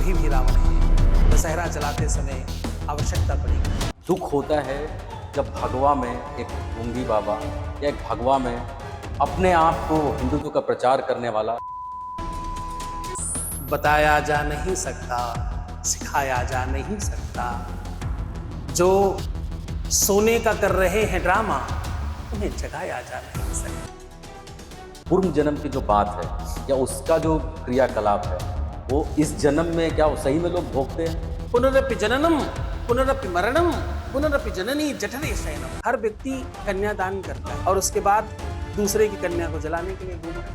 अभी भी रावण है। दशहरा चलाते समय आवश्यकता पड़ेगी। दुख होता है जब भगवा में एक ढोंगी बाबा या एक भगवा में अपने आप को हिंदुत्व का प्रचार करने वाला बताया जा नहीं सकता, सिखाया जा नहीं सकता। जो सोने का कर रहे हैं ड्रामा, उन्हें जगाया जा नहीं सकता। पूर्व जन्म की जो बात है या उसका जो क्रियाकलाप है वो इस जन्म में क्या वो सही में लोग भोगते हैं? पुनरपि जननम पुनरपि मरणम पुनरपि जननी जठरे शयनम। हर व्यक्ति कन्यादान करता है और उसके बाद दूसरे की कन्या को जलाने के लिए घूम रहा है।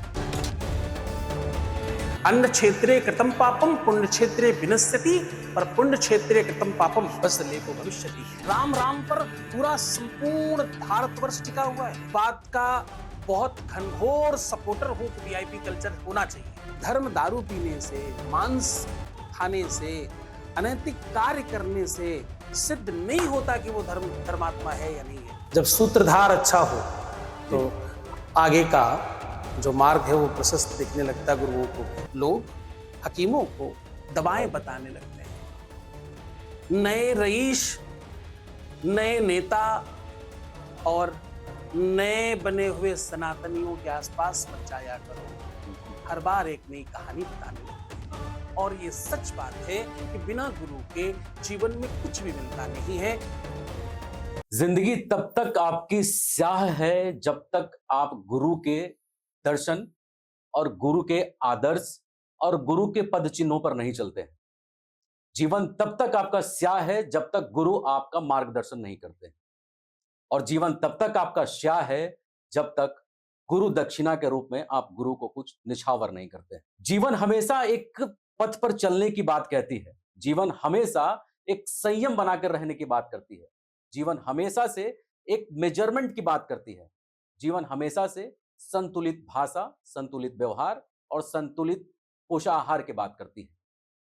अन्न क्षेत्रे कृतम पापम पुण्य क्षेत्रे विनश्यति, पर पुण्य क्षेत्रे कृतम पापम बस लेको भविष्यति। राम राम पर पूरा संपूर्ण भारतवर्ष टिका हुआ है। बात का बहुत घनघोर सपोर्टर हो कि वीआईपी कल्चर होना चाहिए। धर्म दारू पीने से, मांस खाने से, अनैतिक कार्य करने से सिद्ध नहीं होता कि वो धर्मात्मा है या नहीं है। जब सूत्रधार अच्छा हो तो आगे का जो मार्ग है वो प्रशस्त दिखने लगता है। गुरुओं को, लोग हकीमों को दवाएं बताने लगते हैं। नए रईस, नए नेता और नए बने हुए सनातनियों के आसपास मत जाया करो। हर बार एक नई कहानी बताने लगते हैं। और ये सच बात है कि बिना गुरु के जीवन में कुछ भी मिलता नहीं है। जिंदगी तब तक आपकी स्याह है जब तक आप गुरु के दर्शन और गुरु के आदर्श और गुरु के पद चिन्हों पर नहीं चलते हैं। जीवन तब तक आपका स्याह है जब तक गुरु आपका मार्गदर्शन नहीं करते। और जीवन तब तक आपका स्याह है जब तक गुरु दक्षिणा के रूप में आप गुरु को कुछ निछावर नहीं करते। जीवन हमेशा एक पथ पर चलने की बात कहती है। जीवन हमेशा एक संयम बनाकर रहने की बात करती है। जीवन हमेशा से एक मेजरमेंट की बात करती है। जीवन हमेशा से संतुलित भाषा, संतुलित व्यवहार और संतुलित पोषाहार की बात करती है।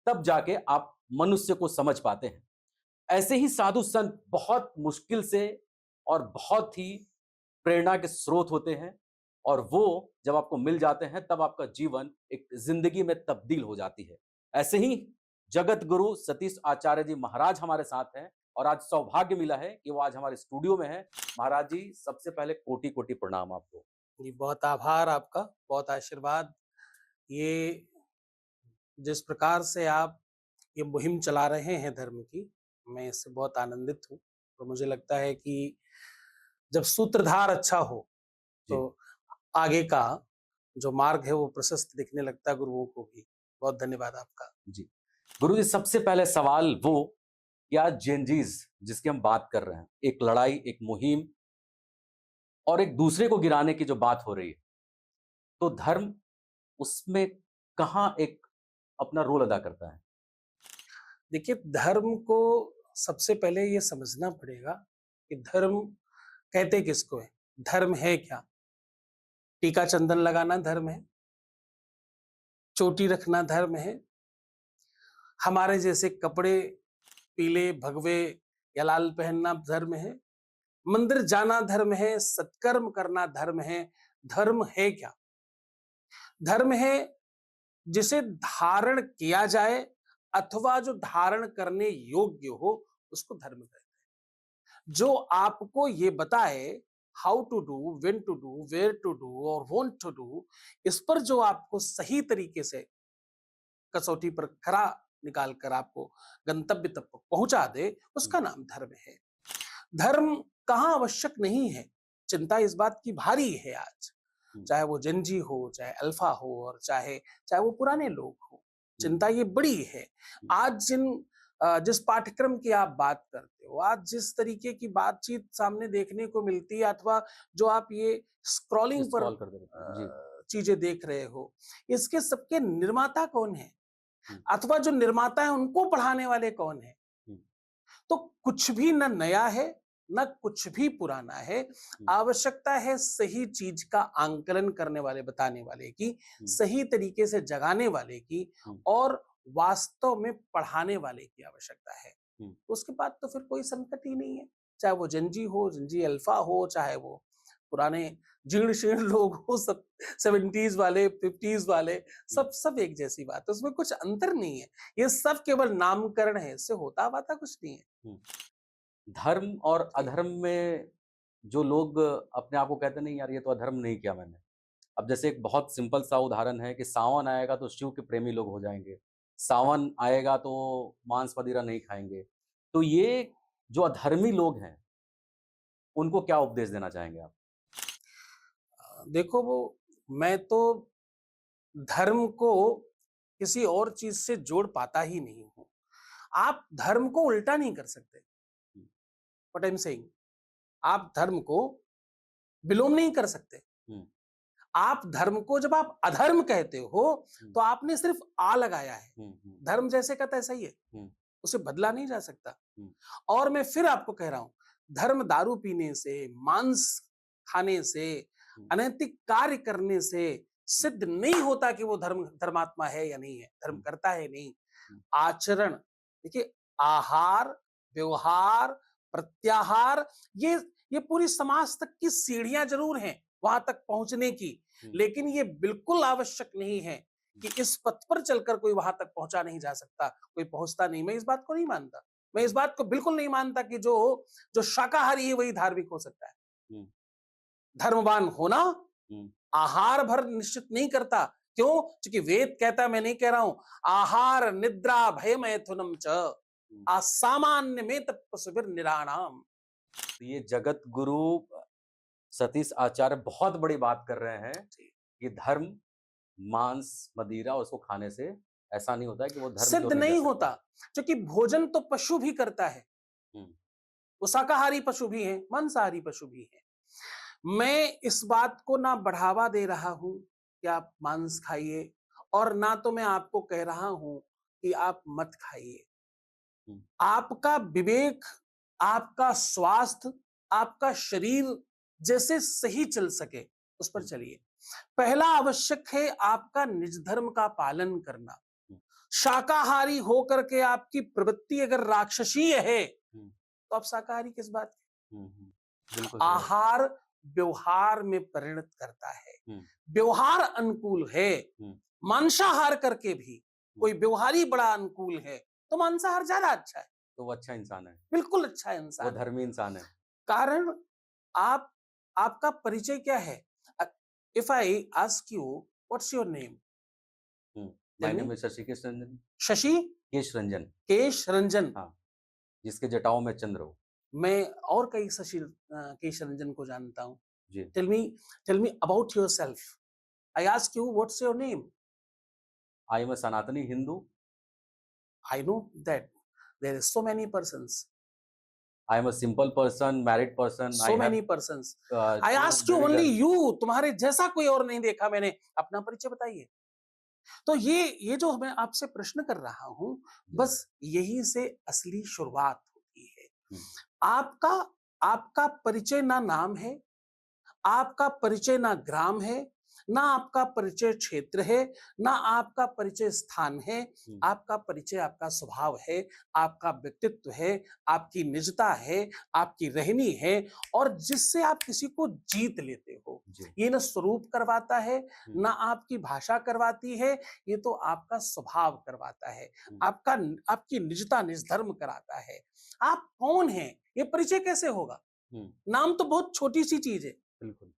तब जाके आप मनुष्य को समझ पाते हैं। ऐसे ही साधु संत बहुत मुश्किल से और बहुत ही प्रेरणा के स्रोत होते हैं और वो जब आपको मिल जाते हैं तब आपका जीवन एक जिंदगी में तब्दील हो जाती है। ऐसे ही जगत गुरु सतीश आचार्य जी महाराज हमारे साथ हैं और आज सौभाग्य मिला है कि वो आज हमारे स्टूडियो में हैं। महाराज जी, सबसे पहले कोटि कोटि प्रणाम आपको। जी, बहुत आभार आपका, बहुत आशीर्वाद। ये जिस प्रकार से आप ये मुहिम चला रहे हैं धर्म की, मैं इससे बहुत आनंदित हूँ। तो मुझे लगता है कि जब सूत्रधार अच्छा हो जी। तो आगे का जो मार्ग है वो प्रशस्त दिखने लगता है गुरुओं को भी। बहुत धन्यवाद आपका। जी गुरु जी, सबसे पहले सवाल वो क्या जेनजीज जिसकी हम बात कर रहे हैं, एक लड़ाई, एक मुहिम और एक दूसरे को गिराने की जो बात हो रही है, तो धर्म उसमें कहाँ एक अपना रोल अदा करता है? देखिए, धर्म को सबसे पहले ये समझना पड़ेगा कि धर्म कहते किसको है। धर्म है क्या? टीका चंदन लगाना धर्म है, चोटी रखना धर्म है, हमारे जैसे कपड़े पीले भगवे या लाल पहनना धर्म है, मंदिर जाना धर्म है, सत्कर्म करना धर्म है। धर्म है क्या? धर्म है जिसे धारण किया जाए अथवा जो धारण करने योग्य हो, उसको धर्म कहते हैं। जो आपको ये बताए how to do, when to do, where to do और वांट टू डू, इस पर जो आपको सही तरीके से कसौटी पर खरा निकाल कर आपको गंतव्य तक पहुंचा दे, उसका नाम धर्म है। धर्म कहाँ आवश्यक नहीं है, चिंता इस बात की भारी है आज। चाहे वो जेनजी हो, चाहे अल्फा हो और चाहे चाहे वो पुराने लोग हो, चिंता ये बड़ी है। आज जिस पाठ्यक्रम की आप बात करते हो, आज जिस तरीके की बातचीत सामने देखने को मिलती है अथवा जो आप ये स्क्रॉलिंग पर स्क्रॉल कर देते हैं। जी। चीजें देख रहे हो, इसके सबके निर्माता कौन है अथवा जो निर्माता है उनको पढ़ाने वाले कौन है? तो कुछ भी न नया है न कुछ भी पुराना है। आवश्यकता है सही चीज का आंकलन करने वाले, बताने वाले की, सही तरीके से जगाने वाले की और वास्तव में पढ़ाने वाले की आवश्यकता है। उसके बाद तो फिर कोई संकट ही नहीं है। चाहे वो जेनजी हो, जेनजी अल्फा हो, चाहे वो पुराने जीर्ण शीर्ण लोग हो, सब 70s वाले, 50s वाले, सब एक जैसी बात है, उसमें कुछ अंतर नहीं है। ये सब केवल नामकरण है, इससे होता वाता कुछ नहीं है। हम्म। धर्म और जी। अधर्म में जो लोग अपने आप को कहते नहीं यार ये तो अधर्म नहीं किया मैंने। अब जैसे एक बहुत सिंपल सा उदाहरण है कि सावन आएगा तो शिव के प्रेमी लोग हो जाएंगे, सावन आएगा तो मांस मदिरा नहीं खाएंगे। तो ये जो अधर्मी लोग हैं उनको क्या उपदेश देना चाहेंगे आप? देखो वो, मैं तो धर्म को किसी और चीज से जोड़ पाता ही नहीं हूं। आप धर्म को उल्टा नहीं कर सकते। व्हाट आई एम सेइंग, आप धर्म को विलोम नहीं कर सकते। हम्म, आप धर्म को जब आप अधर्म कहते हो हम्म, तो आपने सिर्फ आ लगाया है। हम्म, धर्म जैसे का तैसा ही है, हम्म, उसे बदला नहीं जा सकता। हम्म, और मैं फिर आपको कह रहा हूं, धर्म दारू पीने से, मांस खाने से, हम्म, अनैतिक कार्य करने से सिद्ध नहीं होता कि वो धर्मात्मा है या नहीं है, धर्म हम्म, करता है नहीं। हम्म, आचरण देखिए, आहार, व्यवहार, प्रत्याहार, ये ये पूरी समाज तक की सीढ़ियां जरूर हैं वहां तक पहुंचने की, हम्म, लेकिन ये बिल्कुल आवश्यक नहीं है कि इस पथ पर चलकर कोई वहां तक पहुंचा नहीं जा सकता, कोई पहुंचता नहीं। मैं इस बात को नहीं मानता। मैं इस बात को बिल्कुल नहीं मानता कि जो जो शाकाहारी है वही धार्मिक हो सकता है। हम्म, धर्मवान होना हम्म, आहार भर निश्चित नहीं करता। क्यों? क्योंकि वेद कहता है, मैं नहीं कह रहा हूं, आहार निद्रा भय मैथुनम च हम्म। असामान्य में तत्पसुभिर निराणाम। तो ये जगत गुरु सतीश आचार्य बहुत बड़ी बात कर रहे हैं कि धर्म मांस मदिरा और उसको खाने से ऐसा नहीं होता है कि वो धर्म की सिद्ध ओर नहीं जा नहीं सकता। होता, क्योंकि भोजन तो पशु भी करता है। हम्म, वो शाकाहारी पशु भी हैं, मांसाहारी पशु भी हैं। मैं इस बात को ना बढ़ावा दे रहा हूं कि आप मांस खाइए, और ना तो मैं आपको कह रहा हूं कि आप मत खाइए। हम्म, आपका विवेक, आपका स्वास्थ्य, आपका शरीर जैसे सही चल सके उस पर हम्म, चलिए। पहला आवश्यक है आपका निज धर्म का पालन करना। हम्म, शाकाहारी होकर के आपकी प्रवृत्ति अगर राक्षसीय है हम्म, तो आप शाकाहारी किस बात हम्म। बिल्कुल के? सही बात। आहार व्यवहार में परिणत करता है। हम्म, व्यवहार अनुकूल है, हम्म, मांसाहार करके भी हम्म। कोई व्यवहारी बड़ा अनुकूल है तो मांसाहार ज्यादा अच्छा है। तो वो अच्छा इंसान है, बिल्कुल अच्छा वो इंसान है। धर्मी इंसान है। कारण, आप आपका परिचय क्या है? If I ask you what's your name, tell my me. Name is Shashikesh Ranjan. Shashi Kesh Ranjan. Kesh Ranjan. हाँ, जिसके जटाओं में चंद्र हो। मैं और कई शशि केश रंजन को जानता हूं। जी। Tell me, tell me about yourself. I ask you what's your name. I am a Sanatani Hindu. I know that there is so many persons, I am a simple person, married person. So I have many persons. I too ask you baby only girl. You, तुम्हारे जैसा कोई और नहीं देखा मैंने। अपना परिचय बताइए। तो ये जो मैं आपसे प्रश्न कर रहा हूं, बस यही से असली शुरुआत होती है। आपका आपका परिचय ना नाम है, आपका परिचय ना ग्राम है, ना आपका परिचय क्षेत्र है, ना आपका परिचय स्थान है। आपका परिचय आपका स्वभाव है, आपका व्यक्तित्व है, आपकी निजता है, आपकी रहनी है, और जिससे आप किसी को जीत लेते हो। ये ना स्वरूप करवाता है, ना आपकी भाषा करवाती है, ये तो आपका स्वभाव करवाता है। आपका आपकी निजता, निज धर्म कराता है। आप कौन हैं ये परिचय कैसे होगा? नाम तो बहुत छोटी सी चीज है, बिल्कुल।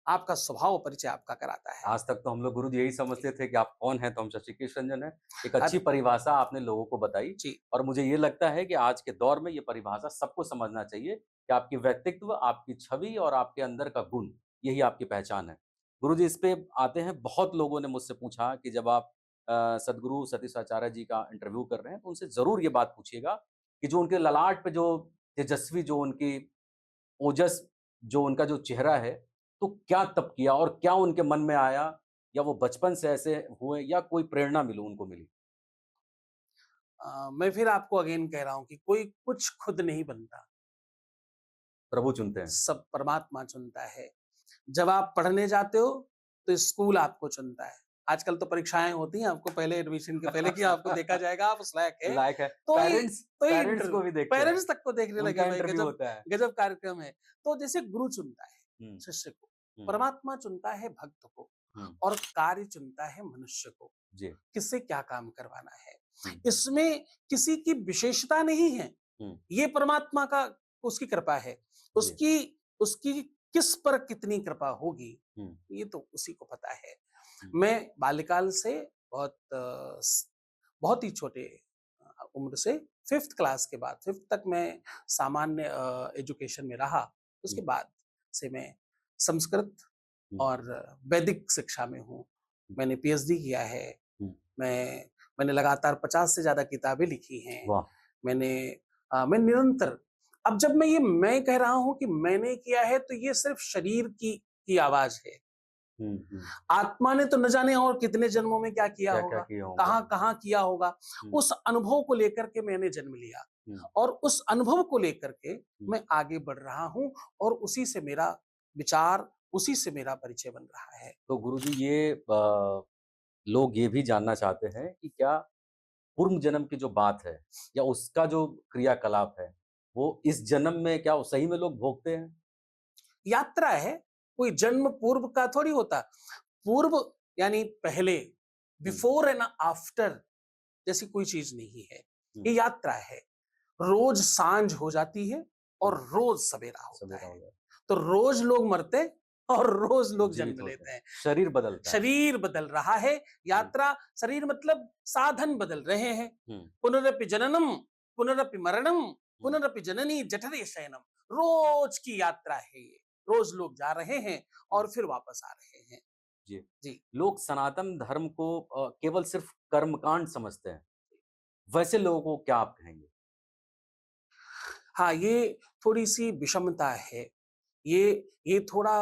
आपका स्वभाव परिचय आपका कराता है। आज तक तो हम लोग गुरु जी यही समझते थे कि आप कौन हैं, तो हम शशिकेश रंजन हैं। एक अच्छी अरे परिभाषा आपने लोगों को बताई जी, और मुझे ये लगता है कि आज के दौर में ये परिभाषा सबको समझना चाहिए कि आपकी व्यक्तित्व, आपकी छवि और आपके अंदर का गुण, यही आपकी पहचान है। गुरु जी इस पे आते हैं, बहुत लोगों ने मुझसे पूछा कि जब आप सद्गुरु सतीश आचार्य जी का इंटरव्यू कर रहे हैं, तो उनसे ज़रूर ये बात पूछिएगा कि जो उनके ललाट पे जो तेजस्वी, जो उनकी ओजस, जो उनका जो चेहरा है, तो क्या तब किया और क्या उनके मन में आया, या वो बचपन से ऐसे हुए या कोई प्रेरणा मिली उनको मिली? मैं फिर आपको अगेन कह रहा हूं कि कोई कुछ खुद नहीं बनता, प्रभु चुनते हैं। सब परमात्मा चुनता है। जब आप पढ़ने जाते हो तो स्कूल आपको चुनता है। आजकल तो परीक्षाएं होती हैं, आपको पहले एडमिशन के पहले कि आपको देखा जाएगा आप उस लायक है, लायक है। तो ही पेरेंट्स तो ही पेरेंट्स इंटरव्यू, को भी देखते हैं, पेरेंट्स तक को देखने लगे उनका भाई, इंटरव्यू गजब होता है। गजब कार्यक्रम है। तो जैसे गुरु चुनता है हुँ, शिष्य को, परमात्मा चुनता है भक्त को और कार्य चुनता है मनुष्य को, जी। किससे क्या काम करवाना है। हम्म, इसमें किसी की विशेषता नहीं है, ये परमात्मा का उसकी कृपा है। जी। उसकी उसकी किस पर कितनी कृपा होगी ये तो उसी को पता है। मैं बाल्यकाल से बहुत ही छोटे उम्र से 5th क्लास के बाद 5th तक मैं सामान्य एजुकेशन में रहा। उसके बाद से मैं संस्कृत और वैदिक शिक्षा में हूँ। मैंने पीएचडी किया है। मैंने लगातार 50 से ज़्यादा किताबें लिखी हैं। वाह! मैं निरंतर, अब जब मैं मैं कह रहा हूँ कि मैंने किया है तो ये सिर्फ शरीर की आवाज़ है। आत्मा ने तो न जाने और कितने जन्मों में क्या किया क्या-क्या होगा, किया होगा। कहाँ-कहाँ किया होगा। उस अनुभव को लेकर के मैंने जन्म लिया और उस अनुभव को लेकर के मैं आगे बढ़ रहा हूँ और उसी से मेरा विचार, उसी से मेरा परिचय बन रहा है। तो गुरुजी ये लोग ये भी जानना चाहते हैं कि क्या पूर्व जन्म की जो बात है या उसका जो क्रियाकलाप है, वो इस जन्म में क्या वो सही में लोग भोगते हैं? यात्रा है, कोई जन्म पूर्व का थोड़ी होता। पूर्व यानी पहले, बिफोर एंड आफ्टर जैसी कोई चीज नहीं है। ये यात्रा है। रोज सांझ हो जाती है और रोज सवेरा होता है। तो रोज लोग मरते और रोज लोग जन्म लेते हैं। शरीर बदलता है। शरीर बदल रहा है। यात्रा, शरीर मतलब साधन बदल रहे हैं। पुनरपि जननम पुनरपि मरणम पुनरपि जननी जठरे शयनम। रोज की यात्रा है ये। रोज लोग जा रहे हैं और फिर वापस आ रहे हैं। जी। जी। लोग सनातन धर्म को केवल सिर्फ कर्मकांड समझते हैं। वैसे लोगों को क्या आप कहेंगे? हाँ, ये थोड़ी-सी विषमता है। ये थोड़ा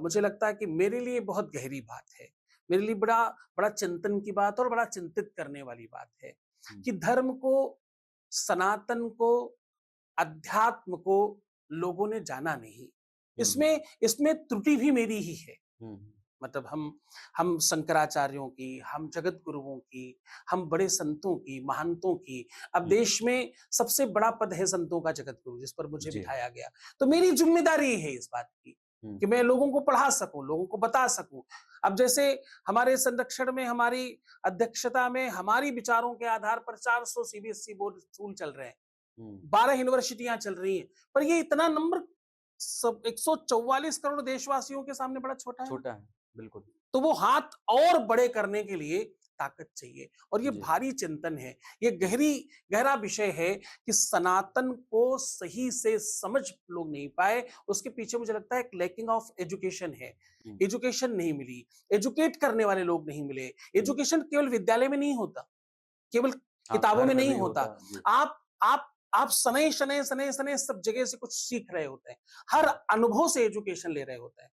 मुझे लगता है कि मेरे लिए बहुत गहरी बात है। मेरे लिए बड़ा बड़ा चिंतन की बात और बड़ा चिंतित करने वाली बात है कि धर्म को, सनातन को, अध्यात्म को लोगों ने जाना नहीं। इसमें इसमें त्रुटि भी मेरी ही है। मतलब हम शंकराचार्यों की, हम जगत गुरुओं की, हम बड़े संतों की, महंतों की, अब देश में सबसे बड़ा पद है संतों का जगत गुरु, जिस पर मुझे बिठाया गया। तो मेरी जिम्मेदारी है इस बात की कि मैं लोगों को पढ़ा सकूं, लोगों को बता सकूं। अब जैसे हमारे संरक्षण में, हमारी अध्यक्षता में, हमारी विचारों के आधार पर 400 सीबीएसई बोर्ड स्कूल चल रहे हैं, 12 यूनिवर्सिटियां चल रही हैं, पर ये इतना नंबर सब 144 करोड़ देशवासियों के सामने बड़ा छोटा है। छोटा है, बिल्कुल। तो वो हाथ और बड़े करने के लिए ताकत चाहिए और ये भारी चिंतन है। ये गहरा विषय है कि सनातन को सही से समझ लोग नहीं पाए। उसके पीछे मुझे लगता है एक लैकिंग ऑफ एजुकेशन है। एजुकेशन नहीं मिली, एजुकेट करने वाले लोग नहीं मिले। एजुकेशन केवल विद्यालय में नहीं होता, केवल किताबों में नहीं होता। आप सने शने सने सने सब जगह से कुछ सीख रहे होते हैं। हर अनुभव से एजुकेशन ले रहे होते हैं।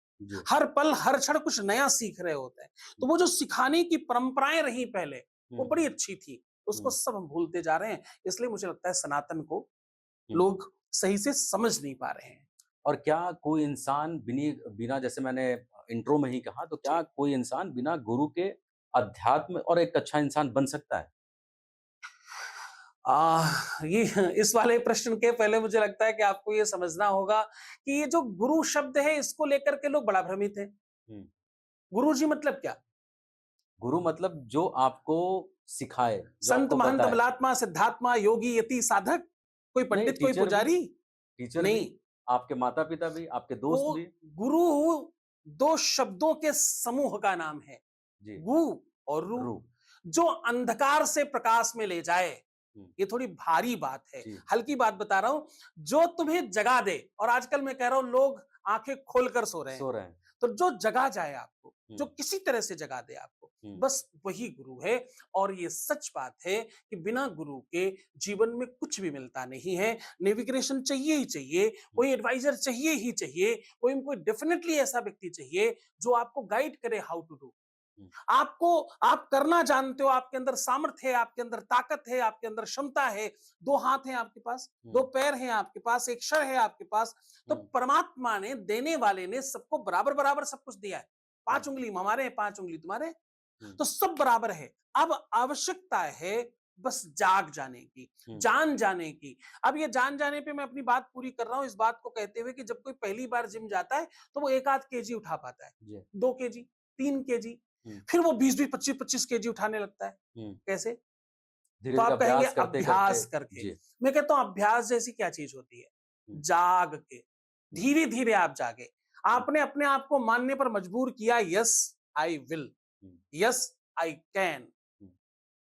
हर पल हर क्षण कुछ नया सीख रहे होते हैं। तो वो जो सिखाने की परंपराएं रही पहले, वो बड़ी अच्छी थी। उसको सब हम भूलते जा रहे हैं। इसलिए मुझे लगता है सनातन को लोग सही से समझ नहीं पा रहे हैं। और क्या कोई इंसान बिना, जैसे मैंने इंट्रो में ही कहा, तो क्या कोई इंसान बिना गुरु के अध्यात्म और एक अच्छा इंसान बन सकता है? ये इस वाले प्रश्न के पहले मुझे लगता है कि आपको ये समझना होगा कि ये जो गुरु शब्द है, इसको लेकर के लोग बड़ा भ्रमित है। गुरु जी मतलब क्या? गुरु मतलब जो आपको सिखाए, जो संत, आपको महंत, बताए। बलात्मा, सिद्धात्मा, योगी, यति, साधक, कोई पंडित, कोई पुजारी टीचर नहीं। भी, आपके माता पिता भी, आपके दोस्त भी। गुरु 2 शब्दों के समूह का नाम है, गु और रू। जो अंधकार से प्रकाश में ले जाए, ये थोड़ी भारी बात है, हल्की बात बता रहा हूं। जो तुम्हें जगा दे, और आजकल मैं कह रहा हूं लोग आंखें खोलकर सो रहे हैं। तो जो जगा जाए आपको, जो किसी तरह से जगा दे आपको, बस वही गुरु है। और ये सच बात है कि बिना गुरु के जीवन में कुछ भी मिलता नहीं है। नेविगेशन चाहिए ही चाहिए, कोई एडवाइजर चाहिए ही चाहिए, कोई डेफिनेटली ऐसा व्यक्ति चाहिए जो आपको गाइड करे हाउ टू डू। आप करना जानते हो, आपके अंदर सामर्थ्य है, आपके अंदर ताकत है, आपके अंदर क्षमता है, 2 हाथ हैं आपके पास, 2 पैर हैं आपके पास, 1 सर है आपके पास। तो परमात्मा ने, देने वाले ने सबको बराबर बराबर सब कुछ दिया है। 5 उंगली हमारे हैं, 5 उंगली तुम्हारे, तो सब बराबर है। अब आवश्यकता है बस जाग जाने की, जान जाने की। अब ये जान जाने पे मैं अपनी बात पूरी कर रहा हूँ इस बात को कहते हुए कि जब कोई पहली बार जिम जाता है तो वो 1 आध केजी उठा पाता है, जी। 2 केजी, 3 केजी, हुँ, फिर वो 20-20, 25-25 केजी उठाने लगता है। हुँ। कैसे? तो धीरे-धीरे आप कहेंगे अभ्यास करते-करते अभ्यास करके। जी। मैं कहता हूँ अभ्यास जैसी क्या चीज होती है? हुँ, जाग के, हुँ, धीरे-धीरे आप जागे। हुँ, आपने अपने आप को मानने पर मजबूर किया, yes I will, hmm, yes I can, hmm,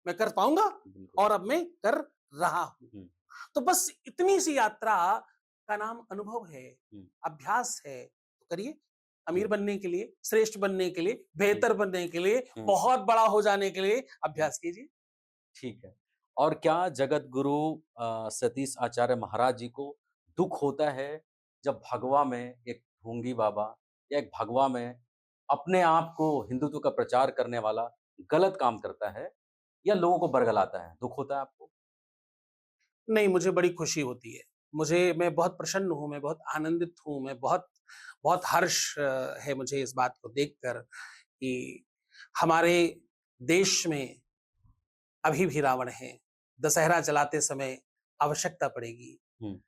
मैं कर पाऊंगा बिल्कुल। और अब मैं कर रहा हूं। हुँ, तो बस इतनी सी यात्रा का नाम अनुभव है, हुँ, अभ्यास है। तो करिए, अमीर हुँ, बनने के लिए, श्रेष्ठ बनने के लिए, हुँ, बेहतर बनने के लिए, हुँ, बहुत बड़ा हो जाने के लिए हुँ, अभ्यास कीजिए। ठीक है। और क्या जगत गुरु सतीश आचार्य महाराज जी को दुःख होता है जब भगवा में एक ढोंगी बाबा या एक भगवा में अपने आप को हिंदुत्व का प्रचार करने वाला गलत काम करता है या लोगों को बरगलाता है? दुःख होता है आपको? नहीं, मुझे बड़ी खुशी होती है। मैं बहुत प्रसन्न हूँ, मैं बहुत आनंदित हूँ, मैं बहुत बहुत हर्ष है मुझे इस बात को देखकर कि हमारे देश में अभी भी रावण है। दशहरा जलाते समय आवश्यकता पड़ेगी। हुँ,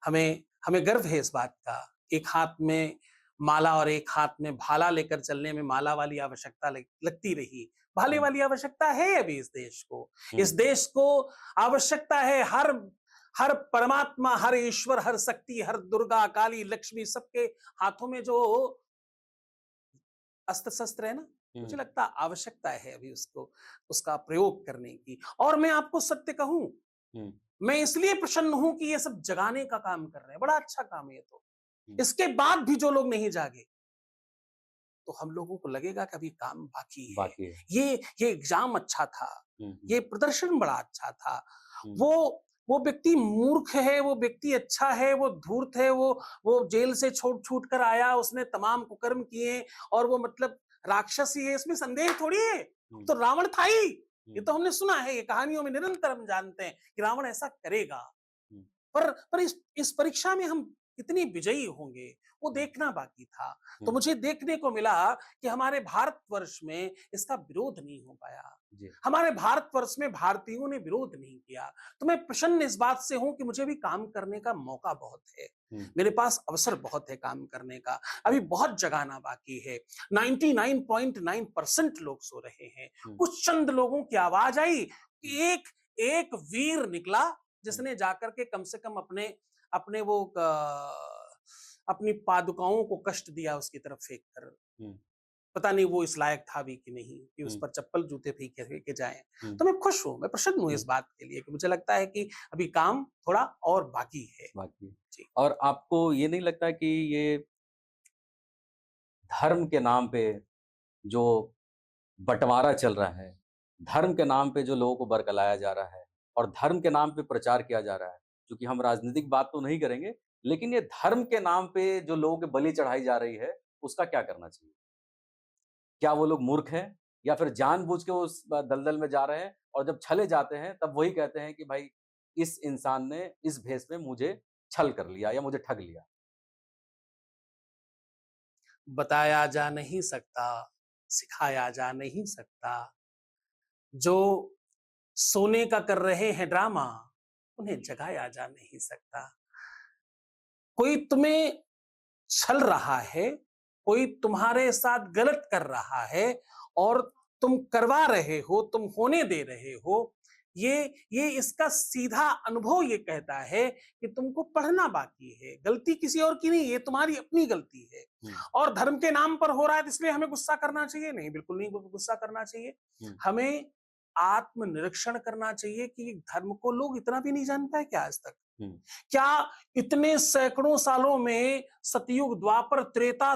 हमें हमें गर्व है इस बात का। एक हाथ में माला और एक हाथ में भाला लेकर चलने में माला वाली आवश्यकता लगती रही। भाले हुँ, वाली आवश्यकता है अभी इस देश को। हुँ, इस देश को आवश्यकता है हर हर परमात्मा, हर ईश्वर, हर शक्ति, हर दुर्गा, काली, लक्ष्मी सबके हाथों में जो अस्त्र-शस्त्र है ना, हुँ, मुझे लगता है आवश्यकता है अभी उसको उसका प्रयोग करने की। और मैं आपको सत्य कहूँ, हुँ, मैं इसलिए प्रसन्न हूँ कि ये सब जगाने का काम कर रहे हैं। बड़ा अच्छा काम है ये तो। हुँ, इसके बाद भी जो लोग नहीं जागे, तो हम लोगों को लगेगा कि अभी काम बाकी है। बाकी है। ये ये एग्ज़ाम अच्छा था, हुँ, हुँ, ये प्रदर्शन बड़ा अच्छा था। हुँ, वो व्यक्ति मूर्ख है, वो व्यक्ति अच्छा है, वो धूर्त है, वो जेल से छूट कर आया, उसने तमाम कुकर्म किए और वो मतलब राक्षस ही है, इसमें संदेह थोड़ी है। हुँ, तो रावण था ही। ये हुँ, तो हमने सुना है, ये कहानियों में निरंतर हम जानते हैं कि रावण ऐसा करेगा। हुँ, पर इस परीक्षा में हम कितनी विजयी होंगे, वो हुँ, देखना बाकी था। तो हुँ, मुझे देखने को मिला कि हमारे भारतवर्ष में इसका विरोध नहीं हो पाया। जी। हमारे भारतवर्ष में भारतीयों ने विरोध नहीं किया। तो मैं प्रसन्न इस बात से हूँ कि मुझे भी काम करने का मौका बहुत है। हुँ, मेरे पास अवसर बहुत है काम करने का। हुँ, अभी बहुत जगाना बाकी है। 99.9% लोग सो रहे हैं। हुँ, कुछ चंद लोगों की आवाज आई हुँ, कि एक एक वीर निकला हुँ, जिसने जाकर के कम से कम अपने अपने वो अपनी पादुकाओं को कष्ट दिया उसकी तरफ फेंक कर। हुँ, पता नहीं वो इस लायक था भी कि नहीं कि उस हुँ, पर चप्पल जूते फेंके फेंके जाएं। हुँ, तो मैं खुश हूं, मैं प्रसन्न हूं हुँ, इस बात के लिए कि मुझे लगता है कि अभी काम थोड़ा और बाकी है। बाकी है। जी। और आपको ये नहीं लगता कि ये धर्म के नाम पे जो बँटवारा चल रहा है, धर्म के नाम पे जो लोगों को बरगलाया जा रहा है और धर्म के नाम पे प्रचार किया जा रहा है, चूँकि हम राजनीतिक बात तो नहीं करेंगे, लेकिन ये धर्म के नाम पे जो लोगों के बलि चढ़ाई जा रही है, उसका क्या करना चाहिए? क्या वो लोग मूर्ख हैं या फिर जानबूझ के उस दलदल में जा रहे हैं और जब छले जाते हैं, तब वही कहते हैं कि भाई इस इंसान ने इस भेष में मुझे छल कर लिया या मुझे ठग लिया? बताया जा नहीं सकता, सिखाया जा नहीं सकता। जो सोने का कर रहे हैं ड्रामा, उन्हें जगाया जा नहीं सकता। कोई तुम्हें छल रहा है, कोई तुम्हारे साथ गलत कर रहा है और तुम करवा रहे हो, तुम होने दे रहे हो। ये ये इसका सीधा अनुभव ये कहता है कि तुमको पढ़ना बाकी है। गलती किसी और की नहीं, ये तुम्हारी अपनी गलती है। हुँ, और धर्म के नाम पर हो रहा है तो इसलिए हमें गुस्सा करना चाहिए? नहीं, बिल्कुल नहीं गुस्सा करना चाहिए। हुँ, हमें आत्मनिरीक्षण करना चाहिए कि धर्म को लोग इतना भी नहीं जान पाए क्या आज तक? हुँ, क्या इतने सैकड़ों सालों में सतयुग, द्वापर, त्रेता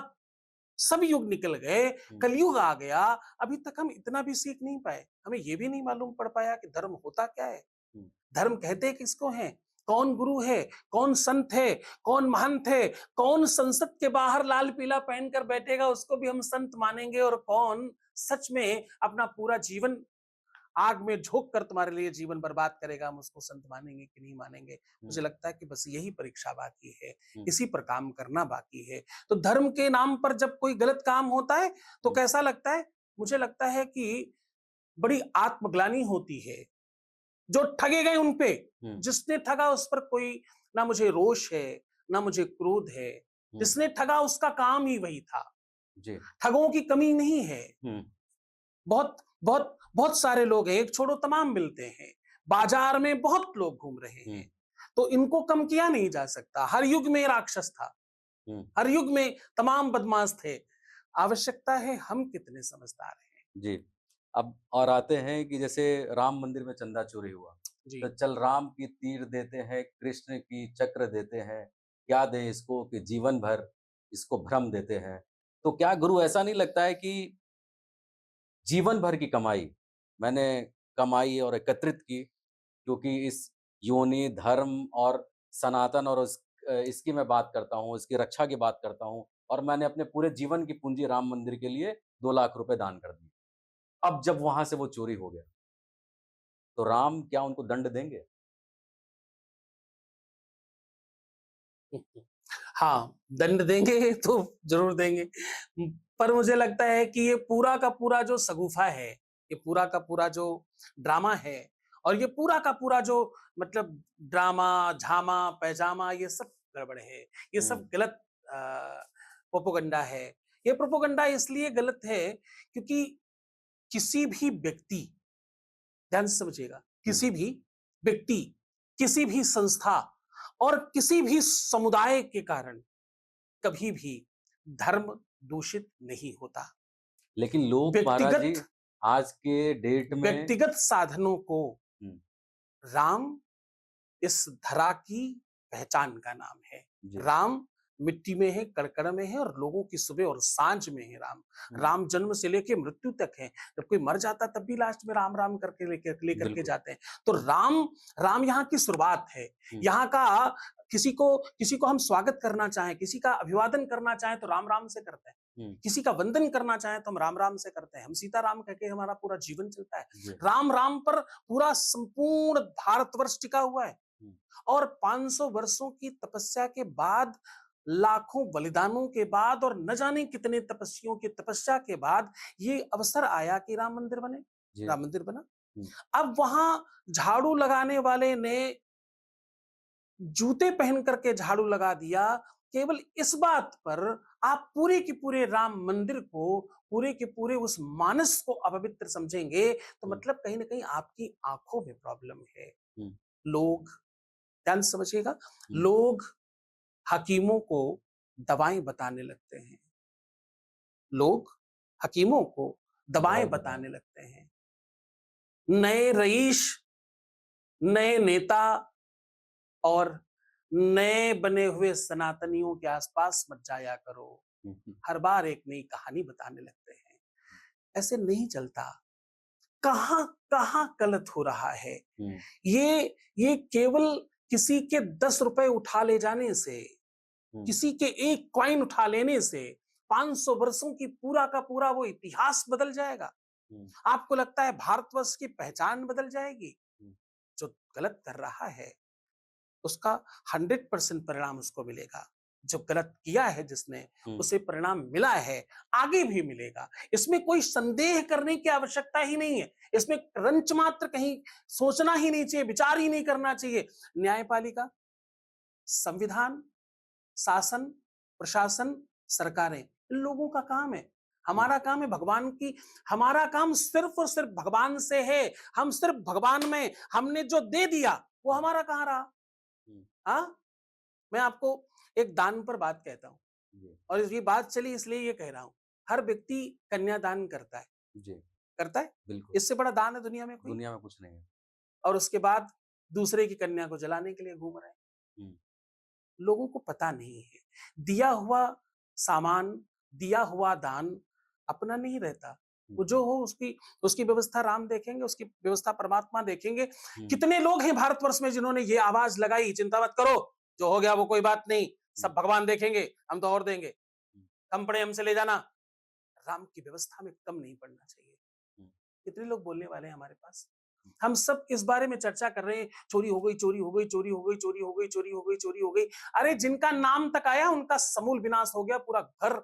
सब युग निकल गए, हुँ, कलयुग आ गया, अभी तक हम इतना भी सीख नहीं पाए। हमें ये भी नहीं मालूम पड़ पाया कि धर्म होता क्या है? हुँ, धर्म कहते किसको हैं? कौन गुरु है? कौन संत है? कौन महंत है? कौन संसद के बाहर लाल पीला पहनकर बैठेगा उसको भी हम संत मानेंगे और कौन सच में अपना पूरा जीवन आग में झोंक कर तुम्हारे लिए जीवन बर्बाद करेगा, हम उसको संत मानेंगे कि नहीं मानेंगे? हुँ, मुझे लगता है कि बस यही परीक्षा बाकी है, हुँ, इसी पर काम करना बाकी है। तो धर्म के नाम पर जब कोई गलत काम होता है, तो हुँ, कैसा लगता है? मुझे लगता है कि बड़ी आत्मग्लानि होती है जो ठगे गए उन पे, हम्म, जिसने ठगा उस पर कोई ना मुझे रोष है, ना मुझे क्रोध है। हम्म, जिसने ठगा उसका काम ही वही था। जी, ठगों की कमी नहीं है। हम्म, बहुत बहुत बहुत सारे लोग हैं, एक छोड़ो तमाम मिलते हैं। बाजार में बहुत लोग घूम रहे हम्म, हैं, तो इनको कम किया नहीं जा सकता। हर युग में राक्षस था, हम्म, हर युग में तमाम बदमाश थे। आवश्यकता है हम कितने समझदार हैं। जी। अब और आते हैं कि जैसे राम मंदिर में चंदा चोरी हुआ, जी। तो चल राम की तीर देते हैं, कृष्ण की चक्र देते हैं, क्या दें इसको कि जीवन भर इसको भ्रम देते हैं। तो क्या गुरु ऐसा नहीं लगता है कि जीवन भर की कमाई मैंने कमाई और एकत्रित की, क्योंकि इस योनि, धर्म और सनातन और इसकी मैं बात करता हूँ, इसकी रक्षा की बात करता हूँ और मैंने अपने पूरे जीवन की पूंजी राम मंदिर के लिए 2 लाख रुपए दान कर दिए। अब जब वहाँ से वो चोरी हो गया, तो राम क्या उनको दंड देंगे? हाँ, दंड देंगे तो ज़रूर देंगे। पर मुझे लगता है कि ये पूरा का पूरा जो शगुफ़ा है, ये पूरा का पूरा जो ड्रामा है और ये पूरा का पूरा जो मतलब ड्रामा, झामा, पैजामा ये सब गड़बड़ है। ये हुँ, सब गलत अ, प्रोपेगेंडा है। ये प्रोपेगेंडा इसलिए गलत है क्योंकि किसी भी व्यक्ति, ध्यान से समझिएगा, हुँ, किसी भी व्यक्ति, किसी भी संस्था और किसी भी समुदाय के कारण कभी भी धर्म दूषित नहीं होता। लेकिन लोग महाराज जी व्यक्तिगत आज के डेट में व्यक्तिगत साधनों को हुँ, राम इस धरा की पहचान का नाम है। जी, राम मिट्टी में है, कण-कण में है और लोगों की सुबह और सांझ में है राम। हुँ, राम जन्म से लेके मृत्यु तक है। जब कोई मर जाता है तब भी लास्ट में राम, राम करके लेकर के बिल्कुल, जाते हैं। तो राम राम यहाँ की शुरुआत है। हुँ, यहाँ का किसी को हम स्वागत करना चाहें, किसी का अभिवादन करना चाहें तो राम-राम से करते हैं। हुँ, किसी का वंदन करना चाहें तो हम राम-राम से करते हैं। हम सीता-राम कह के हमारा पूरा जीवन चलता है। जी, राम-राम पर पूरा संपूर्ण भारतवर्ष टिका हुआ है। हुँ, और 500 वर्षों की तपस्या के बाद, लाखों बलिदानों के बाद और न जाने कितने तपस्वियों की तपस्या के बाद ये अवसर आया कि राम मंदिर बने, जी, राम मंदिर बना। हुँ, अब वहां झाड़ू लगाने वाले ने जूते पहन करके झाड़ू लगा दिया केवल इस बात पर। आप पूरे के पूरे राम मंदिर को, पूरे के पूरे उस मानस को अपवित्र समझेंगे तो हुँ, मतलब कहीं ना कहीं आपकी आंखों में प्रॉब्लम है। हुँ, लोग, ध्यान से समझिएगा, हुँ, लोग हकीमों को दवाएं बताने लगते हैं। लोग हकीमों को दवाई दवाएं बताएँ, बताने लगते हैं। नए रईस, नए नेता और नए बने हुए सनातनियों के आसपास मत जाया करो। हुँ, हुँ, हर बार एक नई कहानी बताने लगते हैं। ऐसे नहीं चलता। कहां कहां गलत हो रहा है। हुँ, ये केवल किसी के 10 रुपए उठा ले जाने से, हुँ, किसी के एक कॉइन उठा लेने से 500 वर्षों की पूरा का पूरा वो इतिहास बदल जाएगा। हुँ, आपको लगता है भारतवर्ष की पहचान बदल जाएगी? हुँ, जो गलत कर रहा है उसका 100% परिणाम उसको मिलेगा। जो गलत किया है जिसने, हुँ, उसे परिणाम मिला है, आगे भी मिलेगा। इसमें कोई संदेह करने की आवश्यकता ही नहीं है। इसमें रंच मात्र कहीं सोचना ही नहीं चाहिए, विचार ही नहीं करना चाहिए। न्यायपालिका, संविधान, शासन, प्रशासन, सरकारें, इन लोगों का काम है। हुँ, हमारा काम है भगवान की, हमारा काम सिर्फ और सिर्फ भगवान से है। हम सिर्फ भगवान में हमने जो दे दिया वो हुँ, हमारा कहाँ रहा। हुँ, हाँ, मैं आपको एक दान पर बात कहता हूँ जी, और ये बात चली इसलिए ये कह रहा हूँ। हर व्यक्ति कन्यादान करता है, जी, करता है। बिल्कुल, इससे बड़ा दान है दुनिया में कोई? दुनिया में कुछ नहीं है। और उसके बाद दूसरे की कन्या को जलाने के लिए घूम रहे हैं। हुँ, लोगों को पता नहीं है। दिया हुआ सामान, दिया हुआ दान अपना नहीं रहता। हुँ, वो जो हो उसकी उसकी व्यवस्था राम देखेंगे, उसकी व्यवस्था परमात्मा देखेंगे। हुँ, कितने लोग हैं भारतवर्ष में जिन्होंने ये आवाज लगाई, चिंता मत करो, जो हो गया वो कोई बात नहीं, हुँ, सब भगवान देखेंगे, हम तो और देंगे। हुँ, कम पड़े हमसे ले जाना। राम की व्यवस्था में कम नहीं पड़ना चाहिए। हुँ, कितने लोग बोलने वाले हैं हमारे पास? हम सब इस बारे में चर्चा कर रहे हैं, चोरी हो गई, चोरी हो गई, चोरी हो गई, चोरी हो गई, चोरी हो गई, चोरी हो गई। अरे जिनका नाम तक आया उनका समूल विनाश हो गया, पूरा घर,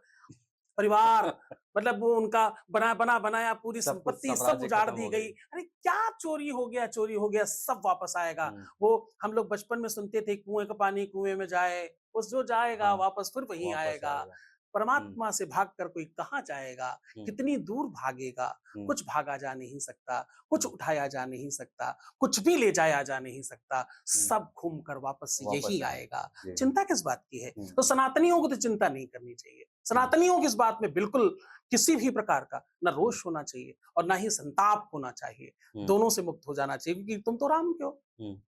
परिवार, मतलब वो उनका बनाया पूरी सब कुछ संपत्ति सब साम्राज्य उजाड़ खत्म दी हो गई। गई। अरे क्या चोरी हो गया, सब वापस आएगा। हुँ, वो हम लोग बचपन में सुनते थे, कुएँ का पानी कुएँ में जाए, वो जो जाएगा हाँ, वापस फिर वहीं वापस आएगा। आएगा। हुँ, परमात्मा से भागकर कोई कहाँ जाएगा? हुँ, कितनी दूर भागेगा? हुँ, कुछ भागा जा नहीं सकता, कुछ हुँ, उठाया जा नहीं सकता, कुछ भी ले जाया जा नहीं सकता, हुँ, सब घूम कर वापस वापस यही आएगा। आएगा। जी, चिंता किस बात की है? हुँ, तो सनातनियों को तो चिंता नहीं करनी चाहिए। हुँ, सनातनियों की इस बात में बिल्कुल किसी भी प्रकार का ना हुँ, रोष होना चाहिए और ना ही संताप होना चाहिए। हुँ, दोनों से मुक्त हो जाना चाहिए क्योंकि तुम तो राम के हो। हुँ।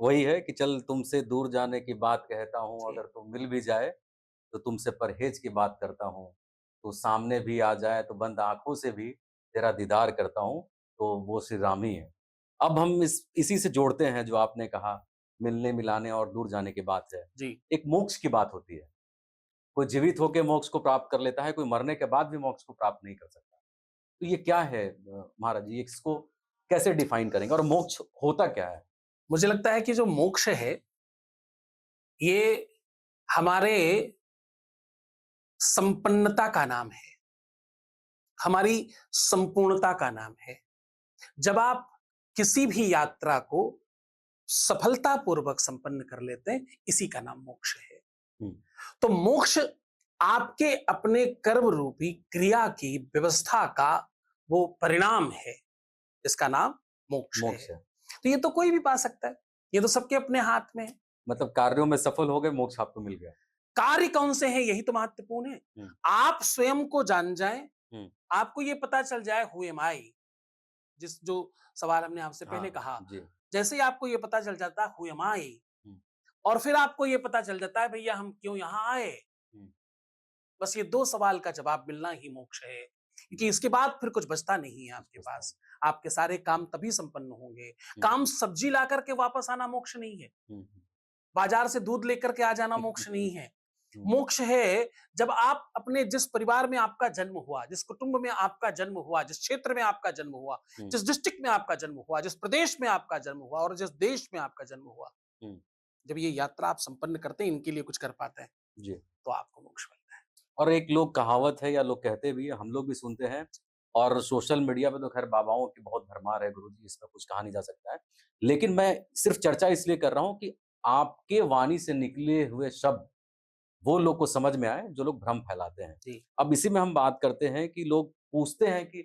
वही है कि चल तुमसे दूर जाने की बात कहता हूँ, जी, अगर तुम मिल भी जाए, तो तुमसे परहेज़ की बात करता हूँ। तू सामने भी आ जाए, तो बंद आँखों से भी तेरा दीदार करता हूँ, तो वो श्री राम ही है। अब हम इसी से जोड़ते हैं जो आपने कहा, मिलने-मिलाने और दूर जाने की बात है। जी। एक मोक्ष की बात होती है। कोई जीवित होके मोक्ष को प्राप्त कर लेता है, कोई मरने के बाद भी मोक्ष को प्राप्त नहीं कर सकता। तो ये क्या है महाराज जी, इसको कैसे डिफाइन करेंगे और मोक्ष होता क्या है? मुझे लगता है कि जो मोक्ष है, ये हमारे संपन्नता का नाम है, हमारी संपूर्णता का नाम है। जब आप किसी भी यात्रा को सफलतापूर्वक संपन्न कर लेते हैं, इसी का नाम मोक्ष है। हुँ, तो मोक्ष आपके अपने कर्म रूपी क्रिया की व्यवस्था का वो परिणाम है, इसका नाम मोक्ष है। मोक्ष है। तो ये तो कोई भी पा सकता है, ये तो सबके अपने हाथ में है। मतलब कार्यों में सफल हो गए, मोक्ष आपको मिल गया। कार्य कौन से हैं, यही तो महत्वपूर्ण है। हुँ, आप स्वयं को जान जाएं, हुँ, आपको ये पता चल जाए हु एम आई, जिस जो सवाल हमने आपसे पहले हाँ, कहा, जी। जैसे ही आपको ये पता चल जाता है हु एम आई, हुँ, और फिर आपको ये पता चल जाता है भैया हम क्यों यहाँ आए, हुँ, बस ये 2 सवाल का जवाब मिलना ही मोक्ष है। क्योंकि इसके बाद फिर कुछ बचता नहीं है कुछ आपके बचता पास। नहीं। आपके सारे काम तभी संपन्न होंगे। हुँ, काम सब्जी ला कर के वापस आना मोक्ष नहीं है। हुँ, हुँ। बाजार से दूध लेकर के आ जाना मोक्ष नहीं है। हुँ, मोक्ष है जब आप अपने जिस परिवार में आपका जन्म हुआ, जिस कुटुंब में आपका जन्म हुआ, जिस क्षेत्र में आपका जन्म हुआ, हुँ, जिस डिस्ट्रिक्ट में आपका जन्म हुआ, जिस प्रदेश में आपका जन्म हुआ और जिस देश में आपका जन्म हुआ, हुँ, जब ये यात्रा आप संपन्न करते हैं, इनके लिए कुछ कर पाते हैं, जी। तो आपको मोक्ष मिलता है। और एक लोग कहावत है या लोग कहते भी हैं, हम लोग भी सुनते हैं और सोशल मीडिया पे तो ख़ैर बाबाओं की बहुत भरमार है गुरुजी, इसमें कुछ कहा नहीं जा सकता है। लेकिन मैं सिर्फ़ चर्चा इसलिए कर रहा हूँ कि आपके वाणी से निकले हुए शब्द वो लोग को समझ में आए, जो लोग भ्रम फैलाते हैं। जी। अब इसी में हम बात करते हैं कि लोग पूछते हैं कि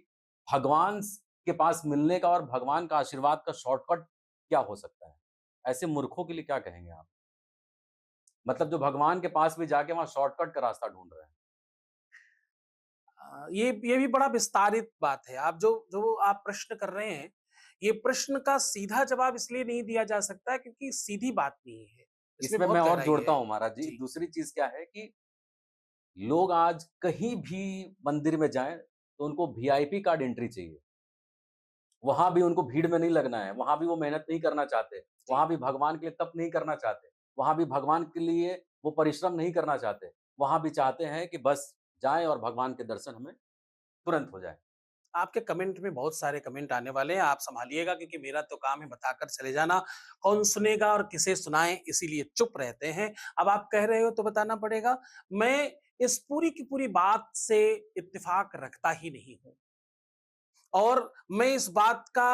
भगवान के पास मिलने का और भगवान का आशीर्वाद का शॉर्टकट क्या हो सकता है? ऐसे मूर्खों के लिए क्या कहेंगे आप? मतलब जो भगवान के पास भी जाके वहाँ शॉर्टकट का रास्ता ढूँढ रहे हैं। ये भी बड़ा विस्तारित बात है। आप जो जो आप प्रश्न कर रहे हैं, ये प्रश्न का सीधा जवाब इसलिए नहीं दिया जा सकता है क्योंकि सीधी बात नहीं है। इसमें इसमें मैं बहुत और गहराई जोड़ता है। हूँ महाराज जी, जी, दूसरी चीज़ क्या है कि लोग आज कहीं भी मंदिर में जाएँ, तो उनको वीआईपी कार्ड एंट्री चाहिए। वहाँ भी उनको भीड़ में नहीं लगना है, वहाँ भी वो मेहनत नहीं करना चाहते, जी। वहाँ भी भगवान के लिए तप नहीं करना चाहते, वहाँ भी भगवान के लिए वो परिश्रम नहीं करना चाहते। वहाँ भी चाहते हैं कि बस जाएँ और भगवान के दर्शन हमें तुरंत हो जाए। आपके कमेंट में बहुत सारे कमेंट आने वाले हैं, आप सँभालिएगा क्योंकि मेरा तो काम है बताकर चले जाना। कौन सुनेगा और किसे सुनाएँ इसीलिए चुप रहते हैं। अब आप कह रहे हो तो बताना पड़ेगा। मैं इस पूरी की पूरी बात से इत्तेफ़ाक रखता ही नहीं हूँ और मैं इस बात का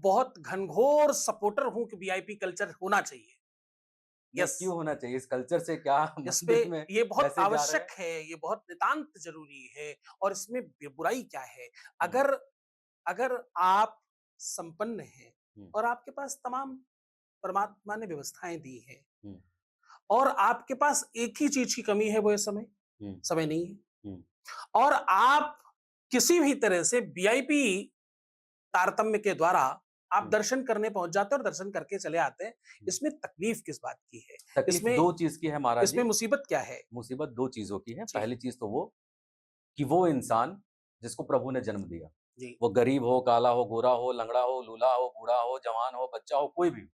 बहुत घनघोर सपोर्टर हूँ कि वीआईपी कल्चर होना चाहिए। नहीं, यस। क्यों होना चाहिए? इस कल्चर से क्या इस पे मंदिर में ये बहुत पैसे जा रहे आवश्यक हैं? है, ये बहुत नितांत ज़रूरी है और इसमें बुराई क्या है? हुँ, अगर अगर आप संपन्न हैं हुँ, और आपके पास तमाम परमात्मा ने व्यवस्थाएँ दी हैं हुँ, और आपके पास एक ही चीज़ की कमी है वो है समय, हुँ, समय नहीं है हुँ, और आप किसी भी तरह से वीआईपी तारतम्य के द्वारा आप हुँ, दर्शन करने पहुँच जाते हैं और दर्शन करके चले आते हैं। हुँ। इसमें तकलीफ़ किस बात की है? तकलीफ इसमें 2 चीज़ की है महाराज इसमें जी, मुसीबत क्या है? मुसीबत 2 चीज़ों की है। जी, पहली चीज़ तो वो कि वो इंसान जिसको प्रभु ने जन्म दिया, जी। वो गरीब हो, काला हो, गोरा हो, लंगड़ा हो, लूला हो, बूढ़ा हो, जवान हो, बच्चा हो, कोई भी हो,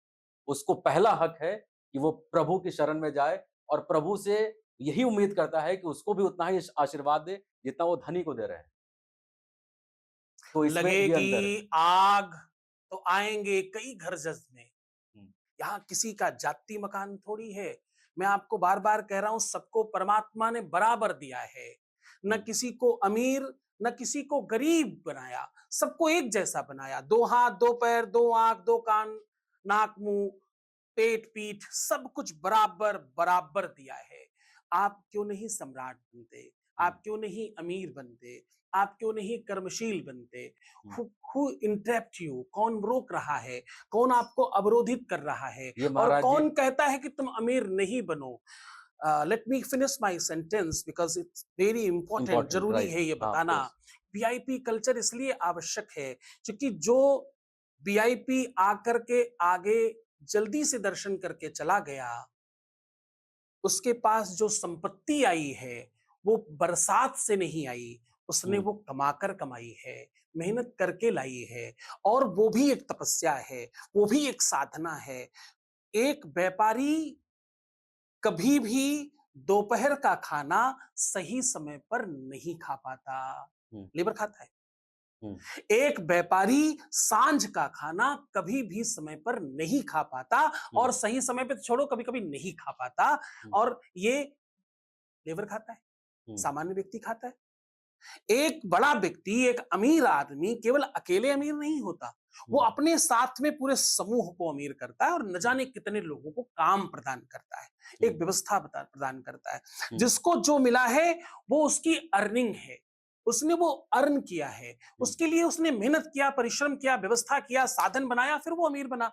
उसको पहला हक है कि वो प्रभु की शरण में जाए और प्रभु से यही उम्मीद करता है कि उसको भी उतना ही आशीर्वाद दे, जितना वो धनी को दे रहे हैं। तो इसमें ये अंतर है। लगेगी आग तो आएँगे कई घर जचने। हुँ, यहाँ किसी का जाति मकान थोड़ी है। मैं आपको बार-बार कह रहा हूँ सबको परमात्मा ने बराबर दिया है। न किसी को अमीर, न किसी को गरीब बनाया, सबको एक जैसा बनाया। 2 हाथ, 2 पैर, 2 आँख, 2 कान, नाक, मुँह, पेट, पीठ सब कुछ बराबर दिया है। आप क्यों नहीं सम्राट बनते? आप क्यों नहीं अमीर बनते? आप क्यों नहीं कर्मशील बनते? Who interrupt you? कौन रोक रहा है? कौन आपको अवरोधित कर रहा है? ये और महाराज जी कौन कहता है कि तुम अमीर नहीं बनो? Let me finish my sentence because it's very important. Important, ज़रूरी राइट, है ये हाँ, बताना। प्लीज। वीआईपी कल्चर इसलिए आवश्यक है क्योंकि जो वीआईपी आकर के आगे जल्दी से दर्शन करके चला गया, उसके पास जो संपत्ति आई है वो बरसात से नहीं आई, उसने वो कमाकर कमाई है, मेहनत करके लाई है। और वो भी एक तपस्या है, वो भी एक साधना है। एक व्यापारी कभी भी दोपहर का खाना सही समय पर नहीं खा पाता, हम्म, लेबर खाता है। हम्म, एक व्यापारी सांझ का खाना कभी भी समय पर नहीं खा पाता, और सही समय पे तो छोड़ो, कभी कभी नहीं खा पाता। हम्म, और ये लेबर खाता है, हम्म, सामान्य व्यक्ति खाता है। एक बड़ा व्यक्ति, एक अमीर आदमी केवल अकेले अमीर नहीं होता, वो अपने साथ में पूरे समूह को अमीर करता है और न जाने कितने लोगों को काम प्रदान करता है, एक व्यवस्था प्रदान करता है। जिसको जो मिला है वो उसकी अर्निंग है, उसने वो अर्न किया है, उसके लिए उसने मेहनत किया, परिश्रम किया, व्यवस्था किया, साधन बनाया, फिर वो अमीर बना।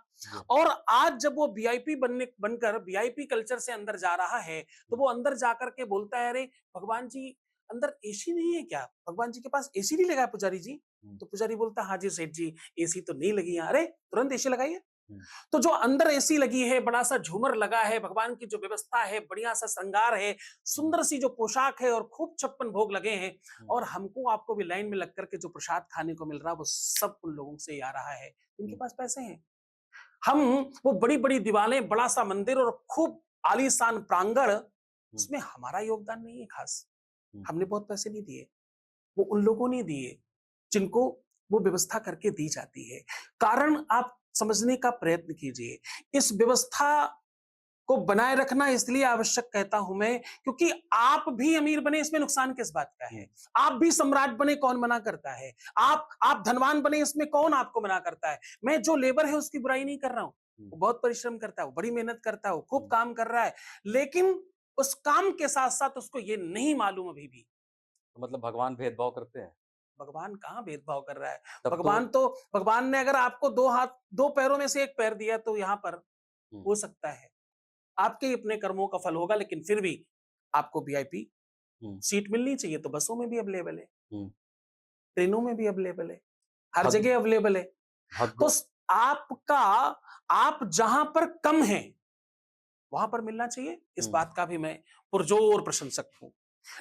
और आज जब वो वीआईपी बनकर वीआईपी कल्चर से अंदर जा रहा है, तो वो अंदर जाकर के बोलता है, अरे भगवान जी अंदर एसी नहीं है क्या? भगवान जी के पास एसी नहीं लगा है पुजारी जी? तो पुजारी बोलता है, हाँ जी सेठ जी, एसी तो नहीं लगी है। अरे तुरंत एसी लगाइए। तो जो अंदर एसी लगी है, बड़ा सा झूमर लगा है, भगवान की जो व्यवस्था है, बढ़िया सा श्रृंगार है, सुंदर सी जो पोशाक है, और खूब 56 भोग लगे हैं, और हमको आपको भी लाइन में लग करके जो प्रसाद खाने को मिल रहा है, वो सब उन लोगों से ही आ रहा है इनके पास पैसे हैं। हम वो बड़ी बड़ी दीवारें, बड़ा सा मंदिर और खूब आलीशान प्रांगण, उसमें हमारा योगदान नहीं है खास। हमने बहुत पैसे नहीं दिए, वो उन लोगों ने दिए जिनको वो व्यवस्था करके दी जाती है। कारण आप समझने का प्रयत्न कीजिए। इस व्यवस्था को बनाए रखना इसलिए आवश्यक कहता हूं मैं, क्योंकि आप भी अमीर बने, इसमें नुकसान किस बात का है? आप भी सम्राट बने, कौन मना करता है? आप धनवान बने, इसमें कौन आपको मना करता है? मैं जो लेबर है उसकी बुराई नहीं कर रहा हूं, वो बहुत परिश्रम करता है, वो बड़ी मेहनत करता है, वो खूब काम कर रहा है, लेकिन उस काम के साथ साथ उसको ये नहीं मालूम अभी भी, तो मतलब भगवान भेदभाव करते हैं? भगवान कहाँ भेदभाव कर रहा है। तब तो भगवान ने अगर आपको 2 हाथ, 2 पैरों में से 1 पैर दिया, तो यहाँ पर हो सकता है आपके ही अपने कर्मों का फल होगा, लेकिन फिर भी आपको वीआईपी सीट मिलनी चाहिए। तो बसों में भी अवेलेबल है, ट्रेनों में भी अवेलेबल है, हर भग, जगह अवेलेबल है। तो भगवान आपका, आप जहां पर कम है वहां पर मिलना चाहिए, इस बात का भी मैं पुरजोर प्रशंसक हूं।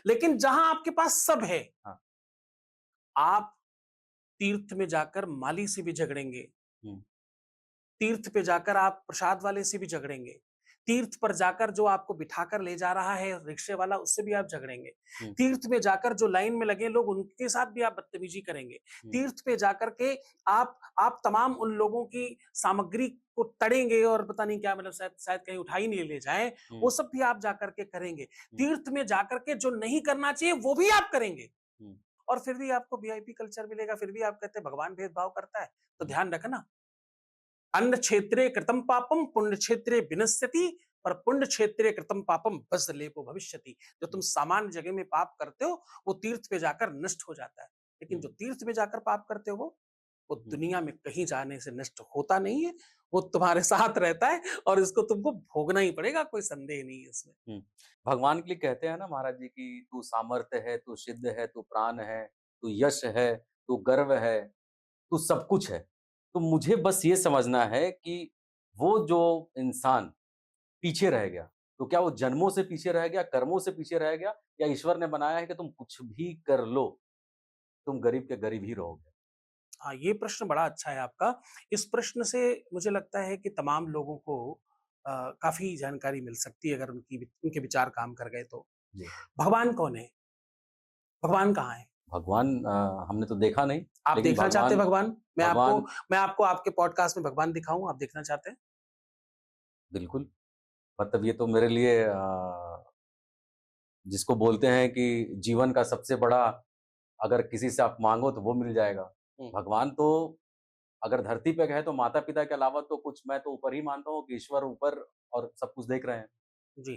लेकिन जहां आपके पास सब है, हाँ, आप तीर्थ में जाकर माली से भी झगड़ेंगे, तीर्थ पे जाकर आप प्रसाद वाले से भी झगड़ेंगे, तीर्थ पर जाकर जो आपको बिठाकर ले जा रहा है रिक्शे वाला, उससे भी आप झगड़ेंगे, तीर्थ में जाकर जो लाइन में लगे लोग, उनके साथ भी आप बदतमीजी करेंगे, तीर्थ पे जाकर के आप तमाम उन लोगों की सामग्री को तड़ेंगे, और पता नहीं क्या, मतलब शायद शायद कहीं उठाई नहीं ले जाए, वो सब भी आप जाकर के करेंगे। तीर्थ में जाकर के जो नहीं करना चाहिए वो भी आप करेंगे, और फिर भी आपको वीआईपी कल्चर मिलेगा, फिर भी आप कहते हैं भगवान भेदभाव करता है। तो ध्यान रखना, अन्न क्षेत्रे कृतम पापम पुण्य क्षेत्रे विनश्यति, पर पुण्य क्षेत्रे कृतम पापम वज्रलेपो भविष्यति। जो तुम सामान्य जगह में पाप करते हो वो तीर्थ पे जाकर नष्ट हो जाता है, लेकिन जो तीर्थ में जाकर पाप करते हो वो दुनिया में कहीं जाने से नष्ट होता नहीं है, वो तुम्हारे साथ रहता है, और इसको तुमको भोगना ही पड़ेगा, कोई संदेह नहीं है इसमें। भगवान के लिए कहते हैं ना महाराज जी की तू सामर्थ्य है, तू सिद्ध है, तू प्राण है, तू यश है, तू गर्व है, तू सब कुछ है। तो मुझे बस ये समझना है कि वो जो इंसान पीछे रह गया, तो क्या वो जन्मों से पीछे रह गया, कर्मों से पीछे रह गया, या ईश्वर ने बनाया है कि तुम कुछ भी कर लो, तुम गरीब के गरीब ही रहोगे? हाँ, ये प्रश्न बड़ा अच्छा है आपका। इस प्रश्न से मुझे लगता है कि तमाम लोगों को काफ़ी जानकारी मिल सकती है, अगर उनके विचार काम कर गए तो। जी। भगवान कौन है? भगवान कहाँ है? भगवान हमने तो देखा नहीं, आप लेकिन देखना चाहते हैं भगवान? भगवान मैं आपको आपके पॉडकास्ट में भगवान दिखाऊँ, आप देखना चाहते हैं? बिल्कुल, मतलब ये तो मेरे लिए जिसको बोलते हैं कि जीवन का सबसे बड़ा, अगर किसी से आप मांगो तो वो मिल जाएगा। भगवान तो अगर धरती पे गए तो माता पिता के अलावा तो कुछ, मैं तो ऊपर ही मानता हूँ कि ईश्वर ऊपर और सब कुछ देख रहे हैं। जी।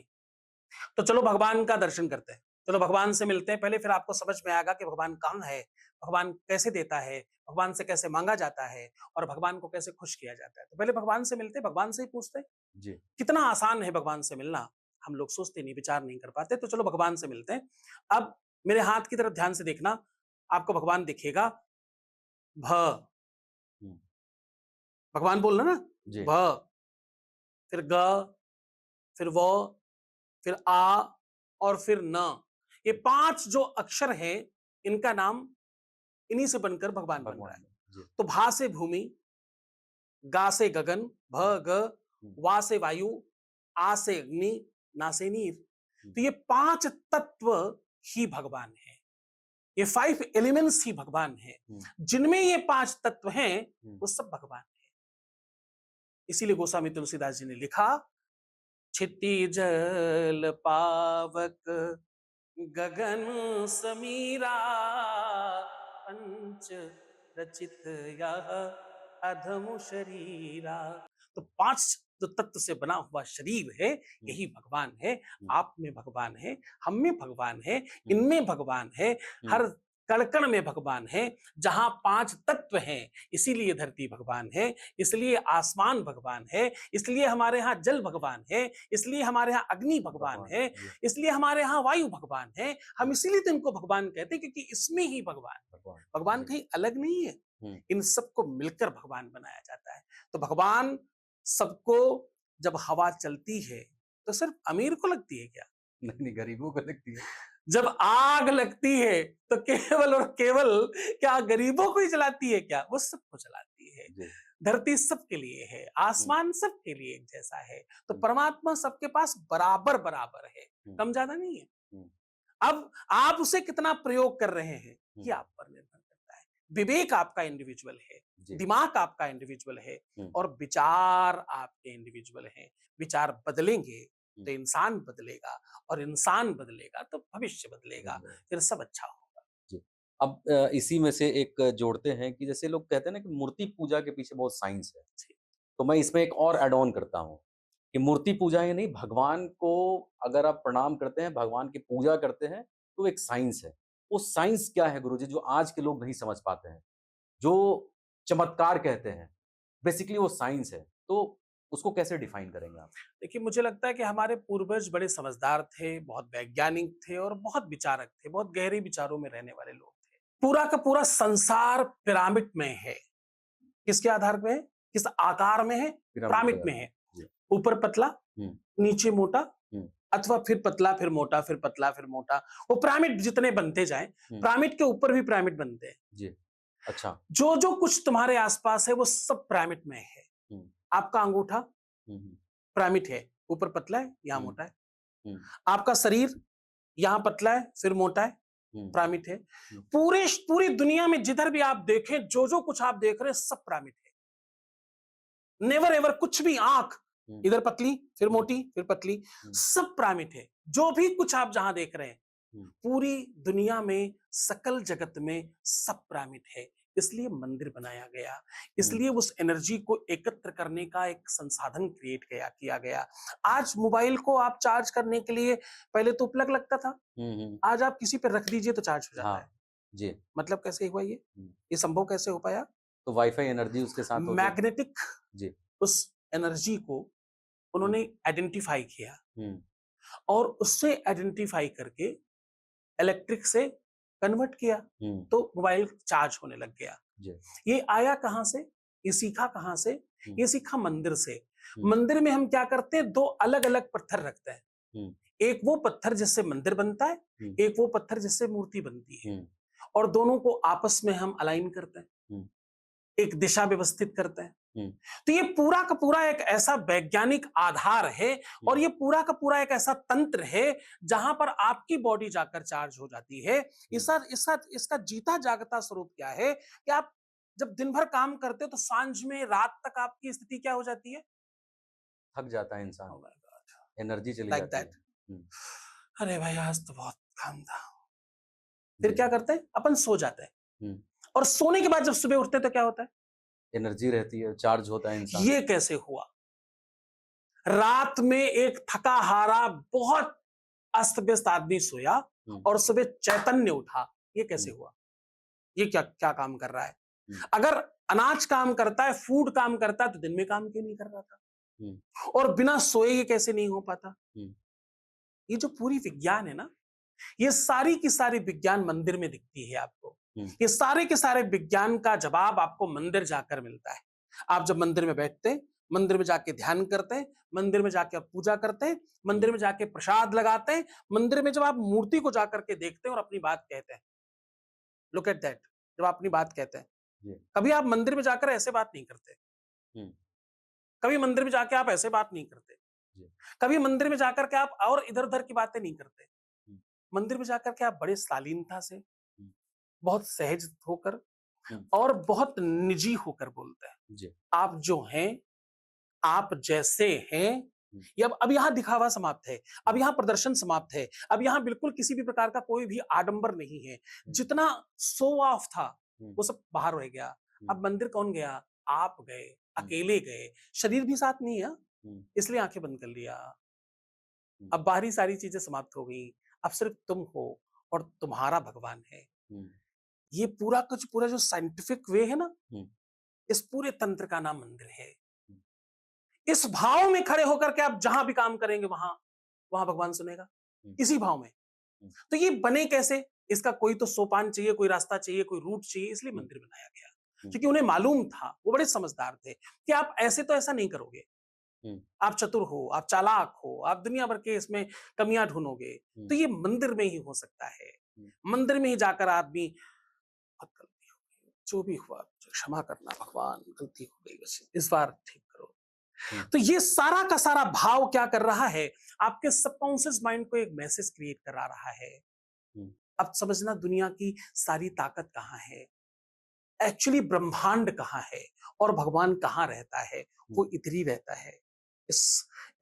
तो चलो भगवान का दर्शन करते हैं। चलो भगवान से मिलते हैं। पहले फिर आपको समझ में आएगा कि भगवान कहाँ है, भगवान कैसे देता है, भगवान से कैसे माँगा जाता है और भगवान को कैसे खुश किया जाता है। तो पहले भगवान से मिलते हैं, भगवान से ही पूछते हैं। जी। कितना आसान है भगवान से मिलना, हम लोग सोचते नहीं, विचार नहीं कर पाते। तो चलो भगवान से मिलते हैं। अब मेरे हाथ की तरफ ध्यान से देखना, आपको भगवान दिखेगा। भ, हुँ। भगवान बोलना ना, जी। भ, फिर ग, फिर व, फिर आ और फिर न। ये 5 जो अक्षर हैं, इनका नाम इन्हीं से बनकर भगवान बन रहा भगवान है। ने। जी। तो भा से भूमि, गा से गगन, भ हुँ, ग, हुँ, वा से वायु, आ से अग्नि, ना से नीर। हुँ, तो ये 5 तत्व ही भगवान है। ये 5 एलिमेंट्स ही भगवान है। हुँ, जिनमें ये 5 तत्व हैं, हुँ। वो सब भगवान है। इसीलिए गोस्वामी तुलसीदास जी ने लिखा, क्षितिजल पावक गगन समीरा, पंच रचित यह अधमु शरीरा। तो 5 जो तत्व से बना हुआ शरीर है, हुँ, यही भगवान है। हुँ, आप में भगवान है, हम में भगवान है, हुँ, इनमें भगवान है, हुँ। हर कण-कण में भगवान है। जहां 5 तत्व हैं, इसीलिए धरती भगवान है, इसलिए आसमान भगवान है, इसलिए हमारे यहाँ जल भगवान है, इसलिए हमारे यहाँ अग्नि भगवान भगवान है, जी, इसलिए हमारे यहाँ वायु भगवान है। हम हुँ, इसीलिए तो इनको भगवान कहते हैं, क्योंकि इसमें ही भगवान है। भगवान भगवान जी। कहीं अलग नहीं है। हुँ। इन सबको मिलकर भगवान बनाया जाता है। तो भगवान सबको, जब हवा चलती है तो सिर्फ अमीर को लगती है क्या? नहीं, नहीं, गरीबों को लगती है। जब आग लगती है तो केवल और केवल क्या गरीबों को ही जलाती है क्या? वो सबको जलाती है। जी। धरती सबके लिए है, हुँ, आसमान सबके लिए एक जैसा है। तो हुँ, परमात्मा सबके पास बराबर बराबर है, हुँ, कम ज्यादा नहीं है। हुँ, अब आप उसे कितना प्रयोग कर रहे हैं, हुँ। ये आप पर निर्भर करता है। विवेक आपका इंडिविजुअल है, जी। दिमाग आपका इंडिविजुअल है हुँ, और विचार आपके इंडिविजुअल हैं। विचार बदलेंगे हुँ। तो इंसान बदलेगा और इंसान बदलेगा तो भविष्य बदलेगा, बिल्कुल। फिर सब अच्छा होगा। जी। अब इसी में से एक जोड़ते हैं कि जैसे लोग कहते हैं ना कि मूर्ति पूजा के पीछे बहुत साइंस है। जी, तो मैं इसमें एक और ऐड ऑन करता हूँ कि मूर्ति पूजा ही नहीं, भगवान को अगर आप प्रणाम करते हैं, भगवान की पूजा करते हैं, तो एक साइंस है। वो साइंस क्या है गुरुजी, जो आज के लोग नहीं समझ पाते हैं? जो चमत्कार कहते हैं, बेसिकली वो साइंस है। तो उसको कैसे डिफाइन करेंगे आप? देखिए मुझे लगता है कि हमारे पूर्वज बड़े समझदार थे, बहुत वैज्ञानिक थे और बहुत विचारक थे, बहुत गहरे विचारों में रहने वाले लोग थे। पूरा का पूरा संसार पिरामिड में है। किसके आधार पे है? किस आकार में है? पिरामिड के पिरामिड बारे में में। है। जी। ऊपर पतला, हुँ, नीचे मोटा, हुँ, अथवा फिर पतला, फिर मोटा, फिर पतला, फिर मोटा। वो पिरामिड जितने बनते जाएँ, हुँ। पिरामिड के ऊपर भी पिरामिड बनते हैं। जी। अच्छा। जो-जो कुछ तुम्हारे आस-पास है, वो सब पिरामिड में है। हुँ, आपका अंगूठा हुँ, हुँ, पिरामिड है, ऊपर पतला है, यहाँ हुँ, मोटा है। हुँ, आपका शरीर यहाँ पतला है, फिर मोटा है, हुँ, पिरामिड है। हुँ, पूरी दुनिया में जिधर भी आप देखें, जो-जो कुछ आप देख रहे हैं, सब पिरामिड है। नेवर एवर कुछ भी, आंख हुँ, इधर पतली फिर हुँ, मोटी फिर पतली, हुँ, सब पिरामिड है। जो भी कुछ आप जहां देख रहे हैं, हुँ, पूरी दुनिया में, सकल जगत में सब पिरामिड है। इसलिए मंदिर बनाया गया, हुँ, इसलिए उस एनर्जी को एकत्र करने का एक संसाधन क्रिएट किया गया। आज मोबाइल को आप चार्ज करने के लिए पहले तो प्लग लगता था, हुँ, हुँ, आज आप किसी पे रख दीजिए तो चार्ज हो जाता है। हाँ, जी, मतलब कैसे हुआ ये? हुँ, ये संभव कैसे हो पाया? तो वाईफ़ाई एनर्जी उसके साथ हो गई। मैग्नेटिक जी। उस एनर्जी को हुँ, उन्होंने आइडेंटिफाई किया हुँ, और उससे आइडेंटिफाई करके इलेक्ट्रिक से कन्वर्ट किया, हुँ, तो मोबाइल चार्ज होने लग गया। जी, ये आया कहाँ से? ये सीखा कहाँ से? हुँ, ये सीखा मंदिर से। हुँ, मंदिर में हम क्या करते हैं, 2 अलग-अलग पत्थर रखते हैं। हुँ, एक वो पत्थर जिससे मंदिर बनता है, हुँ, एक वो पत्थर जिससे मूर्ति बनती है हुँ, और दोनों को आपस में हम अलाइन करते हैं, हुँ, एक दिशा व्यवस्थित करते हैं। हुँ, तो ये पूरा का पूरा एक ऐसा वैज्ञानिक आधार है हुँ, और ये पूरा का पूरा एक ऐसा तंत्र है जहां पर आपकी बॉडी जाकर चार्ज हो जाती है। हुँ, इसका जीता जागता स्वरूप क्या है कि आप जब दिन भर काम करते हो तो सांझ में रात तक आपकी स्थिति क्या हो जाती है? थक जाता है इंसान, Oh my God, एनर्जी चली like जाती that. है। हुँ, अरे भाई आज तो बहुत काम था। फिर जी। क्या करते हैं? अपन सो जाते हैं हुँ। और सोने के बाद जब सुबह उठते हैं तो क्या होता है? एनर्जी रहती है, चार्ज होता है इंसान। ये कैसे हुआ? रात में एक थका-हारा बहुत अस्त-व्यस्त आदमी सोया हुँ, और सुबह चैतन्य उठा। ये कैसे हुँ, हुआ? ये क्या क्या काम कर रहा है? हुँ, अगर अनाज काम करता है, फूड काम करता है तो दिन में काम क्यों नहीं कर रहा था? हुँ, और बिना सोए ये कैसे नहीं हो पाता? हुँ, ये जो पूरी विज्ञान है ना, ये सारी की सारी विज्ञान मंदिर में दिखती है आपको। हुँ, ये सारे के सारे विज्ञान का जवाब आपको मंदिर जाकर मिलता है। आप जब मंदिर में बैठते हैं, मंदिर में जाके ध्यान करते हैं, मंदिर में जाके आप पूजा करते हैं, हुँ, मंदिर में जाके प्रसाद लगाते हैं, मंदिर में जब आप मूर्ति को जाकर के देखते हैं और अपनी बात कहते हैं, लुक एट दैट, जब आप अपनी बात कहते हैं, जी, कभी आप मंदिर में जाकर ऐसे बात नहीं करते, हुँ, कभी मंदिर में जाके आप ऐसे बात नहीं करते, जी, कभी मंदिर में जाकर के आप और इधर-उधर की बातें नहीं करते। हुँ, मंदिर में जाकर के आप बड़े शालीनता से, हुँ, बहुत सहज होकर हुँ, और बहुत निजी होकर बोलते हैं। जी, आप जो हैं, आप जैसे हैं, हुँ, ये अब यहाँ दिखावा समाप्त है, अब हुँ, यहाँ प्रदर्शन समाप्त है, अब यहाँ बिल्कुल किसी भी प्रकार का कोई भी आडंबर नहीं है। हुँ, जितना शो ऑफ था, हुँ, वो सब बाहर रह गया। हुँ, अब मंदिर कौन गया? आप गए, हुँ, अकेले गए, शरीर भी साथ नहीं है, हाँ, हुँ, इसलिए आँखें बंद कर लिया। हुँ, अब बाहरी सारी चीज़ें समाप्त हो गई, अब सिर्फ तुम हो और तुम्हारा भगवान है। हुँ, ये पूरा कुछ पूरा जो साइंटिफिक वे है ना, हुँ, इस पूरे तंत्र का नाम मंदिर है। हुँ, इस भाव में खड़े होकर के आप जहां भी काम करेंगे वहां वहां भगवान सुनेगा, हुँ, इसी भाव में। हुँ, तो ये बने कैसे? इसका कोई तो सोपान चाहिए, कोई रास्ता चाहिए, कोई रूट चाहिए, इसलिए हुँ, मंदिर बनाया गया। हुँ, क्योंकि उन्हें मालूम था, वो बड़े समझदार थे कि आप ऐसे तो ऐसा नहीं करोगे। हुँ, आप चतुर हो, आप चालाक हो, आप दुनिया भर के इसमें कमियां ढूंढोगे, हुँ, तो ये मंदिर में ही हो सकता है। हुँ, मंदिर में ही जाकर आदमी, बहुत गलती हो गई, जो भी हुआ मुझे क्षमा करना भगवान, गलती हो गई, बस इस बार ठीक करो। हुँ, तो ये सारा का सारा भाव क्या कर रहा है? आपके सबकॉन्शियस माइंड को एक मैसेज क्रिएट करा रहा है। हुँ, अब समझना दुनिया की सारी ताकत कहाँ है, एक्चुअली ब्रह्मांड कहाँ है और भगवान कहाँ रहता है? हुँ, वो इधर ही रहता है। इस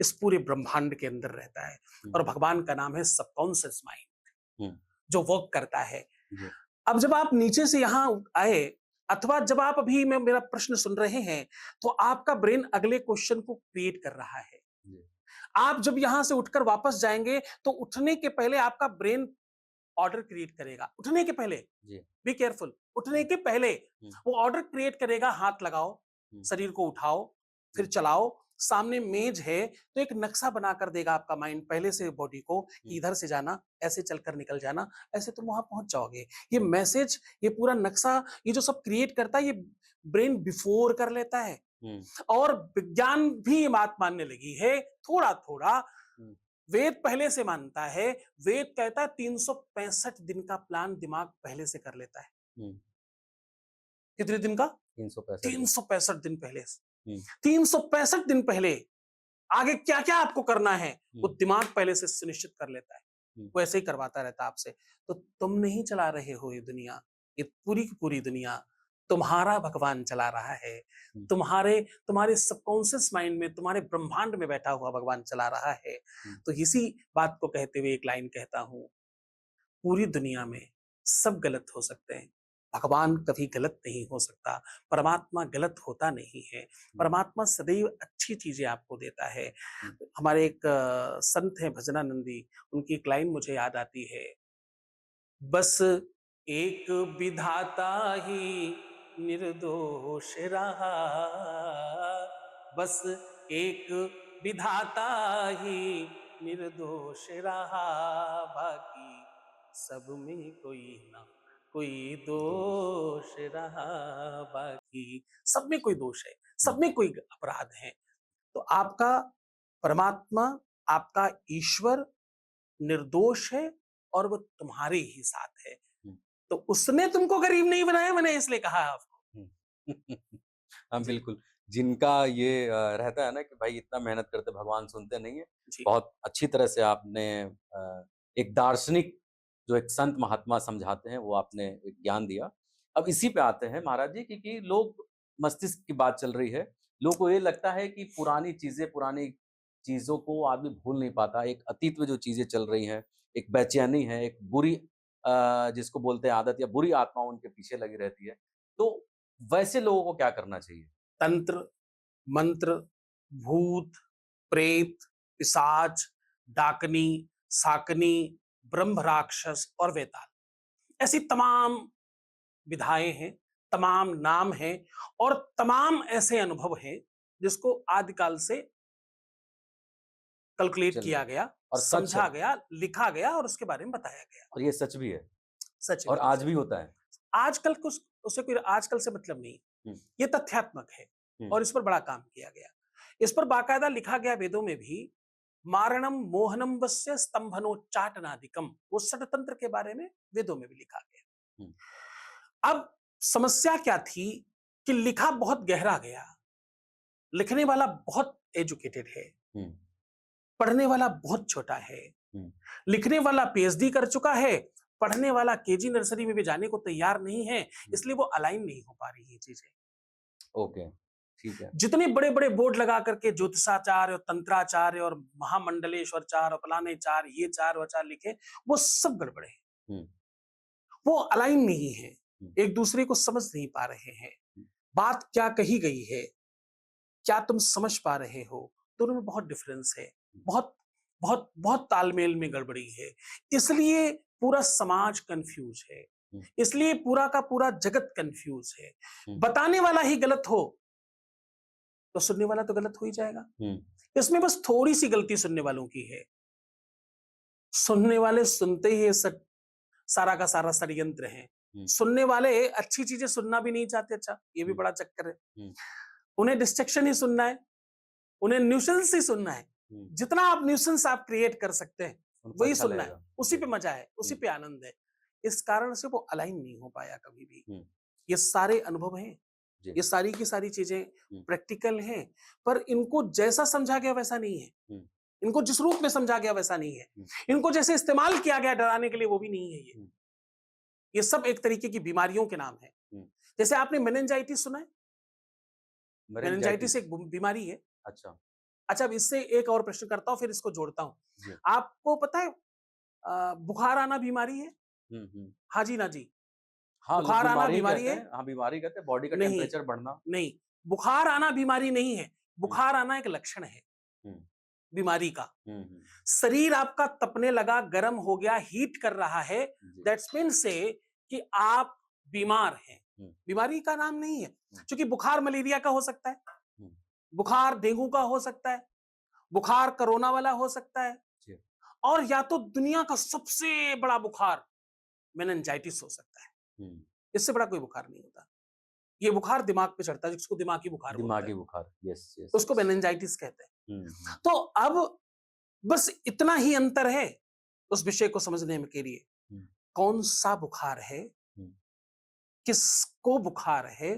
इस पूरे ब्रह्मांड के अंदर रहता है हुँ, और भगवान का नाम है सबकॉन्शियस माइंड, हुँ, जो वर्क करता है। जी, अब जब आप नीचे से यहाँ आए अथवा जब आप अभी मैं मेरा प्रश्न सुन रहे हैं, तो आपका ब्रेन अगले क्वेश्चन को क्रिएट कर रहा है। जी, आप जब यहां से उठकर वापस जाएंगे तो उठने के पहले आपका ब्रेन ऑर्डर क्रिएट करेगा, उठने के पहले। जी, बी केयरफुल, उठने हुँ, के पहले हुँ, वो ऑर्डर क्रिएट करेगा, हाथ लगाओ, हुँ, शरीर को उठाओ, फिर हुँ, चलाओ। सामने मेज है तो एक नक्शा बना कर देगा आपका माइंड पहले से बॉडी को कि हुँ, इधर से जाना, ऐसे चलकर निकल जाना, ऐसे तुम वहां पहुंच जाओगे। ये हुँ, मैसेज, ये पूरा नक्शा, ये जो सब क्रिएट करता है, ये ब्रेन बिफोर कर लेता है। हुँ, और विज्ञान भी ये बात मानने लगी है थोड़ा थोड़ा। हुँ, वेद पहले से मानता है, वेद कहता है 365 दिन का प्लान दिमाग पहले से कर लेता है। हुँ, कितने दिन का? 365 दिन। 365 दिन पहले से। हुँ, 365 दिन पहले आगे क्या क्या आपको करना है, वो हुँ, दिमाग पहले से सुनिश्चित कर लेता है। हुँ, वो ऐसे ही करवाता रहता है आपसे। तो तुम नहीं चला रहे हो ये दुनिया, ये पूरी की पूरी दुनिया तुम्हारा भगवान चला रहा है। हुँ, तुम्हारे तुम्हारे सबकॉन्शियस माइंड में, तुम्हारे ब्रह्मांड में बैठा हुआ भगवान चला रहा है। हुँ, तो इसी बात को कहते हुए एक लाइन कहता हूँ, पूरी दुनिया में सब गलत हो सकते हैं, भगवान कभी गलत नहीं हो सकता, परमात्मा गलत होता नहीं है, हुँ, परमात्मा सदैव अच्छी चीजें आपको देता है। हुँ, हमारे एक संत हैं भजनानंदी, उनकी एक लाइन मुझे याद आती है, बस एक विधाता ही निर्दोष रहा, बस एक विधाता ही निर्दोष रहा, बाकी सब में कोई ना कोई दोष। दोष रहा, बाकी सब में कोई दोष है, हुँ, सब में कोई अपराध है। तो आपका परमात्मा, आपका ईश्वर निर्दोष है और वो तुम्हारे ही साथ है। हुँ, तो उसने तुमको गरीब नहीं बनाया, मैंने इसलिए कहा है आपको। हुँ। हाँ, जी, बिल्कुल। जिनका ये रहता है ना कि भाई इतना मेहनत करते भगवान सुनते नहीं है। जी, बहुत अच्छी तरह से आपने एक दार्शनिक जो एक संत महात्मा समझाते हैं वो आपने एक ज्ञान दिया। अब इसी पे आते हैं महाराज जी क्योंकि लोग मस्तिष्क की बात चल रही है। लोगों को ये लगता है कि पुरानी चीज़ें, पुरानी चीजों को आदमी भूल नहीं पाता। एक अतीत में जो चीजें चल रही हैं, एक बेचैनी है, एक बुरी जिसको बोलते हैं आदत या बुरी आत्मा उनके पीछे लगी रहती है। तो वैसे लोगों को क्या करना चाहिए? तंत्र, मंत्र, भूत, प्रेत, पिशाच, डाकनी, साकनी, ब्रह्म राक्षस और वेताल, ऐसी तमाम विधाएं हैं, तमाम नाम हैं और तमाम ऐसे अनुभव हैं जिसको आदिकाल से कैलकुलेट चल किया रहा है गया, और सच है समझा गया, लिखा गया और उसके बारे में बताया गया। और ये सच भी है सच है, और बिल्कुल आज सच भी है। होता है। आजकल कुछ उससे कोई आजकल से मतलब नहीं, हुँ, ये तथ्यात्मक है हुँ, और इस पर बड़ा काम किया गया। इस पर बाकायदा लिखा गया वेदों में भी, मारणम मोहनम वस्य स्तंभनोच्चाटनादिकम, वो षटतंत्र के बारे में वेदों में भी लिखा गया। हुँ, अब समस्या क्या थी कि लिखा बहुत गहरा गया, लिखने वाला बहुत एजुकेटेड है, हुँ, पढ़ने वाला बहुत छोटा है। हुँ, लिखने वाला पीएचडी कर चुका है, पढ़ने वाला केजी नर्सरी में भी जाने को तैयार नहीं है, हुँ। इसलिए वो अलाइन नहीं हो पा रही है चीजें। ओके, ठीक है। जितने बड़े बड़े बोर्ड लगा करके ज्योतिषाचार्य और तंत्राचार्य और महामंडलेश्वर चार और फलाने चार, ये चार वो चार लिखे, वो सब गड़बड़े हैं, हुँ, वो अलाइन नहीं है, हुँ, एक दूसरे को समझ नहीं पा रहे हैं, हुँ, बात क्या कही गई है, क्या तुम समझ पा रहे हो, दोनों में बहुत डिफरेंस है, हुँ, बहुत बहुत बहुत तालमेल में गड़बड़ी है, इसलिए पूरा समाज कंफ्यूज है, हुँ, इसलिए पूरा का पूरा जगत कंफ्यूज है। हुँ, बताने वाला ही गलत हो तो सुनने वाला तो गलत हो ही जाएगा। हुँ, इसमें बस थोड़ी सी गलती सुनने वालों की है, सुनने वाले सुनते ही ये सारा का सारा षड्यंत्र है, हुँ, सुनने वाले अच्छी चीजें सुनना भी नहीं चाहते, अच्छा ये भी हुँ, बड़ा चक्कर है, हुँ, उन्हें डिस्ट्रक्शन ही सुनना है, उन्हें न्यूसेंस ही सुनना है, हुँ, जितना आप न्यूसेंस आप क्रिएट कर सकते हैं उनको वही अच्छा सुनना है, लगेगा। उसी जी, पे मजा है, उसी हुँ, पे आनंद है। इस कारण से वो अलाइन नहीं हो पाया कभी भी। हुँ, ये सारे अनुभव हैं, जी, ये सारी की सारी चीजें हुँ, प्रैक्टिकल हैं, पर इनको जैसा समझा गया वैसा नहीं है, हुँ, इनको जिस रूप में समझा गया वैसा नहीं है, हुँ, इनको जैसे इस्तेमाल किया गया डराने के लिए वो भी नहीं है। हुँ, ये सब एक तरीके की बीमारियों के नाम है। हुँ, जैसे आपने मेनिंजाइटिस सुना है? मेनिंजाइटिस मेनिंजाइटिस एक बीमारी है। अच्छा, अच्छा, अब इससे एक और प्रश्न करता हूँ फिर इसको जोड़ता हूँ। जी, आपको पता है बुखार आना बीमारी है? हुँ, हुँ। हाँ जी, ना जी। हाँ, लोग बुखार आना बीमारी ही बीमारी कहते है? हैं। हाँ, बीमारी कहते हैं, बॉडी का नहीं, टेम्परेचर बढ़ना। नहीं। बुखार आना बीमारी नहीं है। हुँ, बुखार आना एक लक्षण है हुँ, बीमारी का। हुँ, हुँ, शरीर आपका तपने लगा, गर्म हो गया, हीट कर रहा है, जी, दैट्स मीन से कि आप बीमार हैं। हुँ, बीमारी का नाम नहीं है, हुँ, क्योंकि बुखार मलेरिया का हो सकता है, हुँ, बुखार डेंगू का हो सकता है, बुखार कोरोना वाला हो सकता है जी, और या तो दुनिया का सबसे बड़ा बुखार मेनिंजाइटिस हो सकता है। हुँ, इससे बड़ा कोई बुखार नहीं होता। ये बुखार दिमाग पे चढ़ता है जिसको दिमागी बुखार बोलते दिमागी हैं, बुखार, यस, यस, उसको यस। मेनिंजाइटिस कहते हैं। हुँ, हुँ, तो अब बस इतना ही अंतर है उस विषय को समझने में के लिए, हुँ, कौन सा बुखार है, हुँ, किसको बुखार है,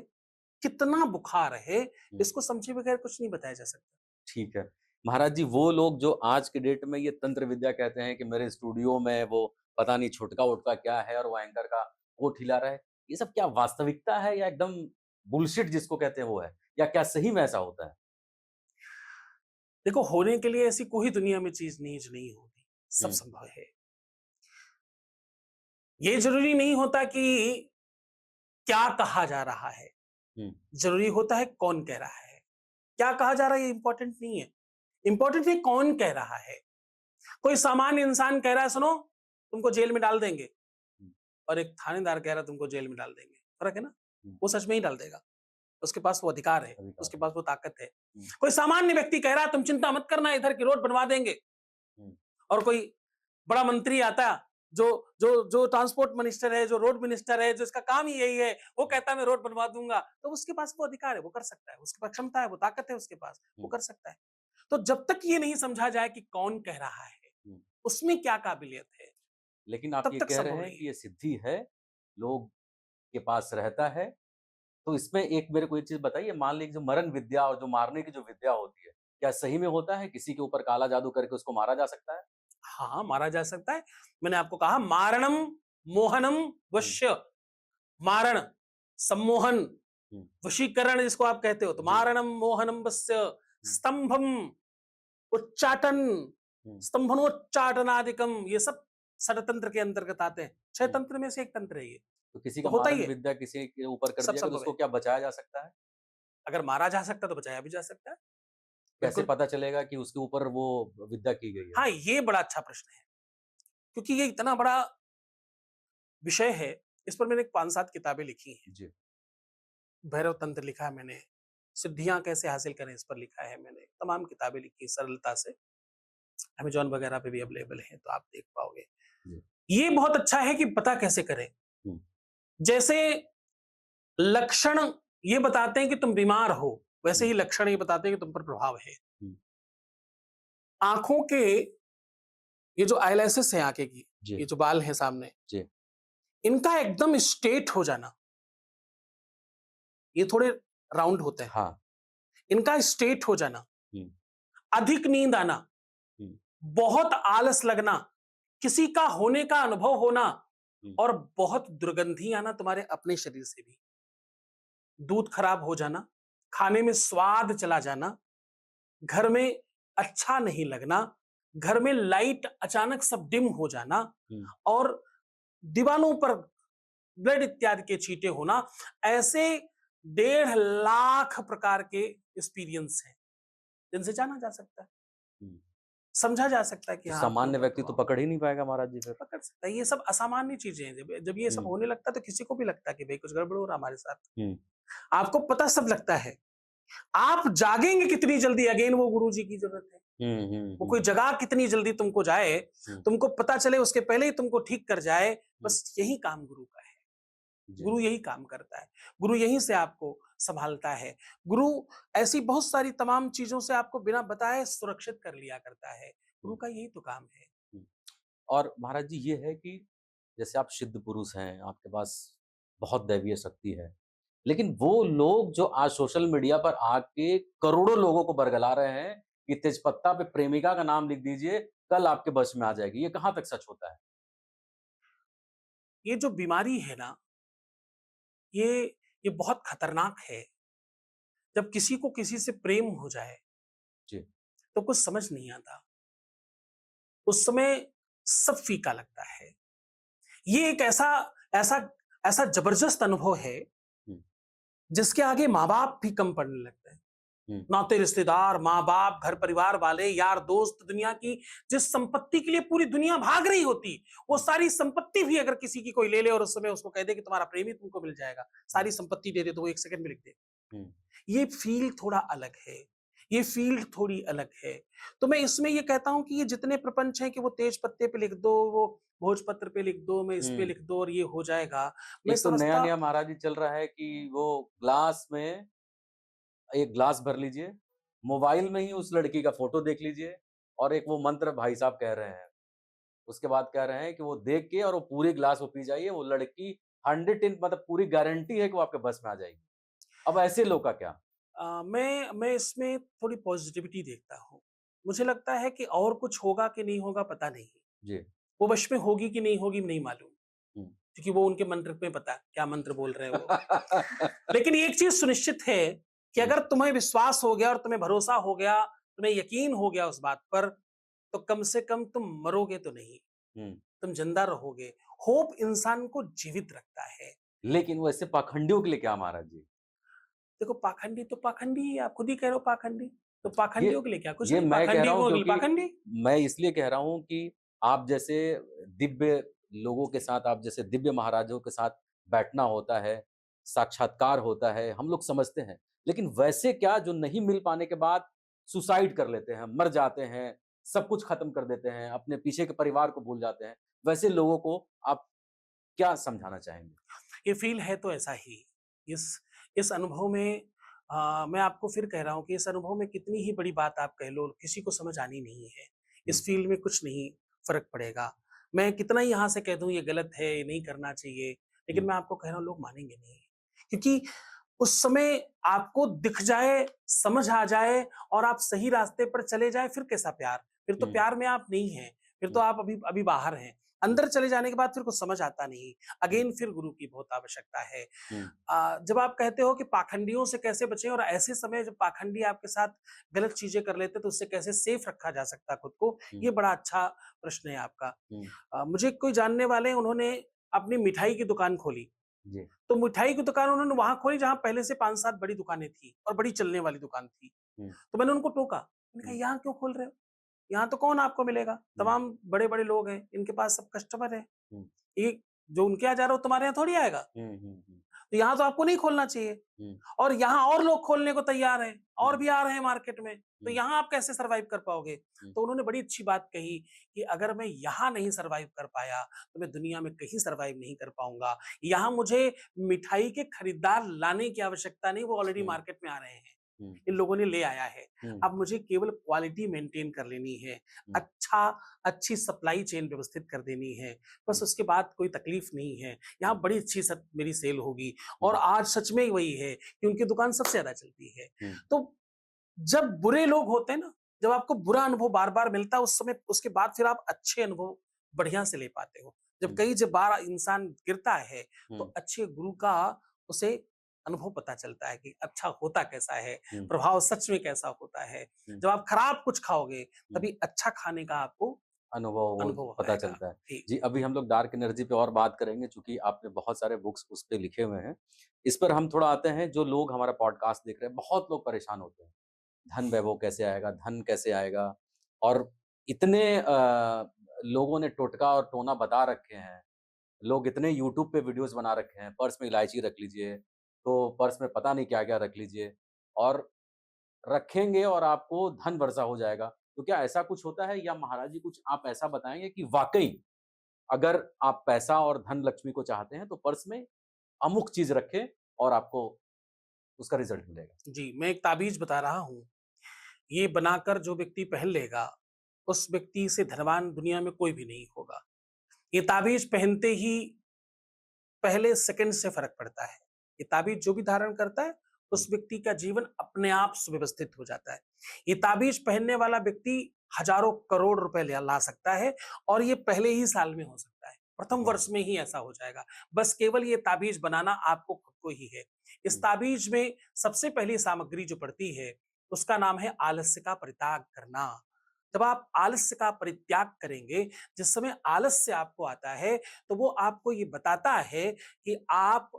कितना बुखार है, हुँ, इसको समझे बगैर कुछ नहीं बताया जा सकता। ठीक है। महाराज जी, वो लोग जो आज के डेट में ये तंत्र विद्या कहते हैं कि मेरे स्टूडियो में वो पता नहीं छुटका-वुटका क्या है और वो एंकर का होठ हिला रहा है, ये सब क्या वास्तविकता है या एकदम बुलशिट जिसको कहते हैं वो है? या क्या सही में ऐसा होता है? देखो, होने के लिए ऐसी कोई दुनिया में चीज नीच नहीं होती, सब हुँ, संभव है। ये जरूरी नहीं होता कि क्या कहा जा रहा है, हुँ, जरूरी होता है कौन कह रहा है। क्या कहा जा रहा है ये इंपॉर्टेंट नहीं है, इंपॉर्टेंट है कौन कह रहा है। कोई सामान्य इंसान कह रहा है सुनो तुमको जेल में डाल देंगे, हुँ, और एक थानेदार कह रहा है तुमको जेल में डाल देंगे, फर्क है ना। हुँ, वो सच में ही डाल देगा, उसके पास वो अधिकार है, अधिकार उसके है। पास वो ताकत है। हुँ, कोई सामान्य व्यक्ति कह रहा है तुम चिंता मत करना इधर की रोड बनवा देंगे, हुँ, और कोई बड़ा मंत्री आता, जो जो ट्रांसपोर्ट मिनिस्टर है, जो रोड मिनिस्टर है, जो इसका काम ही यही है, वो हुँ, कहता है मैं रोड बनवा दूंगा, तो उसके पास वो अधिकार है, वो कर सकता है, उसके पास क्षमता है, वो ताकत है उसके पास, वो हुँ, कर सकता है। तो जब तक ये नहीं समझा जाए कि कौन कह रहा है, हुँ। उसमें क्या काबिलियत है, लेकिन आप तब ये तक कह रहे संभव हैं नहीं कि है। ये सिद्धि है, लोग के पास रहता है, तो इसमें एक मेरे को एक चीज़ बताइए, मान लीजिए जो मरण विद्या और जो मारने की जो विद्या होती है, क्या सही में होता है? किसी के ऊपर काला जादू करके उसको मारा जा सकता है? हाँ, मारा जा सकता है। मैंने आपको कहा मारणम, मोहनम, हुँ, वश्य, मारण, सम्मोहन, हुँ, वशीकरण जिसको आप कहते हो, तो जी, मारणम, मोहनम, वश्य, हुँ, स्तंभम, उच्चाटन, हम्म, स्तंभनोच्चाटनादिकम, ये सब षडतंत्र के अंतर्गत आते हैं। 6 हम्म। तंत्र में से एक तंत्र है ये, तो किसी तो का होता ही मारण है, विद्या किसी के ऊपर कर सब दिया गया तो संभव है। उसको क्या बचाया जा सकता है? अगर मारा जा सकता है तो बचाया भी जा सकता है, कैसे बिल्कुल। पता चलेगा कि उसके ऊपर वो विद्या की गई है? हाँ, ये बड़ा अच्छा प्रश्न है, क्योंकि ये इतना बड़ा विषय है, इस पर मैंने 5-7 किताबें लिखी हैं। जी, भैरव तंत्र लिखा है मैंने, सिद्धियाँ कैसे हासिल करें इस पर लिखा है मैंने, तमाम किताबें लिखी सरलता से, अमेज़न वगैरह पे भी अवेलेबल हैं, तो आप देख पाओगे। जी। ये बहुत अच्छा है कि पता कैसे करें, हुँ, जैसे लक्षण ये बताते हैं कि तुम बीमार हो, वैसे हुँ, ही लक्षण ये बताते हैं कि तुम पर प्रभाव है। हुँ। आँखों के ये जो आईलैशेस है आँखें की, जी, ये जो बाल हैं सामने, जी। इनका एकदम स्ट्रेट हो जाना, ये थोड़े राउंड होते हैं, हाँ। इनका स्ट्रेट हो जाना, हुँ, अधिक नींद आना, हुँ, बहुत आलस लगना, किसी का होने का अनुभव होना हुँ, और बहुत दुर्गंधी आना तुम्हारे अपने शरीर से भी, दूध खराब हो जाना, खाने में स्वाद चला जाना, घर में अच्छा नहीं लगना, घर में लाइट अचानक सब डिम हो जाना हुँ। और दीवालों पर ब्लड इत्यादि के छींटे होना, ऐसे 1.5 लाख प्रकार के एक्सपीरियंस हैं, जिनसे जाना जा सकता है, हुँ। समझा जा सकता है कि तो हाँ, आपके सामान्य ऊपर व्यक्ति तो प्रभाव पकड़ ही नहीं पाएगा महाराज जी फिर। पकड़ सकता है। ये सब असामान्य चीजें हैं, जब जब ये सब हुँ, होने लगता है तो किसी को भी लगता है कि भाई कुछ गड़बड़ हो रहा है हमारे साथ। हुँ, आपको पता सब लगता है, आप जागेंगे कितनी जल्दी, अगेन वो गुरु जी की जरूरत है। हुँ, हुँ, वो हुँ, कोई जगह कितनी जल्दी तुमको जाए, हुँ, तुमको पता चले उसके पहले ही तुमको ठीक कर जाए, हुँ। बस यही काम गुरु का है। जी, गुरु यही काम करता है, गुरु यहीं से आपको संभालता है, गुरु ऐसी बहुत सारी तमाम चीजों से आपको बिना बताए सुरक्षित कर लिया करता है। गुरु हुँ, का यही तो काम है। हुँ। और महाराज जी ये है कि जैसे आप सिद्ध पुरुष हैं, आपके पास बहुत दैवीय शक्ति है। लेकिन वो लोग जो आज सोशल मीडिया पर आके करोड़ों लोगों को बरगला रहे हैं कि तेजपत्ता पे प्रेमिका का नाम लिख दीजिए, कल आपके बस में आ जाएगी। ये कहाँ तक सच होता है? ये जो बीमारी है ना, ये ये बहुत खतरनाक है। जब किसी को किसी से प्रेम हो जाए, जी, तो कुछ समझ नहीं आता। उस समय सब फीका लगता है। ये एक ऐसा ऐसा ऐसा जबरदस्त अनुभव है, हुँ, जिसके आगे माँ-बाप भी कम पड़ने लगते हैं। हुँ, नाते रिश्तेदार, माँ-बाप, घर परिवार वाले, यार दोस्त, दुनिया की जिस संपत्ति के लिए पूरी दुनिया भाग रही होती, वो हुँ, सारी संपत्ति भी अगर किसी की कोई ले ले और उस समय उसको कह दे कि तुम्हारा प्रेमी तुमको मिल जाएगा, हुँ, सारी संपत्ति दे दे तो वो 1 सेकंड में लिख दे। हुँ, ये फ़ील थोड़ा अलग है, ये फ़ील्ड थोड़ी अलग है। तो मैं इसमें ये कहता हूँ कि ये जितने प्रपंच हैं कि वो तेज पत्ते पे लिख दो, वो भोजपत्र पे लिख दो, मैं इस पे हुँ। लिख दो और ये हो जाएगा। मैं एक तो समझता नया-नया महाराज जी चल रहा है कि वो ग्लास में एक ग्लास भर लीजिए, मोबाइल में ही उस लड़की का फ़ोटो देख लीजिए और एक वो मंत्र भाई साहब कह रहे हैं। उसके बाद कह रहे हैं कि वो देख के और वो पूरी ग्लास वो पी जाइए, वो लड़की 100 मतलब पूरी गारंटी है कि वो आपके बस में आ जाएगी। अब ऐसे लोग का क्या? मैं इसमें थोड़ी पॉज़िटिविटी देखता हूँ। मुझे लगता है कि और कुछ होगा कि नहीं होगा पता नहीं। जी। वो वश में होगी कि नहीं होगी नहीं मालूम, हुँ। क्योंकि वो उनके मंत्र में पता है, क्या मंत्र बोल रहे हैं वो। लेकिन एक चीज़ सुनिश्चित है कि हुँ, अगर तुम्हें विश्वास हो गया और तुम्हें भरोसा हो गया, तुम्हें यकीन हो गया उस बात पर, तो कम से कम तुम मरोगे तो नहीं, हुँ। तुम ज़िंदा रहोगे। होप इंसान को जीवित रखता है। लेकिन वैसे पाखंडियों के लिए क्या महाराज जी? देखो पाखंडी तो पाखंडी ही है, आप खुद ही कह रहे हो पाखंडी, तो ये पाखंडियों के लिए क्या? कुछ ये नहीं, मैं कह पाखंडी रहा हूँ को अगली क्योंकि पाखंडी। मैं इसलिए कह रहा हूँ कि आप जैसे दिव्य लोगों के साथ, आप जैसे दिव्य महाराजों के साथ बैठना होता है, साक्षात्कार होता है, हम लोग समझते हैं। लेकिन वैसे क्या जो नहीं मिल पाने के बाद सुसाइड कर लेते हैं, मर जाते हैं, सब कुछ खत्म कर देते हैं, अपने पीछे के परिवार को भूल जाते हैं, वैसे लोगों को आप क्या समझाना चाहेंगे? ये फ़ील है तो ऐसा ही। इस इस अनुभव में मैं आपको फिर कह रहा हूँ कि इस अनुभव में कितनी ही बड़ी बात आप कह लो, किसी को समझ आनी नहीं है। हुँ, इस फ़ील्ड में कुछ नहीं फ़र्क पड़ेगा। मैं कितना ही यहाँ से कह दूँ ये गलत है, ये नहीं करना चाहिए, लेकिन हुँ, मैं आपको कह रहा हूँ लोग मानेंगे नहीं। क्योंकि उस समय आपको दिख जाए, समझ आ जाए और आप सही रास्ते पर चले जाएँ, फिर कैसा प्यार? फिर तो हुँ, प्यार में आप नहीं हैं, फिर तो हुँ, आप अभी अभी बाहर हैं। अंदर चले जाने के बाद फिर कुछ समझ आता नहीं, अगेन फिर गुरु की बहुत आवश्यकता है। हुँ, जब आप कहते हो कि पाखंडियों से कैसे बचें और ऐसे समय जब पाखंडी आपके साथ गलत चीजें कर लेते हैं तो उससे कैसे सेफ रखा जा सकता है खुद को, हुँ, ये बड़ा अच्छा प्रश्न है आपका। हुँ, मुझे कोई जानने वाले उन्होंने अपनी मिठाई की दुकान खोली, जी, तो मिठाई की दुकान उन्होंने वहां खोली जहां पहले से 5-7 बड़ी दुकानें थी और बड़ी चलने वाली दुकान थी। हुँ, तो मैंने उनको टोका, मैंने कहा हुँ, यहाँ क्यों खोल रहे हो? यहाँ तो कौन आपको मिलेगा? हुँ, तमाम बड़े-बड़े लोग हैं, इनके पास सब कस्टमर है। हुँ, ये जो उनके यहाँ जा रहा हो तुम्हारे यहाँ थोड़ी आएगा। हुँ, हुँ, हुँ, तो यहाँ तो आपको नहीं खोलना चाहिए। हुँ, और यहाँ और लोग खोलने को तैयार हैं, और हुँ, भी आ रहे हैं मार्केट में, तो हुँ, यहाँ आप कैसे सर्वाइव कर पाओगे? हुँ, तो उन्होंने बड़ी अच्छी बात कही कि अगर मैं यहाँ नहीं सर्वाइव कर पाया, तो मैं दुनिया में कहीं सर्वाइव नहीं कर पाऊँगा। यहाँ मुझे मिठाई के खरीदार लाने की आवश्यकता नहीं, वो ऑलरेडी हुँ, मार्केट में आ रहे हैं। हुँ, इन लोगों ने ले आया है। हुँ, अब मुझे केवल क्वालिटी मेंटेन कर लेनी है, हुँ, अच्छा अच्छी सप्लाई चेन व्यवस्थित कर देनी है, बस हुँ, उसके बाद कोई तकलीफ नहीं है। यहाँ हुँ, बड़ी अच्छी मेरी सेल होगी और हुँ, आज सच में वही है कि उनकी दुकान सबसे ज़्यादा चलती है। हुँ, तो जब बुरे लोग होते हैं ना, जब आपको बुरा अनुभव बार-बार मिलता है उस समय उसके बाद फिर आप अच्छे अनुभव बढ़िया से ले पाते हो। जब हुँ, कई जब बार इंसान गिरता है, तो हुँ, अच्छे गुरु का उसे अनुभव पता चलता है कि अच्छा होता कैसा है, हुँ, प्रभाव सच में कैसा होता है। हुँ, जब आप खराब कुछ खाओगे, हुँ। तभी अच्छा खाने का आपको अनुभव वो अनुभव पता आएगा। चलता है। जी। जी, अभी हम लोग डार्क एनर्जी पे और बात करेंगे चूँकि आपने बहुत सारे बुक्स उस पे लिखे हुए हैं। इस पर हम थोड़ा आते हैं जो लोग हमारा पॉडकास्ट देख रहे हैं, बहुत लोग परेशान होते हैं। धन वैभव कैसे आएगा? धन कैसे आएगा? और इतने लोगों ने टोटका और टोना बता रखे हैं। लोग इतने यूट्यूब पे वीडियोज़ बना रखे हैं, पर्स में इलायची रख लीजिए, तो पर्स में पता नहीं क्या-क्या रख लीजिए और रखेंगे और आपको धन वर्षा हो जाएगा। तो क्या ऐसा कुछ होता है या महाराज जी कुछ आप ऐसा बताएँगे कि वाक़ई अगर आप पैसा और धन लक्ष्मी को चाहते हैं तो पर्स में अमुक चीज़ रखें और आपको उसका रिज़ल्ट मिलेगा? जी, मैं एक ताबीज़ बता रहा हूँ। ये बनाकर जो व्यक्ति पहन लेगा, उस व्यक्ति से धनवान दुनिया में कोई भी नहीं होगा। ये ताबीज़ पहनते ही पहले सेकंड से फ़र्क पड़ता है। ये ताबीज़ जो भी धारण करता है, हुँ, उस व्यक्ति का जीवन अपने आप सुव्यवस्थित हो जाता है। ये ताबीज़ पहनने वाला व्यक्ति हज़ारों करोड़ रुपए ला सकता है और ये पहले ही साल में हो सकता है। प्रथम वाह! वर्ष में ही ऐसा हो जाएगा। बस केवल ये ताबीज़ बनाना आपको खुद को ही है। इस हुँ, ताबीज़ में सबसे पहली सामग्री जो पड़ती है, उसका नाम है आलस्य का परित्याग करना। जब आप आलस्य का परित्याग करेंगे, जिस समय आलस्य आपको आता है, तो वो आपको ये बताता है कि आप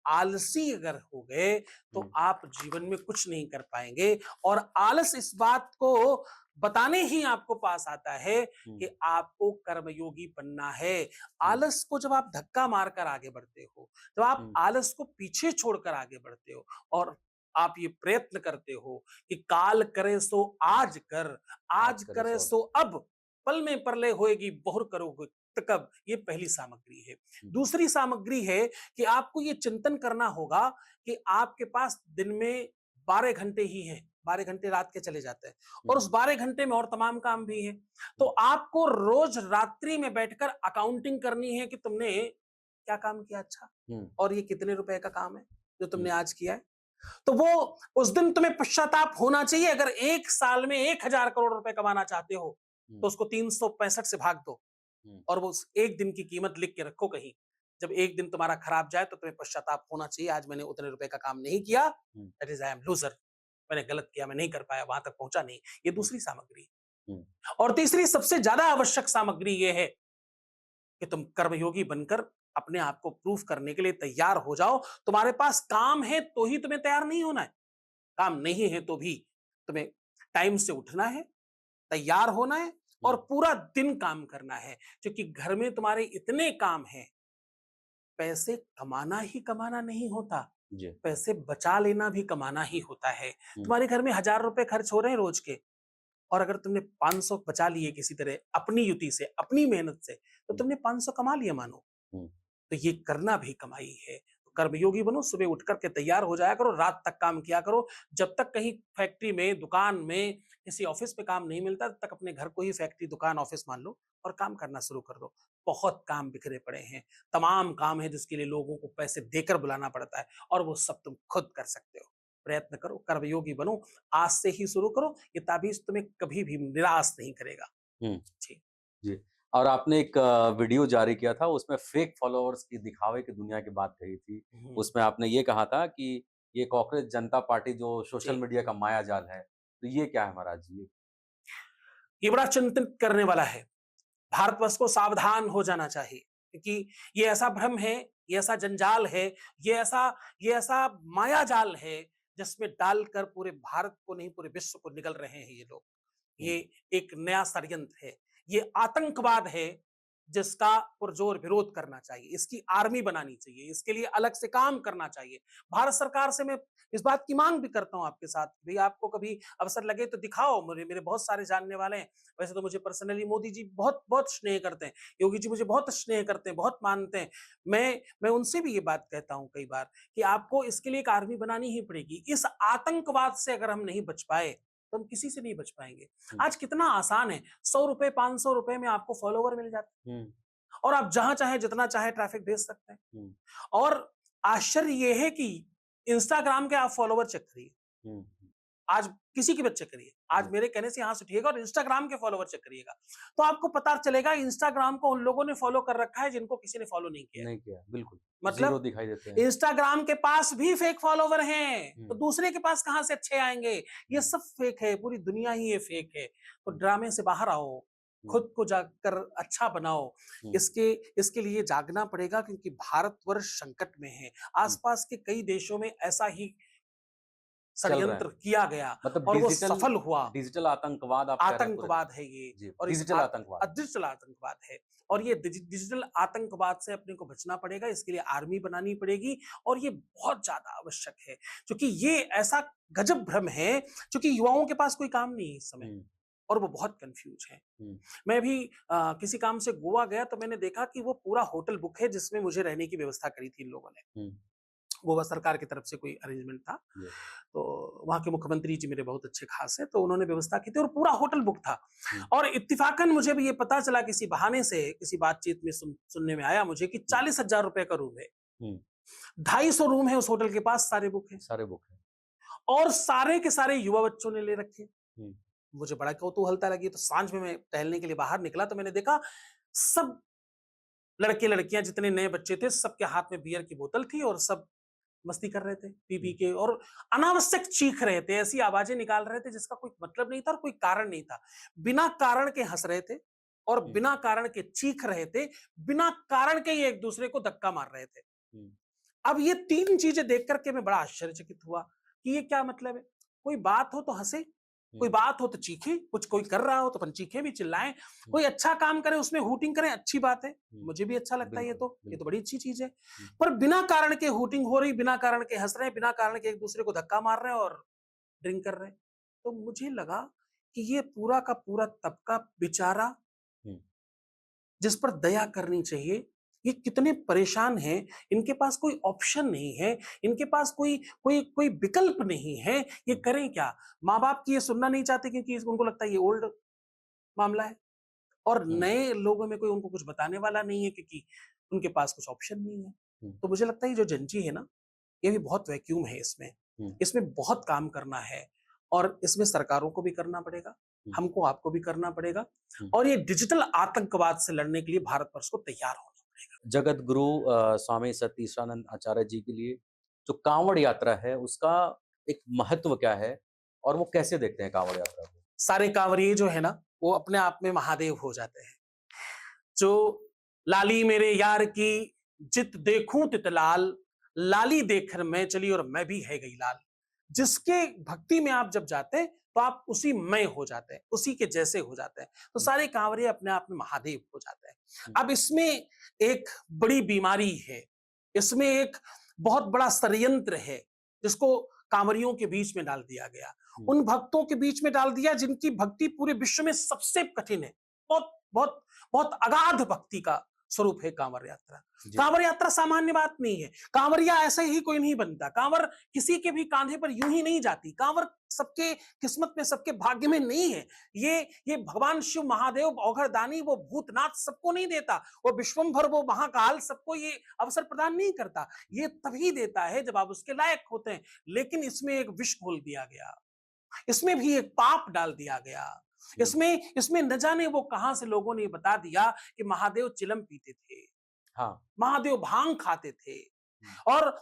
आलसी अगर हो गए, हुँ, तो आप जीवन में कुछ नहीं कर पाएँगे और आलस इस बात को बताने ही आपको पास आता है हुँ, कि आपको कर्मयोगी बनना है। हुँ, आलस को जब आप धक्का मारकर आगे बढ़ते हो, जब आप हुँ, आलस को पीछे छोड़कर आगे बढ़ते हो और आप ये प्रयत्न करते हो कि काल करे सो आज कर, आज आज करे करे सो अब। सो अब, पल में प्रलय होएगी बहुर करोगे त कब। ये पहली सामग्री है। हुँ, दूसरी सामग्री है कि आपको ये चिंतन करना होगा कि आपके पास दिन में 12 घंटे ही हैं, 12 घंटे रात के चले जाते हैं और हुँ, उस 12 घंटे में और तमाम काम भी हैं। तो हुँ, आपको रोज रात्रि में बैठकर अकाउंटिंग करनी है कि तुमने क्या काम किया अच्छा हुँ, और ये कितने रुपए का काम है जो हुँ, तुमने आज किया है। तो वो उस दिन तुम्हें पश्चाताप होना चाहिए। अगर 1 साल में 1000 करोड़ रुपए कमाना चाहते हो, हुँ, तो उसको 365 से भाग दो हुँ, और वो उस 1 दिन की कीमत लिख के रखो कहीं। जब 1 दिन तुम्हारा खराब जाए तो तुम्हें पश्चाताप होना चाहिए, आज मैंने उतने रुपए का काम नहीं किया, hmm, that is I am loser. मैंने गलत किया, मैं नहीं कर पाया, वहाँ तक पहुँचा नहीं। ये हुँ, दूसरी सामग्री है। हुँ, और तीसरी सबसे ज़्यादा आवश्यक सामग्री ये है कि तुम कर्मयोगी बनकर अपने आप को प्रूफ करने के लिए तैयार हो जाओ। तुम्हारे पास काम है तो ही तुम्हें तैयार नहीं होना है। काम नहीं है तो भी तुम्हें टाइम से उठना है, तैयार होना है और हुँ, पूरा दिन काम करना है, क्योंकि घर में तुम्हारे इतने काम हैं। पैसे कमाना ही कमाना नहीं होता, जी, पैसे बचा लेना भी कमाना ही होता है। हुँ, तुम्हारे घर में 1000 रुपए खर्च हो रहे हैं रोज के और अगर तुमने 500 बचा लिए किसी तरह अपनी युति से, अपनी मेहनत से, तो हुँ, तुमने 500 कमा लिए मानो। हुँ, तो ये करना भी कमाई है। तो कर्मयोगी बनो, सुबह उठ कर के तैयार हो जाया करो, रात तक काम किया करो। जब तक कहीं फैक्ट्री में, दुकान में, किसी ऑफिस में काम नहीं मिलता, तब तक अपने घर को ही फैक्ट्री, दुकान, ऑफिस मान लो और काम करना शुरू कर दो। बहुत काम बिखरे पड़े हैं, तमाम काम है जिसके लिए लोगों को पैसे देकर बुलाना पड़ता है और वो सब तुम खुद कर सकते हो। प्रयत्न करो, कर्मयोगी बनो, आज से ही शुरू करो। ये ताबीज़ तुम्हें कभी भी निराश नहीं करेगा। हुँ। जी। जी। और आपने एक वीडियो जारी किया था, उसमें फेक फॉलोअर्स की दिखावे की दुनिया की बात कही थी। हुँ, उसमें आपने ये कहा था कि ये कॉकरोच जनता पार्टी जो सोशल जी। मीडिया का मायाजाल है, तो ये क्या है महाराज जी? ये बड़ा चिंतित करने वाला है। भारतवर्ष को सावधान हो जाना चाहिए क्योंकि ये ऐसा भ्रम है, ये ऐसा जंजाल है, ये ऐसा मायाजाल है जिसमें डालकर पूरे भारत को नहीं पूरे विश्व को निगल रहे हैं ये लोग। हुँ, ये एक नया षड्यंत्र है, ये आतंकवाद है जिसका पुरजोर विरोध करना चाहिए, इसकी आर्मी बनानी चाहिए, इसके लिए अलग से काम करना चाहिए। भारत सरकार से मैं इस बात की मांग भी करता हूं आपके साथ, भाई आपको कभी अवसर लगे तो दिखाओ, मेरे मेरे बहुत सारे जानने वाले हैं। वैसे तो मुझे पर्सनली मोदी जी बहुत बहुत स्नेह करते हैं, योगी जी मुझे बहुत स्नेह करते हैं, बहुत मानते हैं। मैं उनसे भी ये बात कहता हूं कई बार कि आपको इसके लिए एक आर्मी बनानी ही पड़ेगी। इस आतंकवाद से अगर हम नहीं बच पाए तो हम किसी से नहीं बच पाएंगे। हुँ, आज कितना आसान है, 100 रुपए 500 रुपए में आपको फॉलोवर मिल जाते हैं हुँ, और आप जहां चाहे जितना चाहे ट्रैफिक भेज सकते हैं। हुँ, और आश्चर्य ये है कि इंस्टाग्राम के आप फॉलोवर चेक करिए, हुँ, आज किसी की मत चेक करिए, आज जी, मेरे कहने से यहां से उठिएगा और इंस्टाग्राम के फॉलोवर चेक करिएगा, तो आपको पता चलेगा इंस्टाग्राम को उन लोगों ने फॉलो कर रखा है जिनको किसी ने फॉलो नहीं किया है। नहीं किया, बिल्कुल। ज़ीरो मतलब दिखाई देते हैं। इंस्टाग्राम के पास भी फेक फॉलोवर हैं, तो हुँ, दूसरे के पास कहां से अच्छे आएंगे? ये हुँ, सब फेक है, पूरी दुनिया ही ये फेक है। तो हुँ, ड्रामे से बाहर आओ, हुँ, खुद को जाकर अच्छा बनाओ। हुँ, इसके इसके लिए जागना पड़ेगा क्योंकि भारतवर्ष संकट में है। हुँ, आसपास के कई देशों में ऐसा ही चल रहा है। षड्यंत्र किया गया मतलब और वो डिजिटल सफल हुआ। डिजिटल आतंकवाद आप कह रहे हैं पूरे आतंकवाद देश है ये, में। जी, और इस डिजिटल आतंकवाद। डिजिटल आतंकवाद है और हुँ, ये डिजिटल आतंकवाद से अपने को बचना पड़ेगा। इसके लिए आर्मी बनानी पड़ेगी और ये बहुत ज्यादा आवश्यक है क्योंकि ये ऐसा गजब भ्रम है क्योंकि युवाओं के पास कोई काम नहीं है इस समय हुँ, और वो बहुत कंफ्यूज हैं। हुँ, मैं भी किसी काम से गोवा गया तो मैंने देखा कि वो पूरा होटल बुक है जिसमें मुझे रहने की व्यवस्था करी थी इन लोगों ने। हुँ, गोवा सरकार की तरफ से कोई अरेंजमेंट था। जी, तो वहाँ के मुख्यमंत्री जी मेरे बहुत अच्छे खास हैं, तो उन्होंने व्यवस्था की थी और पूरा होटल बुक था। हुँ, और इत्तेफ़ाकन मुझे भी ये पता चला किसी बहाने से, किसी बातचीत में सुनने में आया मुझे कि हुँ, 40,000 रुपए का रूम है। हुँ, 250 रूम है उस होटल के पास, सारे बुक हैं सारे बुक हैं। और सारे के सारे युवा बच्चों ने ले रखे हैं। हुँ, मुझे बड़ा कौतूहलता लगी, तो साँझ में मैं टहलने के लिए बाहर निकला तो मैंने देखा सब लड़के-लड़कियाँ जितने नए बच्चे थे, सबके हाथ में बियर की बोतल थी और सब मस्ती कर रहे थे, पी-पी हुँ, के और अनावश्यक चीख रहे थे, ऐसी आवाज़ें निकाल रहे थे जिसका कोई मतलब नहीं था और कोई कारण नहीं था। बिना कारण के हँस रहे थे और हुँ, बिना कारण के चीख रहे थे, बिना कारण के ही एक-दूसरे को धक्का मार रहे थे। हुँ, अब ये 3 चीज़ें देख कर के मैं बड़ा आश्चर्यचकित हुआ कि ये क्या मतलब है? कोई बात हो तो हँसे, कोई हुँ, बात हो तो चीखें, कुछ कोई कर रहा हो तो अपन चीखें भी, चिल्लाएँ, हुँ, कोई अच्छा काम करे उसमें हूटिंग करें, अच्छी बात है। हुँ, मुझे भी अच्छा लगता है बिल्कुल, ये तो बिल्कुल। बड़ी अच्छी चीज़ है। हुँ, पर बिना कारण के हूटिंग हो रही, बिना कारण के हँस रहे हैं, बिना कारण के एक-दूसरे को धक्का मार रहे हैं और ड्रिंक कर रहे हैं। तो मुझे लगा कि ये पूरा का पूरा तबका बेचारा हुँ, जिस पर दया करनी चाहिए, ये कितने परेशान हैं, इनके पास कोई ऑप्शन नहीं है, इनके पास कोई विकल्प नहीं है, ये हुँ, करें क्या? माँ-बाप की ये सुनना नहीं चाहते क्योंकि उनको लगता है ये ओल्ड मामला है और हुँ, नए लोगों में कोई उनको कुछ बताने वाला नहीं है क्योंकि उनके पास कुछ ऑप्शन नहीं है। हुँ, तो मुझे लगता है ये जो जेन-ज़ी है ना, ये भी बहुत वैक्यूम है इसमें। हुँ, इसमें बहुत काम करना है और इसमें सरकारों को भी करना पड़ेगा, हुँ, हमको आपको भी करना पड़ेगा हुँ। और ये डिजिटल आतंकवाद से लड़ने के लिए भारतवर्ष को तैयार होना पड़ेगा। जगत गुरु स्वामी सतीशानंद आचार्य जी के लिए जो कांवड़ यात्रा है, उसका एक महत्व क्या है और वो कैसे देखते हैं कांवड़ यात्रा को? सारे कांवरिये जो है ना, वो अपने आप में महादेव हो जाते हैं। जो लाली मेरे यार की जित देखूं तित लाल, लाली देखकर मैं चली और मैं भी है गई लाल। जिसके भक्ति में आप जब जाते हैं तो आप उसी में हो जाते हैं, उसी के जैसे हो जाते हैं। तो हुँ, सारे कांवरिये अपने आप में महादेव हो जाते हैं। हुँ, अब इसमें एक बड़ी बीमारी है, इसमें एक बहुत बड़ा षड्यंत्र है जिसको कांवरियों के बीच में डाल दिया गया, हुँ, उन भक्तों के बीच में डाल दिया जिनकी भक्ति पूरे विश्व में सबसे कठिन है। बहुत बहुत बहुत अगाध भक्ति का स्वरूप है कांवर यात्रा। जी, कांवर यात्रा सामान्य बात नहीं है, कांवरिया ऐसे ही कोई नहीं बनता, कांवर किसी के भी कांधे पर यूं ही नहीं जाती, कांवर सबके किस्मत में, सबके भाग्य में नहीं है। ये भगवान शिव महादेव औघड़दानी, वो भूतनाथ सबको नहीं देता, वो विश्वंभर, वो महाकाल सबको ये अवसर प्रदान नहीं करता। ये तभी देता है जब आप उसके लायक होते हैं। लेकिन इसमें एक विष घोल दिया गया, इसमें भी एक पाप डाल दिया गया इसमें इसमें न जाने वो कहां से लोगों ने ये बता दिया कि महादेव चिलम पीते थे, हाँ। महादेव भांग खाते थे, हुँ,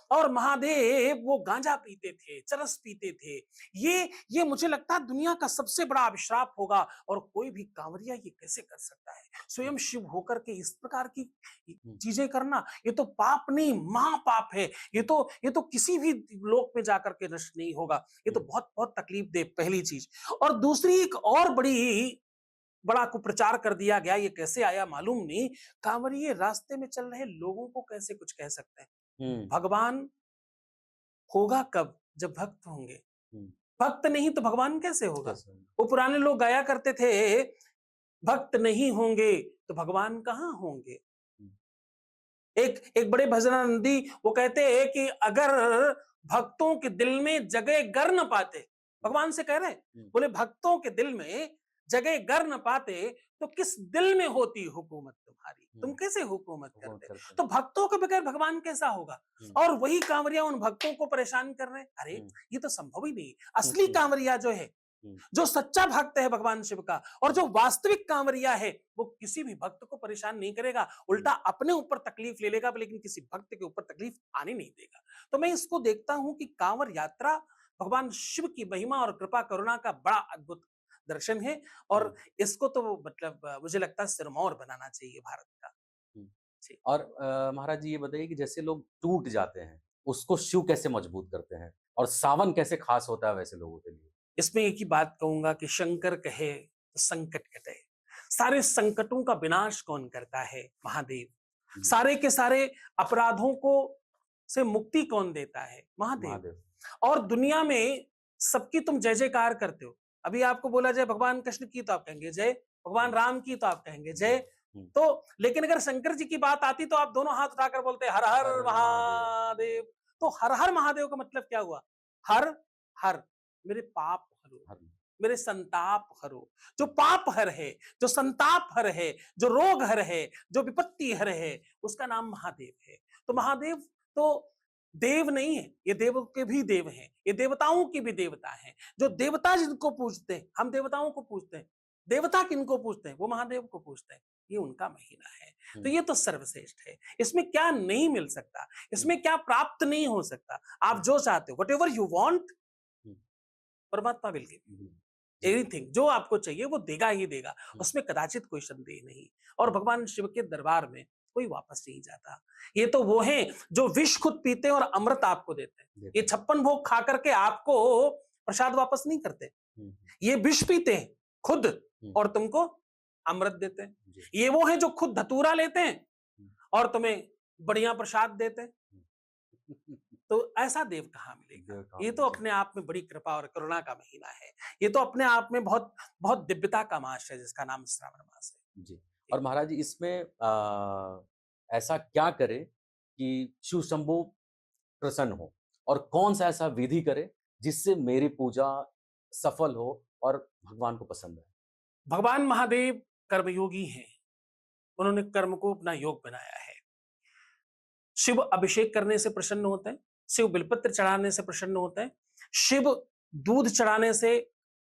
और महादेव वो गांजा पीते थे, चरस पीते थे। ये मुझे लगता है दुनिया का सबसे बड़ा अभिशाप होगा, और कोई भी कांवरिया ये कैसे कर सकता है? हुँ, स्वयं शिव होकर के इस प्रकार की हुँ, चीजें करना, ये तो पाप नहीं, महापाप है। ये तो किसी भी लोक में जाकर के नष्ट नहीं होगा। ये तो हुँ, बहुत बहुत तकलीफ दे, पहली चीज। और दूसरी एक और बड़ा कुप्रचार कर दिया गया, ये कैसे आया मालूम नहीं। कांवरिये रास्ते में चल रहे लोगों को कैसे कुछ कह सकते हैं? हुँ, भगवान होगा कब? जब भक्त होंगे। हुँ, भक्त नहीं तो भगवान कैसे होगा? कैसे होंगे? वो पुराने लोग गाया करते थे, भक्त नहीं होंगे तो भगवान कहाँ होंगे? हुँ, एक एक बड़े भजनानंदी वो कहते हैं कि अगर भक्तों के दिल में जगह गर न पाते, भगवान से कह रहे हैं, हुँ, बोले भक्तों के दिल में जगह गर न पाते तो किस दिल में होती हुकूमत तुम्हारी? तुम हुँ, कैसे हुकूमत हुकूमत करते? करते हैं। तो भक्तों के बगैर भगवान कैसा होगा? हुँ, और वही कांवरिया उन भक्तों को परेशान कर रहे हैं। अरे हुँ, ये तो संभव ही नहीं। हुँ, असली हुँ, कांवरिया जो है, हुँ, जो सच्चा भक्त है भगवान शिव का, और हुँ, जो वास्तविक कांवरिया है, वो किसी भी भक्त को परेशान नहीं करेगा, उल्टा हुँ, अपने ऊपर तकलीफ ले लेगा, लेकिन किसी भक्त के ऊपर तकलीफ आने नहीं देगा। तो मैं इसको देखता हूं कि कांवर यात्रा भगवान शिव की महिमा और कृपा करुणा का बड़ा अद्भुत दर्शन है, हुँ, और इसको तो मतलब मुझे लगता है सिरमौर बनाना चाहिए भारत का। हुँ। जी। और महाराज जी ये बताइए कि जैसे लोग टूट जाते हैं, उसको शिव कैसे मजबूत करते हैं? और सावन कैसे खास होता है वैसे लोगों के लिए? इसमें एक ही बात कहूंगा कि शंकर कहे तो संकट कटे। सारे संकटों का विनाश कौन करता है? महादेव। जी, सारे के सारे अपराधों को से मुक्ति कौन देता है? महादेव। महादेव। और दुनिया में सबकी तुम जय जयकार करते हो। अभी आपको बोला जाए भगवान कृष्ण की तो आप कहेंगे जय, भगवान हुँ, राम की तो आप कहेंगे जी, जय। हुँ। तो लेकिन अगर शंकर जी की बात आती तो आप दोनों हाथ उठाकर बोलते हर हर हर हर महादेव। महादेव। तो हर हर महादेव का मतलब क्या हुआ? हर हर, मेरे पाप हरो, हर मेरे संताप हरो। जो पाप हर है, जो संताप हर है, जो रोग हर है, जो विपत्ति हर है, उसका नाम महादेव है। तो हुँ, महादेव तो देव नहीं है, ये देव के भी देव हैं, ये देवताओं की भी देवता हैं। जो हुँ, देवता जिनको पूजते हैं, हम देवताओं को पूजते हैं, देवता किनको पूजते हैं? वो महादेव को पूजते हैं। ये उनका महीना है। तो हुँ, ये तो सर्वश्रेष्ठ है। इसमें क्या नहीं मिल सकता? हुँ, इसमें क्या प्राप्त नहीं हो सकता? आप हुँ, जो चाहते हो, व्हाटएवर यू वांट, हुँ, परमात्मा विल गिव हुँ। यू। जी, एनीथिंग जो आपको चाहिए वो देगा ही देगा। हुँ, उसमें कदाचित कोई संदेह नहीं। और हुँ, भगवान शिव के दरबार में कोई वापस नहीं जाता। ये तो वो हैं जो विष खुद पीते हैं और अमृत आपको देते हैं। ये देते हैं। 56 भोग खा करके आपको प्रसाद वापस नहीं करते। हुँ, ये विष पीते हैं खुद, हुँ, और तुमको अमृत देते हैं। जी, ये वो हैं जो खुद धतूरा लेते हैं हुँ, और तुम्हें बढ़िया प्रसाद देते हैं। हुँ। तो ऐसा देव कहाँ मिलेगा? देव ये काम तो जी, अपने आप में बड़ी कृपा और करुणा का महीना है। ये तो अपने आप में बहुत बहुत दिव्यता का मास है, जिसका नाम श्रावण मास है। जी। जी। और महाराज जी इसमें ऐसा क्या करें कि शिव शंभू प्रसन्न हो? और कौन-सा ऐसा विधि करें जिससे मेरी पूजा सफल हो और भगवान को पसंद आए? भगवान महादेव कर्मयोगी हैं। उन्होंने कर्म को अपना योग बनाया है। शिव अभिषेक करने से प्रसन्न होते हैं, शिव बिलपत्र चढ़ाने से प्रसन्न होते हैं, शिव दूध चढ़ाने से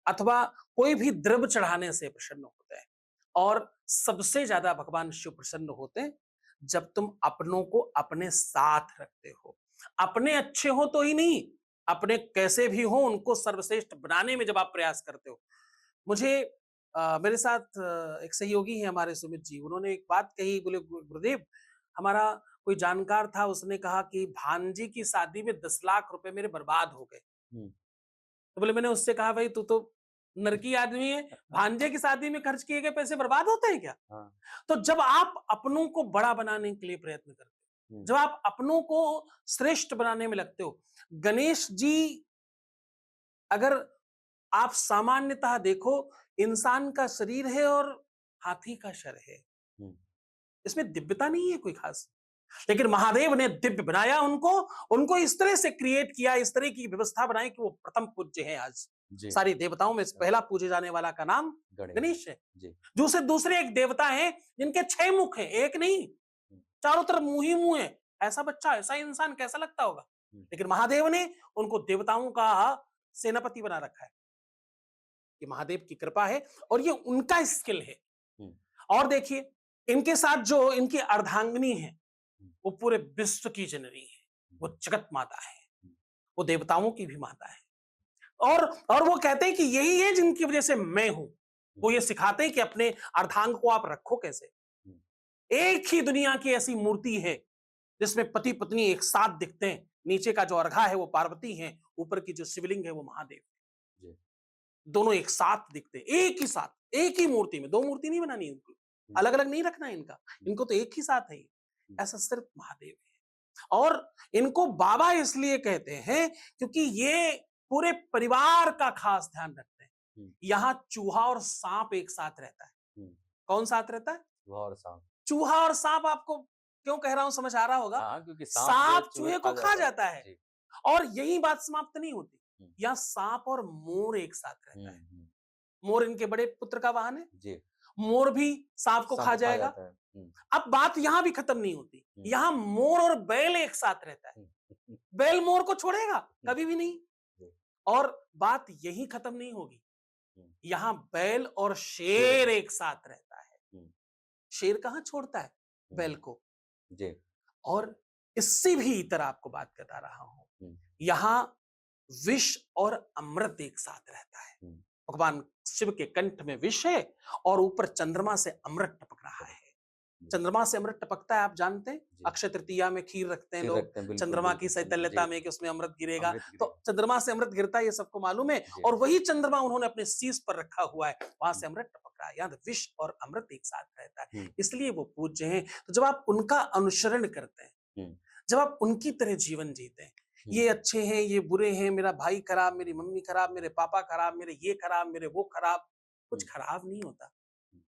अथवा कोई भी द्रव्य चढ़ाने से प्रसन्न होते हैं। और सबसे ज्यादा भगवान शिव प्रसन्न होते हैं जब तुम अपनों को अपने साथ रखते हो। अपने अच्छे हो तो ही नहीं, अपने कैसे भी हो उनको सर्वश्रेष्ठ बनाने में जब आप प्रयास करते हो। मुझे मेरे साथ एक सहयोगी है हमारे सुमित जी, उन्होंने एक बात कही, बोले गुरुदेव, हमारा कोई जानकार था, उसने कहा कि भांजी की शादी में 10 लाख रुपए मेरे बर्बाद हो गए। हुँ। तो बोले, मैंने उससे कहा भाई तू तो नरकी आदमी है, भांजे की शादी में खर्च किए गए पैसे बर्बाद होते हैं क्या? हाँ। तो जब आप अपनों को बड़ा बनाने के लिए प्रयत्न करते हो, हुँ, जब आप अपनों को श्रेष्ठ बनाने में लगते हो, गणेश जी, अगर आप सामान्यतः देखो, इंसान का शरीर है और हाथी का सर है, हुँ, इसमें दिव्यता नहीं है कोई खास। लेकिन महादेव ने दिव्य बनाया उनको, उनको इस तरह से क्रिएट किया, इस तरह की व्यवस्था बनाई कि वो प्रथम पूज्य है आज। जी। सारी देवताओं में पहला पूजे जाने वाला का नाम गणेश। गणेश है। जी। दूसरे दूसरे एक देवता है जिनके 6 मुख हैं, एक नहीं, हुँ, चारों तरफ मुंह ही मुंह है। ऐसा बच्चा, ऐसा इंसान कैसा लगता होगा? हुँ, लेकिन महादेव ने उनको देवताओं का सेनापति बना रखा है। कि महादेव की कृपा है और ये उनका स्किल है। हम्म। और देखिए इनके साथ जो इनकी अर्धांगिनी है वो पूरे विश्व की जननी है, वो जगत माता है, वो देवताओं की भी माता है। और वो कहते हैं कि यही है जिनकी वजह से मैं हूं। वो ये सिखाते हैं कि अपने अर्धांग को आप रखो कैसे। एक ही दुनिया की ऐसी मूर्ति है जिसमें पति पत्नी एक साथ दिखते हैं। नीचे का जो अर्घा है वो पार्वती है, ऊपर की जो शिवलिंग है वो महादेव है। जी। दोनों एक साथ दिखते हैं, एक ही साथ, एक ही मूर्ति में। दो मूर्ति नहीं बनानी इनको, अलग अलग नहीं रखना इनका, इनको तो एक ही साथ है। ऐसा सिर्फ महादेव है। और इनको बाबा इसलिए कहते हैं क्योंकि ये पूरे परिवार का खास ध्यान रखते हैं। यहां चूहा और सांप एक साथ रहता है। कौन साथ रहता है? चूहा और सांप। चूहा और सांप आपको क्यों कह रहा हूं, समझ आ रहा होगा। हाँ, क्योंकि सांप चूहे को खा जाता है। जी। और यही बात समाप्त नहीं होती, यहां सांप और मोर एक साथ रहता है। मोर इनके बड़े पुत्र का वाहन है जी। मोर भी सांप को खा जाएगा। अब बात यहां भी खत्म नहीं होती, यहां मोर और बैल एक साथ रहता है। बैल मोर को छोड़ेगा कभी भी नहीं। और बात यही खत्म नहीं होगी, यहां बैल और शेर एक साथ रहता है। शेर कहां छोड़ता है बैल को जी। और इससे भी इतर आपको बात बता रहा हूं, यहां विष और अमृत एक साथ रहता है। भगवान शिव के कंठ में विष है और ऊपर चंद्रमा से अमृत टपक रहा है। चंद्रमा से अमृत टपकता है, आप जानते हैं। अक्षय तृतीया में खीर रखते हैं लोग चंद्रमा की शैतल्यता में कि उसमें अमृत गिरेगा। तो चंद्रमा से अमृत गिरता है, ये सबको मालूम है। और वही चंद्रमा उन्होंने अपने शीश पर रखा हुआ है, वहां से अमृत टपक रहा है। यहाँ विष और अमृत एक साथ रहता है, इसलिए वो पूज्य हैं। तो जब आप उनका अनुसरण करते हैं, जब आप उनकी तरह जीवन जीते हैं, ये अच्छे हैं, ये बुरे हैं, मेरा भाई खराब, मेरी मम्मी खराब, मेरे पापा खराब, मेरे ये खराब, मेरे वो खराब, कुछ खराब नहीं होता।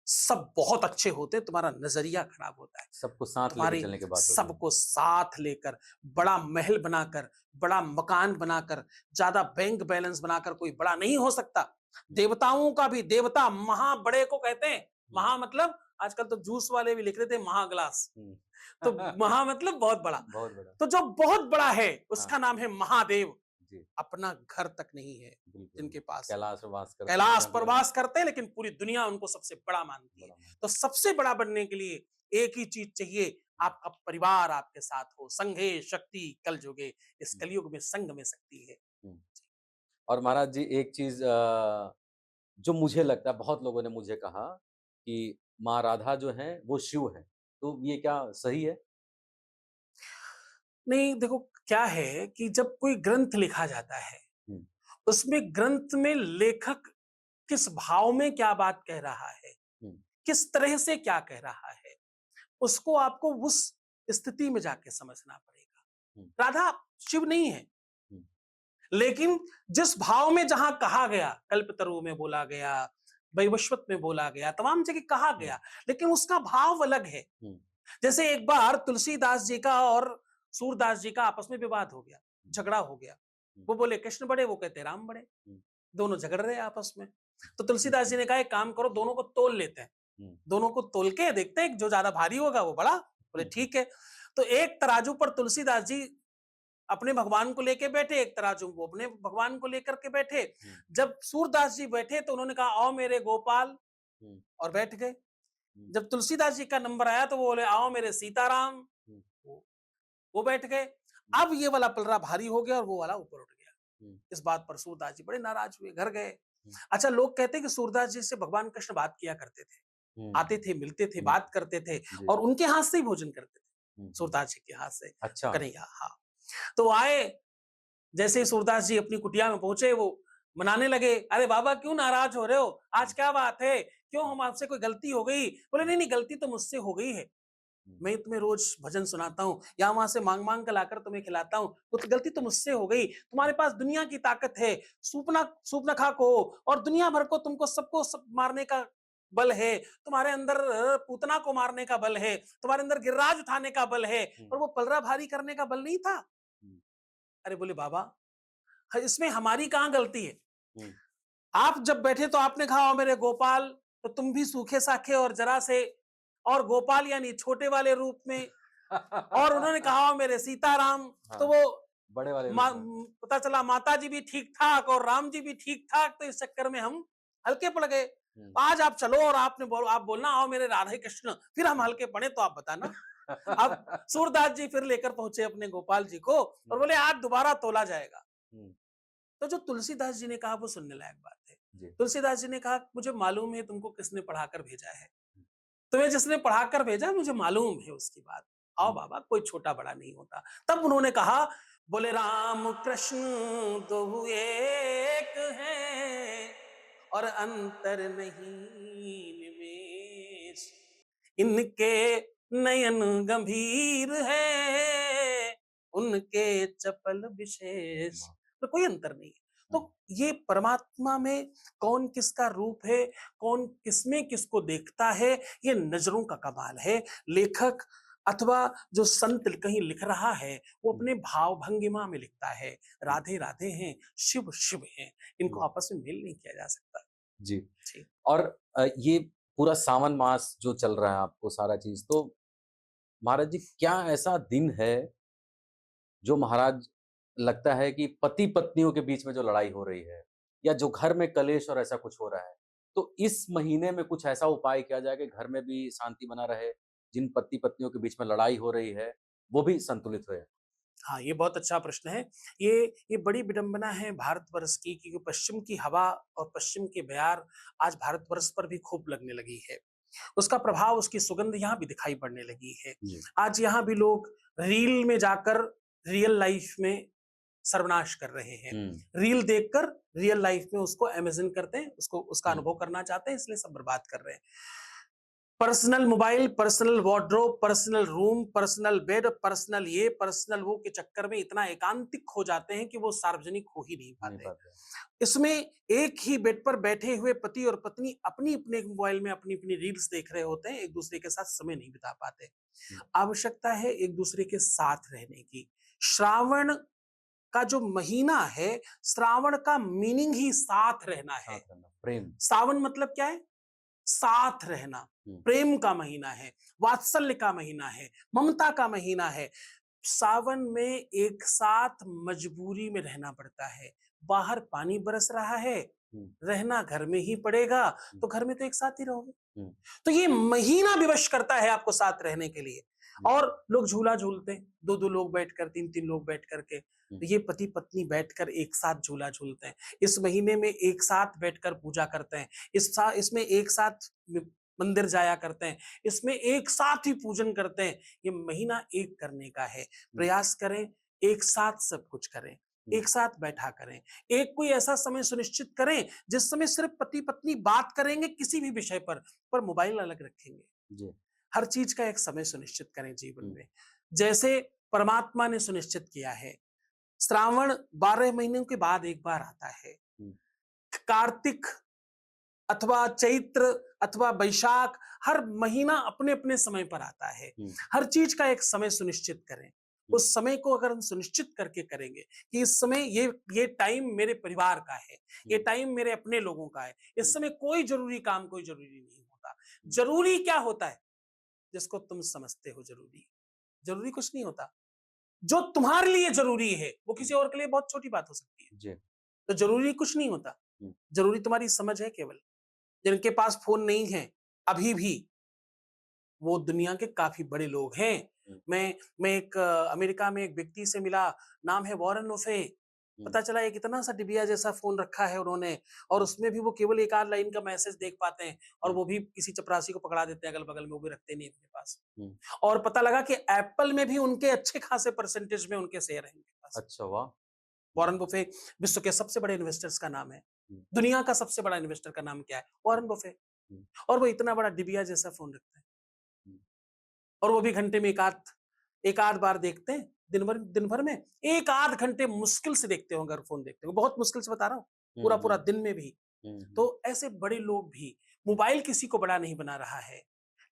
सब बहुत अच्छे होते, तुम्हारा नजरिया खराब होता है। सबको साथ लेकर चलने के बाद सबको साथ लेकर बड़ा महल बनाकर, बड़ा मकान बनाकर, ज्यादा बैंक बैलेंस बनाकर कोई बड़ा नहीं हो सकता। देवताओं का भी देवता महा बड़े को कहते हैं। महा मतलब आजकल तो जूस वाले भी लिख रहे थे महा ग्लास, तो महा मतलब बहुत बड़ा। तो जो बहुत बड़ा है उसका नाम है महादेव। अपना घर तक नहीं है जिनके पास, कैलाश पर वास करते हैं, लेकिन पूरी दुनिया उनको सबसे बड़ा मानती है। तो सबसे बड़ा बनने के लिए एक ही चीज चाहिए, आपका परिवार आपके साथ हो। संघे शक्ति कल जुगे, इस कलयुग में संघ में शक्ति है। और महाराज जी एक चीज जो मुझे लगता है, बहुत लोगों ने मुझे कहा कि माँ राधा जो है वो शिव है, तो ये क्या सही है? नहीं, देखो क्या है कि जब कोई ग्रंथ लिखा जाता है, उसमें ग्रंथ में लेखक किस भाव में क्या बात कह रहा है, किस तरह से क्या कह रहा है, उसको आपको उस स्थिति में जाके समझना पड़ेगा। राधा शिव नहीं है, लेकिन जिस भाव में जहां कहा गया, कल्पतरु में बोला गया, वैवस्वत में बोला गया, तमाम जगह कहा गया, लेकिन उसका भाव अलग है। जैसे एक बार तुलसीदास जी का और सूरदास जी का आपस में विवाद हो गया, झगड़ा हो गया। वो बोले कृष्ण बड़े, वो कहते राम बड़े, दोनों झगड़ रहे आपस में। तो तुलसीदास जी ने कहा एक काम करो, दोनों को तोल लेते हैं, दोनों को तोल के देखते हैं जो ज्यादा भारी होगा वो बड़ा। बोले ठीक है। तो एक तराजू पर तुलसीदास जी अपने भगवान को लेके बैठे, एक तराजू वो अपने भगवान को लेकर के बैठे। जब सूरदास जी बैठे तो उन्होंने कहा आओ मेरे गोपाल, और बैठ गए। जब तुलसीदास जी का नंबर आया तो वो बोले आओ मेरे सीताराम, वो बैठ गए। अब ये वाला पलरा भारी हो गया और वो वाला ऊपर उठ गया। इस बात पर सूरदास जी बड़े नाराज हुए, घर गए। अच्छा, लोग कहते हैं कि सूरदास जी से भगवान कृष्ण बात किया करते थे, आते थे, मिलते थे, बात करते थे, और उनके हाथ से ही भोजन करते थे, सूरदास जी के हाथ से। अच्छा। कन्हैया, हाँ। तो आए, जैसे ही सूरदास जी अपनी कुटिया में पहुंचे, वो मनाने लगे। अरे बाबा क्यों नाराज हो रहे हो, आज क्या बात है, क्यों हम आपसे कोई गलती हो गई? बोले नहीं नहीं, गलती तो मुझसे हो गई है, मैं तुम्हें रोज भजन सुनाता हूँ, यहाँ वहां से मांग मांग कर लाकर तुम्हें खिलाता हूँ, तो गलती तो मुझसे हो गई। तुम्हारे पास दुनिया की ताकत है, सूपनखा को और दुनिया भर को, तुमको सबको सब मारने का बल है, तुम्हारे अंदर पूतना को मारने का बल है, तुम्हारे अंदर गिरिराज उठाने का बल है, और वो पलरा भारी करने का बल नहीं था। अरे बोले बाबा इसमें हमारी कहाँ गलती है? आप जब बैठे तो आपने कहा मेरे गोपाल, तो तुम भी सूखे साखे और जरा से, और गोपाल यानी छोटे वाले रूप में, और उन्होंने कहा मेरे सीताराम। हाँ, तो वो बड़े वाले पता चला माता जी भी ठीक ठाक और राम जी भी ठीक ठाक, तो इस चक्कर में हम हल्के पड़ गए। हम्म। आज आप चलो और आप बोलना आओ मेरे राधे कृष्ण, फिर हम हल्के पड़े तो आप बताना। अब सूरदास जी फिर लेकर पहुंचे अपने गोपाल जी को और बोले आज दोबारा तोला जाएगा। हम्म, तो जो तुलसीदास जी ने कहा वो सुनने लायक बात है। जी। तुलसीदास जी ने कहा मुझे मालूम है तुमको किसने पढ़ाकर भेजा है, तुम्हें जिसने पढ़ाकर भेजा मुझे मालूम है उसकी बात। आओ हम्म, बाबा, कोई छोटा बड़ा नहीं होता। तब उन्होंने कहा बोले राम कृष्ण दो एक हैं और अंतर नहीं निमेष, इनके नयन गंभीर है उनके चपल विशेष। वाह, तो कोई अंतर नहीं है। तो हम्म, ये परमात्मा में कौन किसका रूप है, कौन किसमें किसको देखता है, ये नजरों का कमाल है। लेखक अथवा जो संत कहीं लिख रहा है वो हम्म, अपने भाव भंगिमा में लिखता है। राधे राधे हैं, शिव शिव हैं, इनको जी। आपस में मेल नहीं किया जा सकता। जी। जी। और ये पूरा सावन मास जो चल रहा है आपको सारा चीज, तो महाराज जी क्या ऐसा दिन है जो महाराज लगता है कि पति पत्नियों के बीच में जो लड़ाई हो रही है या जो घर में कलेश और ऐसा कुछ हो रहा है, तो इस महीने में कुछ ऐसा उपाय किया जाए कि घर में भी शांति बना रहे, जिन पति पत्नियों के बीच में लड़ाई हो रही है वो भी संतुलित हुए? हाँ, ये बहुत अच्छा प्रश्न है। ये ये बड़ी विडंबना है भारतवर्ष की, क्योंकि पश्चिम की हवा और पश्चिम के बयार आज भारतवर्ष पर भी खूब लगने लगी है। उसका प्रभाव, उसकी सुगंध यहाँ भी दिखाई पड़ने लगी है। जी। आज यहाँ भी लोग रील में जाकर रियल लाइफ में सर्वनाश कर रहे हैं। हुँ, रील देखकर रियल लाइफ में उसको इमेजिन करते हैं, उसको उसका हुँ, अनुभव करना चाहते हैं, इसलिए सब बर्बाद कर रहे हैं। Personal mobile, personal wardrobe, personal room, personal bed, personal ये, पर्सनल वो के चक्कर में इतना एकांतिक हो जाते हैं कि वो सार्वजनिक हो ही नहीं नहीं पाते। पाते। इसमें एक ही बेड पर बैठे हुए पति और पत्नी अपनी-अपने मोबाइल में अपनी-अपनी रील्स देख रहे होते हैं, एक-दूसरे के साथ समय नहीं बिता पाते। हुँ, आवश्यकता है एक-दूसरे के साथ रहने की। श्रावण का जो महीना है, श्रावण का मीनिंग ही साथ रहना साथ है। रहना, प्रेम। सावन मतलब क्या है? साथ रहना, हुँ, प्रेम का महीना है, वात्सल्य का महीना है, ममता का महीना है। सावन में एक साथ मजबूरी में रहना पड़ता है। बाहर पानी बरस रहा है, हुँ, रहना घर में ही पड़ेगा, हुँ, तो घर में तो एक साथ ही रहोगे। हुँ, तो ये महीना विवश करता है आपको साथ रहने के लिए। जी, और लोग झूला झूलते हैं, 2-2 लोग बैठकर, 3-3 लोग बैठ करके। हुँ, तो ये पति-पत्नी बैठकर एक साथ झूला झूलते हैं। इस महीने में एक साथ बैठकर पूजा करते हैं। इसमें एक साथ मंदिर जाया करते हैं। इसमें एक साथ ही पूजन करते हैं। ये महीना एक करने का है। हुँ, प्रयास करें, एक साथ सब कुछ करें। हुँ, एक साथ बैठा करें। एक कोई ऐसा समय सुनिश्चित करें जिस समय सिर्फ पति-पत्नी बात करेंगे किसी भी विषय पर मोबाइल अलग रखेंगे। जी, हर चीज का एक समय सुनिश्चित करें जीवन हुँ, में। जैसे परमात्मा ने सुनिश्चित किया है, श्रावण 12 महीनों के बाद एक बार आता है। हुँ, कार्तिक अथवा चैत्र अथवा बैशाख, हर महीना अपने-अपने समय पर आता है। हुँ, हर चीज का एक समय सुनिश्चित करें। हुँ, उस समय को अगर हम सुनिश्चित करके करेंगे कि इस समय ये टाइम मेरे परिवार का है, ये हुँ, टाइम मेरे अपने लोगों का है। इस हुँ, समय कोई ज़रूरी काम कोई ज़रूरी नहीं होता। हुँ, ज़रूरी क्या होता है? जिसको तुम समझते हो ज़रूरी। ज़रूरी कुछ नहीं होता। जो तुम्हारे लिए ज़रूरी है, वो हुँ, किसी और के लिए बहुत छोटी बात हो सकती है। जी, तो ज़रूरी कुछ नहीं होता। हुँ, ज़रूरी तुम्हारी समझ है केवल। जिनके पास फ़ोन नहीं है, अभी भी, वो दुनिया के काफ़ी बड़े लोग हैं। हुँ, मैं एक अमेरिका में एक व्यक्ति से मिला, नाम है वॉरेन बफे। हुँ, पता चला एक इतना सा डिबिया जैसा फ़ोन रखा है उन्होंने, और हुँ, उसमें भी वो केवल एक आध लाइन का मैसेज देख पाते हैं, और हुँ, वो भी किसी चपरासी को पकड़ा देते हैं अगल-बगल में, वो भी रखते नहीं अपने पास। हुँ, और पता लगा कि एप्पल में भी उनके अच्छे खासे परसेंटेज में उनके शेयर हैं उनके पास। अच्छा वाह! हुँ, वॉरेन बफे विश्व के सबसे बड़े इन्वेस्टर्स का नाम है। हुँ, दुनिया का सबसे बड़ा इन्वेस्टर का नाम क्या है? Warren Buffett. हुँ, और वो इतना बड़ा डिबिया जैसा फ़ोन रखते हैं। हुँ, और वो भी घंटे में एक आध बार देखते हैं, दिन भर में एक आध घंटे मुश्किल से देखते हो अगर फ़ोन देखते हो, बहुत मुश्किल से बता रहा हूँ, हुँ, पूरा-पूरा हुँ, दिन में भी। हुँ, हुँ, तो ऐसे बड़े लोग भी, मोबाइल किसी को बड़ा नहीं बना रहा है।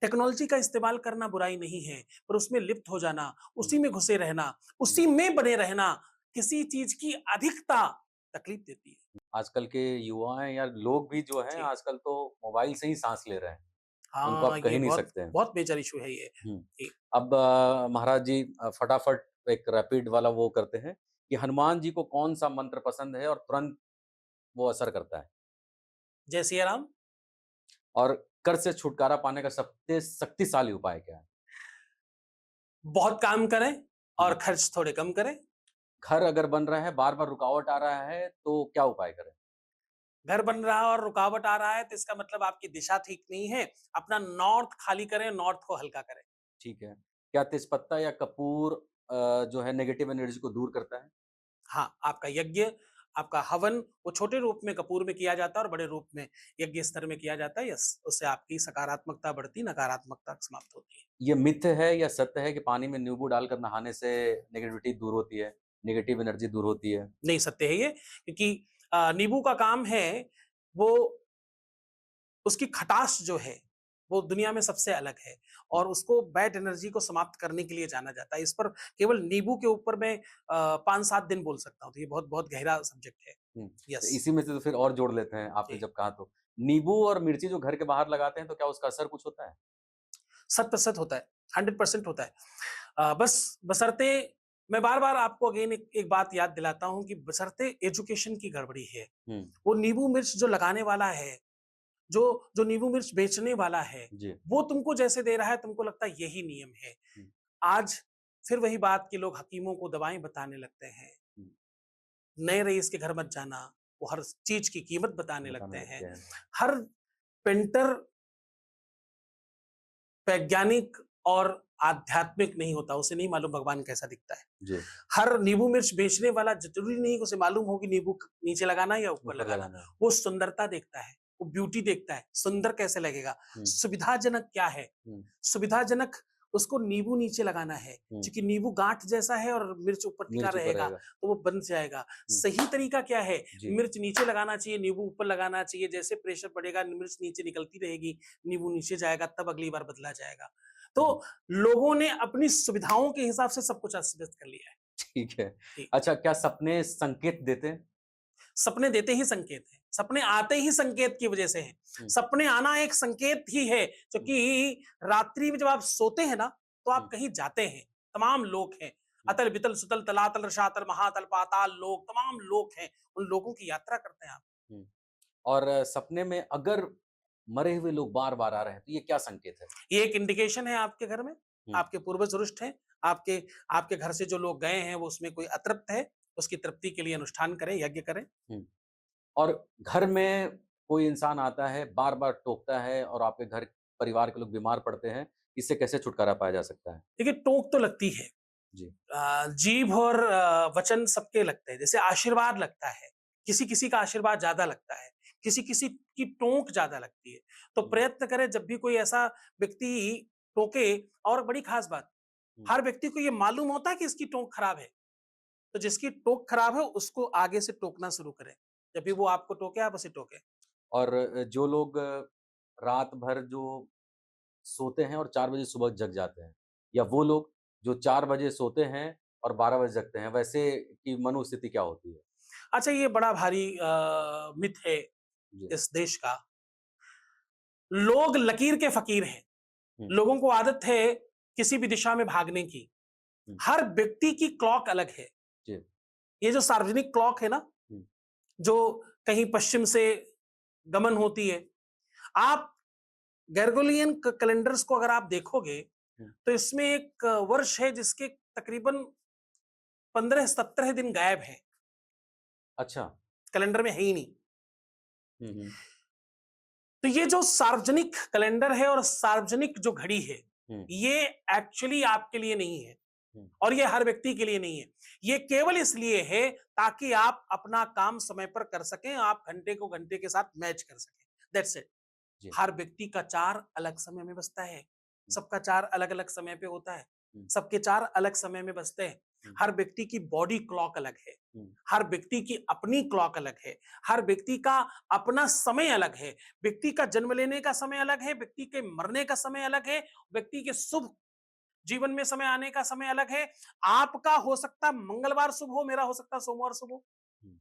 टेक्नोलॉजी का इस्तेमाल करना बुराई नहीं है, पर उसमें लिप्त हो जाना, हुँ, उसी में घुसे रहना, हुँ। उसी में बने रहना, किसी चीज़ की अधिकता तकलीफ देती है। आजकल के युवा हैं या लोग भी जो हैं जी। आजकल तो मोबाइल से ही साँस ले रहे हैं। उनको हाँ, आप कह ये ही नहीं बहुत सकते हैं। बहुत मेजर इश्यू है ये। हुँ। जी। अब महाराज जी फटाफट एक रैपिड वाला वो करते हैं कि हनुमान जी को कौन-सा मंत्र पसंद है और तुरंत वो असर करता है? जय सिया राम। और कर्ज से छुटकारा पाने का सबसे शक्तिशाली उपाय क्या है? बहुत काम करें और जी। खर्च थोड़े कम करें। घर अगर बन रहा है, बार-बार रुकावट आ रहा है, तो क्या उपाय करें? घर बन रहा है और रुकावट आ रहा है तो इसका मतलब आपकी दिशा ठीक नहीं है। अपना नॉर्थ खाली करें, नॉर्थ को हल्का करें। ठीक है। क्या तेजपत्ता या कपूर जो है नेगेटिव एनर्जी को दूर करता है? हाँ, आपका यज्ञ, आपका हवन वो छोटे रूप में कपूर में किया जाता है और बड़े रूप में यज्ञ स्तर में किया जाता है। यस, उससे आपकी सकारात्मकता बढ़ती, नकारात्मकता समाप्त होती है। ये मिथ है या सत्य है कि पानी में नींबू डालकर नहाने से नेगेटिविटी दूर होती है, नेगेटिव एनर्जी दूर होती है? नहीं, सत्य है ये, क्योंकि नींबू का काम है वो उसकी खटास जो है, वो दुनिया में सबसे अलग है और उसको बैड एनर्जी को समाप्त करने के लिए जाना जाता है। इस पर केवल नींबू के ऊपर मैं 5-7 दिन बोल सकता हूँ, तो ये बहुत बहुत गहरा सब्जेक्ट है। हुँ, तो यस, इसी में से तो फिर और जोड़ लेते हैं, आपने जी, जब कहा तो। नींबू और मिर्ची जो घर के बाहर लगाते हैं, तो क्या उसका असर कुछ होता है? 100% होता है, 100% होता है। बस बशर्ते मैं बार-बार आपको अगेन एक बात याद दिलाता हूँ कि बशर्ते एजुकेशन की गड़बड़ी है। हुँ, वो नींबू मिर्च जो लगाने वाला है, जो जो नींबू मिर्च बेचने वाला है, जी। वो तुमको जैसे दे रहा है, तुमको लगता है यही नियम है। हुँ, आज फिर वही बात कि लोग हकीमों को दवाएँ बताने लगते हैं। हुँ, नए रईस के घर मत जाना, वो हर चीज़ की कीमत बताने लगते बताने हैं। लगते हैं। हर पेंटर वैज्ञानिक और आध्यात्मिक नहीं होता, उसे नहीं मालूम भगवान कैसा दिखता है। जी, हर नींबू मिर्च बेचने वाला ज़रूरी नहीं कि उसे मालूम हो कि नींबू नीचे लगाना है या ऊपर ऊपर लगाना। लगाना है। वो सुंदरता देखता है, वो ब्यूटी देखता है, सुंदर कैसे लगेगा, हुँ, सुविधाजनक क्या है? हुँ, सुविधाजनक उसको नींबू नीचे लगाना है, हुँ, क्योंकि नींबू गाँठ जैसा है और मिर्च ऊपर टिका मिर्च ऊपर रहेगा, रहेगा। तो वो बन जाएगा। हुँ, सही तरीका क्या है? जी, मिर्च नीचे लगाना चाहिए, नींबू ऊपर लगाना चाहिए। जैसे प्रेशर बढ़ेगा, मिर्च नीचे निकलती रहेगी, नींबू नीचे जाएगा, तब अगली बार बदला जाएगा। तो हुँ, लोगों ने अपनी सुविधाओं के हिसाब से सब कुछ अस्त-व्यस्त कर लिया है। ठीक है। जी। अच्छा, क्या सपने संकेत देते हैं? सपने देते ही संकेत हैं। सपने आते ही संकेत की वजह से हैं। हुँ, सपने आना एक संकेत ही है, हुँ, क्योंकि रात्रि में जब आप सोते हैं ना, तो हुँ, आप कहीं जाते हैं। तमाम लोक हैं। हुँ, अतल, वितल, सुतल, तलातल, रसातल, महातल, पाताल लोक, तमाम लोक हैं। उन लोगों की यात्रा करते हैं आप। हुँ। और सपने में अगर मरे हुए लोग बार-बार आ रहे हैं, तो ये क्या संकेत है? ये एक इंडिकेशन है आपके घर में, हुँ, आपके पूर्वज रुष्ट हैं, आपके आपके घर से जो लोग गए हैं, वो उसमें कोई अतृप्त है, उसकी तृप्ति के लिए अनुष्ठान करें, यज्ञ करें। हुँ। और घर में कोई इंसान आता है, बार-बार टोकता है और आपके घर परिवार के लोग बीमार पड़ते हैं, इससे कैसे छुटकारा पाया जा सकता है? देखिए, टोक तो लगती है। जी। जीभ और वचन सबके लगते हैं। जैसे आशीर्वाद लगता है, किसी-किसी का आशीर्वाद ज़्यादा लगता है, किसी-किसी की टोक ज़्यादा लगती है। तो हुँ, प्रयत्न करें जब भी कोई ऐसा व्यक्ति टोके। और बड़ी ख़ास बात, हुँ। हर व्यक्ति को ये मालूम होता है कि इसकी टोक खराब है, तो जिसकी टोक खराब है उसको आगे से टोकना शुरू करें। जब भी वो आपको टोके, आप उसे टोकें। और जो लोग रात भर जो सोते हैं और 4 बजे सुबह जग जाते हैं, या वो लोग जो 4 बजे सोते हैं और 12 बजे जगते हैं, वैसे की मनोस्थिति क्या होती है? अच्छा, ये बड़ा भारी मिथ है जी। इस देश का। लोग लकीर के फ़कीर हैं। हुँ, लोगों को आदत है किसी भी दिशा में भागने की। हुँ। हर व्यक्ति की क्लॉक अलग है। जी। ये जो सार्वजनिक क्लॉक है ना, हुँ, जो कहीं पश्चिम से गमन होती है, आप ग्रेगोरियन कैलेंडर्स को अगर आप देखोगे, हुँ। तो इसमें एक वर्ष है जिसके तकरीबन 15-17 दिन गायब हैं, अच्छा। कैलेंडर में है ही नहीं। हुँ, हुँ, तो ये जो सार्वजनिक कैलेंडर है और सार्वजनिक जो घड़ी है, हुँ, ये एक्चुअली आपके लिए नहीं है हुँ। और ये हर व्यक्ति के लिए नहीं है। ये केवल इसलिए है ताकि आप अपना काम समय पर कर सकें, आप घंटे को घंटे के साथ मैच कर सकें। That's it. जी। हर व्यक्ति का 4 अलग समय में बजता है। हुँ, सबका 4 अलग-अलग समय पे होता है। हुँ, सबके 4 अलग समय में बजते हैं। हुँ, हर व्यक्ति की बॉडी क्लॉक अलग है। हुँ, हर व्यक्ति की अपनी क्लॉक अलग है। हर व्यक्ति का अपना समय अलग है। व्यक्ति का जन्म लेने का समय अलग है, व्यक्ति के मरने का समय अलग है, व्यक्ति के शुभ जीवन में समय आने का समय अलग है। आपका हो सकता है मंगलवार शुभ हो, मेरा हो सकता है सोमवार शुभ हो। हुँ,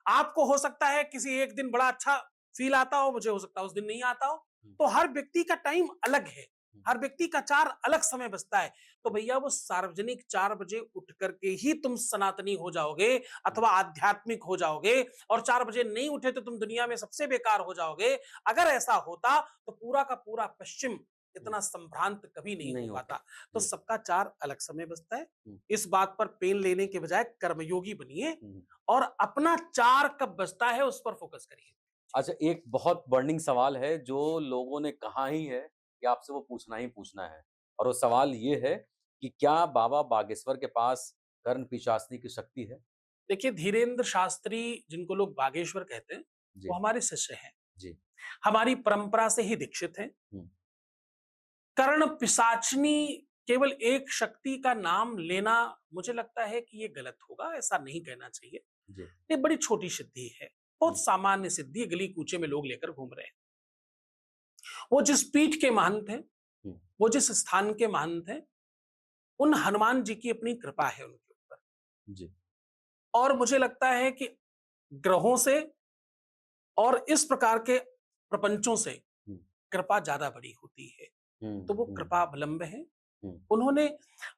आपको हो सकता है किसी एक दिन बड़ा अच्छा फ़ील आता हो, मुझे हो सकता है उस दिन नहीं आता हो। हुँ। तो हर व्यक्ति का टाइम अलग है। हर व्यक्ति का 4 अलग समय बचता है। तो भैया वो सार्वजनिक 4 बजे उठ करके ही तुम सनातनी हो जाओगे अथवा आध्यात्मिक हो जाओगे, और 4 बजे नहीं उठे तो तुम दुनिया में सबसे बेकार हो जाओगे। अगर ऐसा होता तो पूरा का पूरा पश्चिम इतना संभ्रांत कभी नहीं नहीं हो होता। पाता। तो जी। सबका 4 अलग समय बचता है। हुँ, इस बात पर पेन लेने के बजाय कर्मयोगी बनिए हुँ। और अपना 4 कब बचता है उस पर फोकस करिए। अच्छा, एक बहुत बर्निंग सवाल है जो लोगों ने कहा ही है कि आपसे वो पूछना ही पूछना है, और वो सवाल ये है कि क्या बाबा बागेश्वर के पास कर्ण पिशाचनी की शक्ति है? देखिए, धीरेन्द्र शास्त्री जिनको लोग बागेश्वर कहते हैं, वो जी, हमारे शिष्य हैं। जी। हमारी परंपरा से ही दीक्षित हैं। हुँ, कर्ण पिशाचनी केवल एक शक्ति का नाम लेना मुझे लगता है कि ये गलत होगा, ऐसा नहीं कहना चाहिए। जी। ये बड़ी छोटी सिद्धि है, हुँ, बहुत सामान्य सिद्धि है, गली कूचे में लोग लेकर घूम रहे हैं। वो जिस पीठ के महंत हैं, हुँ, वो जिस स्थान के महंत हैं, उन हनुमान जी की अपनी कृपा है उनके ऊपर। जी। और मुझे लगता है कि ग्रहों से और इस प्रकार के प्रपंचों से हुँ, कृपा ज्यादा बड़ी होती है। हुँ, तो वो हुँ, कृपा अवलंब है। हुँ, उन्होंने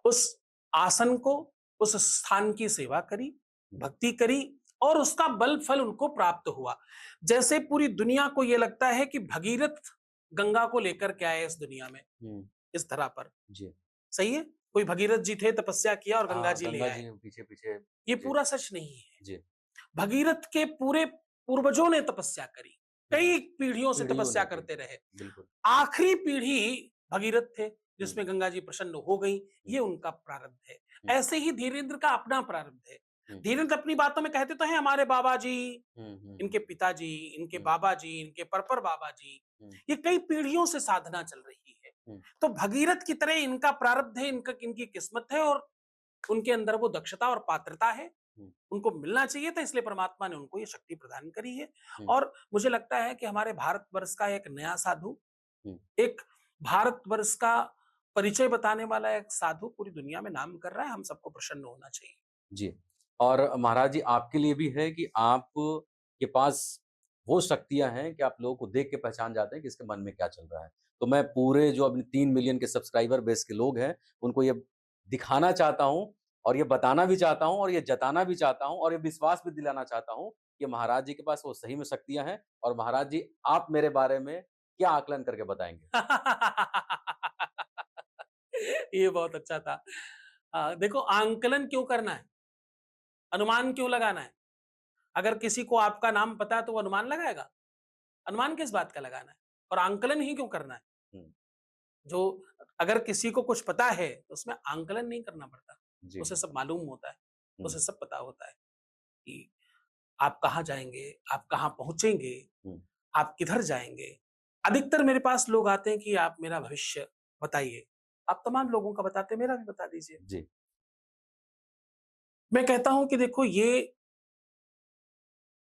उस आसन को, उस स्थान की सेवा करी, हुँ, भक्ति करी, और उसका बल फल उनको प्राप्त हुआ। जैसे पूरी दुनिया को यह लगता है कि भगीरथ गंगा को लेकर के आए इस दुनिया में, हुँ, इस धरा पर। जी। सही है? कोई भगीरथ जी थे, तपस्या किया और गंगा हाँ, जी ले गंगा आए। जी पीछे-पीछे। ये जी, पूरा सच नहीं है। जी। भगीरथ के पूरे पूर्वजों ने तपस्या करी, हुँ, कई पीढ़ियों से पीढ़ियों तपस्या ने की। करते रहे। बिल्कुल। आखिरी पीढ़ी भगीरथ थे, हुँ, जिसमें गंगा जी प्रसन्न हो गई। हुँ, ये उनका प्रारब्ध है। हुँ, ऐसे ही धीरेन्द्र का अपना प्रारब्ध है। हुँ, धीरेन्द्र अपनी बातों में कहते तो हैं हमारे बाबा जी, हुँ, हुँ, हुँ, इनके पिताजी, इनके हुँ, बाबा जी, इनके परपर बाबा जी, हुँ, ये कई पीढ़ियों से साधना चल रही है। हुँ, तो भगीरथ की तरह इनका प्रारब्ध है, इनका इनकी किस्मत है, और उनके अंदर वो दक्षता और पात्रता है। हुँ, उनको मिलना चाहिए था, इसलिए परमात्मा ने उनको ये शक्ति प्रदान करी है। हुँ, और मुझे लगता है कि हमारे भारतवर्ष का एक नया साधु, हुँ। एक भारतवर्ष का परिचय बताने वाला एक साधु पूरी दुनिया में नाम कर रहा है। हम सबको प्रसन्न होना चाहिए। जी। और महाराज जी, आपके लिए भी है कि आप के पास वो शक्तियाँ हैं कि आप लोगों को देख के पहचान जाते हैं कि इसके मन में क्या चल रहा है। तो मैं पूरे जो अपने 3 मिलियन के सब्सक्राइबर बेस के लोग हैं, उनको ये दिखाना चाहता हूँ और ये बताना भी चाहता हूँ और ये जताना भी चाहता हूँ और ये विश्वास भी दिलाना चाहता हूँ कि महाराज जी के पास वो सही में शक्तियाँ हैं। और महाराज जी, आप मेरे बारे में क्या आकलन करके बताएँगे? ये बहुत अच्छा था। देखो, आंकलन क्यों करना है? अनुमान क्यों लगाना है? अगर किसी को आपका नाम पता है तो वो अनुमान लगाएगा? अनुमान किस बात का लगाना है? और आंकलन ही क्यों करना है? हुँ, जो अगर किसी को कुछ पता है तो उसमें आंकलन नहीं करना पड़ता। जी। उसे सब मालूम होता है, हुँ, उसे सब पता होता है कि आप कहाँ जाएँगे, आप कहाँ पहुँचेंगे, हुँ, आप किधर जाएँगे। अधिकतर मेरे पास लोग आते हैं कि आप मेरा भविष्य बताइए। आप तमाम लोगों का बताते हैं, मेरा भी बता दीजिए। जी। मैं कहता हूँ कि देखो, ये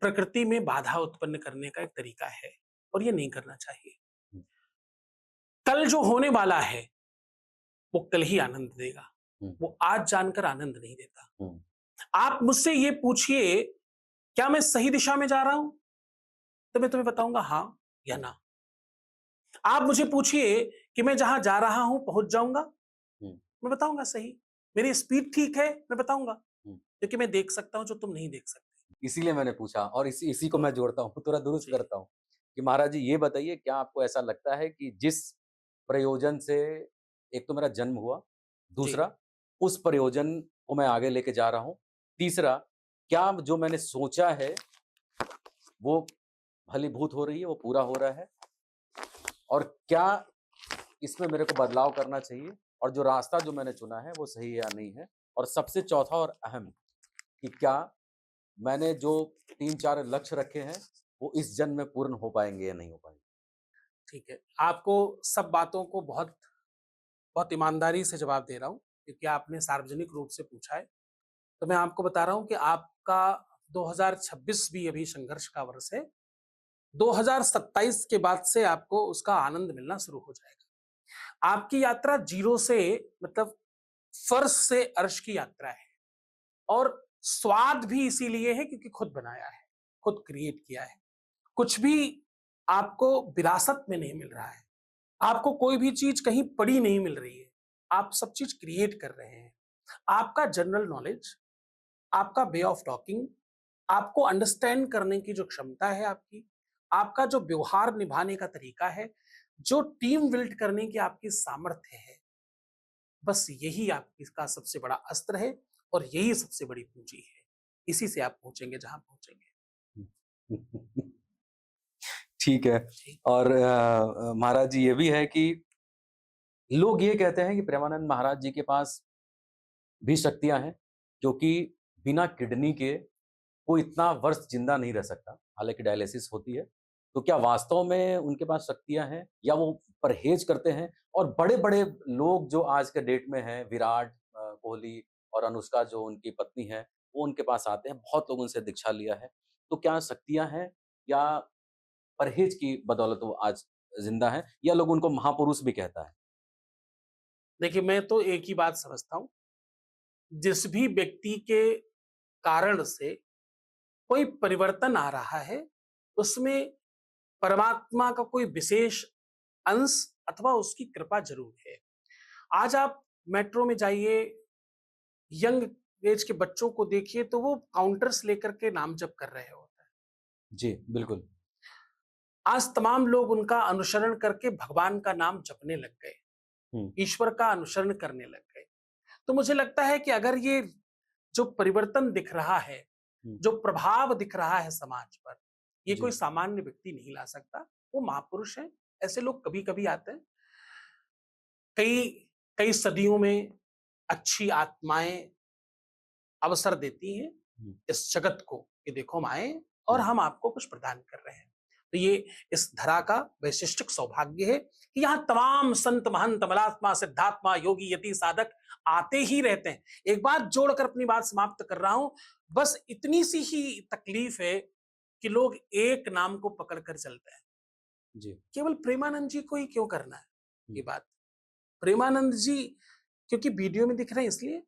प्रकृति में बाधा उत्पन्न करने का एक तरीका है, और ये नहीं करना चाहिए। हुँ, कल जो होने वाला है, वो कल ही आनंद देगा। हुँ, वो आज जानकर आनंद नहीं देता। हुँ, आप मुझसे ये पूछिए, क्या मैं सही दिशा में जा रहा हूं? तो मैं तुम्हें बताऊंगा हाँ या हुँ, ना। आप मुझे पूछिए कि मैं जहां जा रहा हूं पहुंच जाऊंगा? हुँ, मैं बताऊंगा सही। मेरी स्पीड ठीक है? मैं बताऊंगा, हुँ। क्योंकि मैं देख सकता हूं जो तुम नहीं देख सकते। इसीलिए मैंने पूछा और इसी इसी को मैं जोड़ता हूँ, थोड़ा दुरुस्त जी, करता हूँ कि महाराज जी, ये बताइए, क्या आपको ऐसा लगता है कि जिस प्रयोजन से एक तो मेरा जन्म हुआ, जी। दूसरा उस प्रयोजन को मैं आगे लेके जा रहा हूँ, तीसरा क्या जो मैंने सोचा है वो फलीभूत हो रही है, वो पूरा हो रहा है? और क्या इसमें मेरे को बदलाव करना चाहिए? और जो रास्ता जो मैंने चुना है वो सही है या नहीं है? और सबसे चौथा और अहम कि क्या मैंने जो 3-4 लक्ष्य रखे हैं, वो इस जन्म में पूर्ण हो पाएँगे या नहीं हो पाएँगे? ठीक है, आपको सब बातों को बहुत बहुत ईमानदारी से जवाब दे रहा हूं, क्योंकि आपने सार्वजनिक रूप से पूछा है। तो मैं आपको बता रहा हूं कि आपका 2026 भी अभी संघर्ष का वर्ष है। 2027 के बाद से आपको उसका आनंद मिलना शुरू हो जाएगा। आपकी यात्रा जीरो से, मतलब फर्श से अर्श की यात्रा है। और स्वाद भी इसीलिए है क्योंकि खुद बनाया है, खुद क्रिएट किया है। कुछ भी आपको विरासत में नहीं मिल रहा है। आपको कोई भी चीज कहीं पड़ी नहीं मिल रही है, आप सब चीज क्रिएट कर रहे हैं। आपका जनरल नॉलेज, आपका वे ऑफ टॉकिंग, आपको अंडरस्टैंड करने की जो क्षमता है आपकी, आपका जो व्यवहार निभाने का तरीका है, जो टीम बिल्ड करने की आपकी सामर्थ्य है, बस यही आपका सबसे बड़ा अस्त्र है और यही सबसे बड़ी पूंजी है। इसी से आप पहुंचेंगे जहां पहुंचेंगे। ठीक है। जी। और महाराज जी ये भी है कि लोग ये कहते हैं कि प्रेमानंद महाराज जी के पास भी शक्तियां हैं, क्योंकि बिना किडनी के वो इतना वर्ष जिंदा नहीं रह सकता, हालांकि डायलिसिस होती है। तो क्या वास्तव में उनके पास शक्तियां हैं, या वो परहेज करते हैं? और बड़े बड़े लोग जो आज के डेट में हैं, विराट कोहली और अनुष्का जो उनकी पत्नी है, वो उनके पास आते हैं, बहुत लोगों उनसे दीक्षा लिया है। तो क्या शक्तियां हैं, या परहेज की बदौलत वो आज जिंदा है, या लोग उनको महापुरुष भी कहता है? देखिए, मैं तो एक ही बात समझता हूं, जिस भी व्यक्ति के कारण से कोई परिवर्तन आ रहा है, उसमें परमात्मा का कोई विशेष अंश अथवा उसकी कृपा जरूर है। आज आप मेट्रो में जाइए, यंग एज के बच्चों को देखिए, तो वो काउंटर्स लेकर के नाम जप कर रहे होते हैं। जी बिल्कुल। आज तमाम लोग उनका अनुसरण करके भगवान का नाम जपने लग गए, हम्म। ईश्वर का अनुसरण करने लग गए। तो मुझे लगता है कि अगर ये जो परिवर्तन दिख रहा है, हम्म। जो प्रभाव दिख रहा है समाज पर, ये जी। कोई सामान्य व्यक्ति नहीं ला सकता। वो महापुरुष हैं। ऐसे लोग कभी कभी आते हैं। कई कई सदियों में अच्छी आत्माएं अवसर देती हैं हम्म। इस जगत को कि देखो हम आए और हम्म। हम आपको कुछ प्रदान कर रहे हैं। तो ये इस धरा का वैशिष्टिक सौभाग्य है कि यहाँ तमाम संत महंत मलात्मा सिद्धात्मा योगी यति साधक आते ही रहते हैं। एक बात जोड़कर अपनी बात समाप्त कर रहा हूं, बस इतनी सी ही तकलीफ है कि लोग एक नाम को पकड़कर चलते हैं। जी। केवल प्रेमानंद जी को ही क्यों करना है ये हम्म। बात? प्रेमानंद जी क्योंकि वीडियो में दिख रहे हैं इसलिए,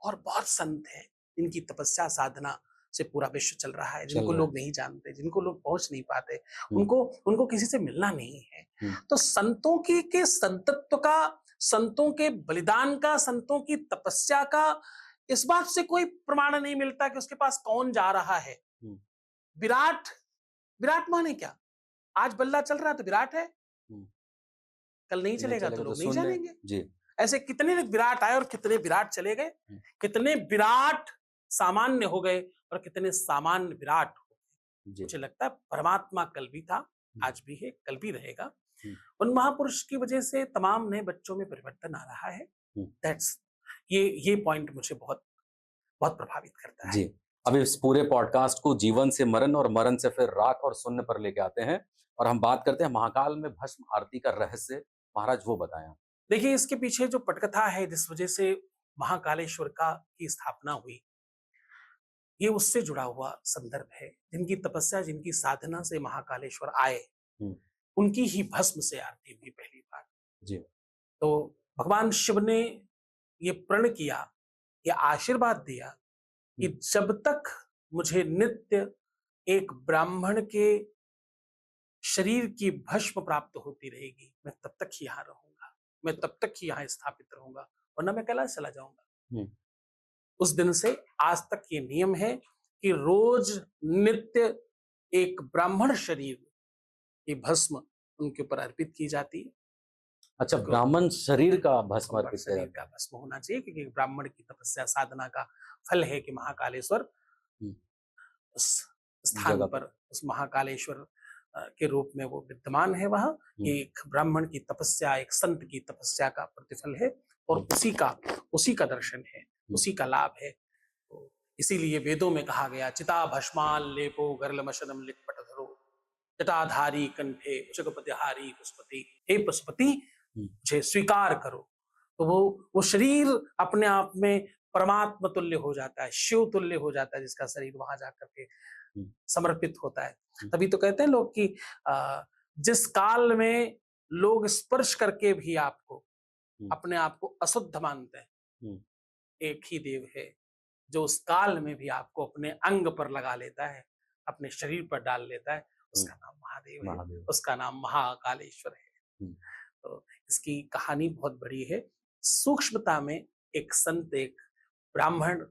और बहुत संत हैं इनकी तपस्या साधना से पूरा विश्व चल रहा है, चल जिनको रहा है। लोग नहीं जानते, जिनको लोग पहुंच नहीं पाते, हम्म। उनको उनको किसी से मिलना नहीं है। हम्म। तो संतों की के संतत्व का, संतों के बलिदान का, संतों की तपस्या का इस बात से कोई प्रमाण नहीं मिलता कि उसके पास कौन जा रहा है। हम्म। विराट, विराट माने क्या? आज बल्ला चल रहा है तो विराट है, हम्म। कल नहीं नहीं चलेगा तो चलेगा तो लोग नहीं शून्य। जानेंगे। जी। ऐसे कितने विराट आए और कितने विराट चले गए, हम्म। कितने विराट सामान्य हो गए और कितने सामान्य विराट हो गए। जी। मुझे लगता है परमात्मा कल भी था, हम्म। आज भी है, कल भी रहेगा। हम्म। उन महापुरुष की वजह से तमाम नए बच्चों में परिवर्तन आ रहा है। हम्म। दैट्स ये पॉइंट मुझे बहुत बहुत प्रभावित करता है। जी। अब इस पूरे पॉडकास्ट को जीवन से मरण और मरण से फिर राख और शून्य पर लेके आते हैं, और हम बात करते हैं महाकाल में भस्म आरती का रहस्य। महाराज वो बताएं आप। देखिए, इसके पीछे जो पटकथा है जिस वजह से महाकालेश्वर का की स्थापना हुई, ये उससे जुड़ा हुआ संदर्भ है। जिनकी तपस्या, जिनकी साधना से महाकालेश्वर आए, हम्म। उनकी ही भस्म से आरती हुई पहली बार। जी। तो भगवान शिव ने ये प्रण किया, ये आशीर्वाद दिया कि हम्म। जब तक मुझे नित्य एक ब्राह्मण के शरीर की भस्म प्राप्त होती रहेगी, मैं तब तक ही यहाँ रहूंगा, मैं तब तक ही यहाँ स्थापित रहूंगा, वरना मैं कैलाश चला जाऊंगा। हम्म। उस दिन से आज तक ये नियम है कि रोज नित्य एक ब्राह्मण शरीर की भस्म उनके ऊपर अर्पित की जाती है। अच्छा, उनको ब्राह्मण शरीर का भस्म ब्राह्मण अर्पित किया शरीर जाता का भस्म होना चाहिए, क्योंकि ब्राह्मण की तपस्या साधना का फल है कि महाकालेश्वर है उस स्थान जगह पर, पर। उस महाकालेश्वर के रूप में वो विद्यमान है वहां। हम्म। ये एक ब्राह्मण की तपस्या, एक संत की तपस्या का प्रतिफल है और उसी का दर्शन है, उसी का लाभ है। तो इसीलिए वेदों में कहा गया, चिता भस्माल लेपो गर्लमशनम लिखपटधरो जटाधारी कंठे उचकपतिहारी पशुपति। हे पशुपति, हम्म। मुझे स्वीकार करो। तो वो शरीर अपने आप में परमात्मा तुल्य हो जाता है, शिव तुल्य हो जाता है, जिसका शरीर वहां जाकर के हम्म। समर्पित होता है। हम्म। तभी तो कहते हैं लोग कि जिस काल में लोग स्पर्श करके भी आपको, हम्म। अपने आप को अशुद्ध मानते हैं, हम्म। एक ही देव है जो उस काल में भी आपको अपने अंग पर लगा लेता है, अपने शरीर पर डाल लेता है। हम्म। उसका नाम महादेव है, महादेव। उसका नाम महाकालेश्वर है। हम्म, तो इसकी कहानी बहुत बड़ी है। सूक्ष्मता में एक संत, एक ब्राह्मण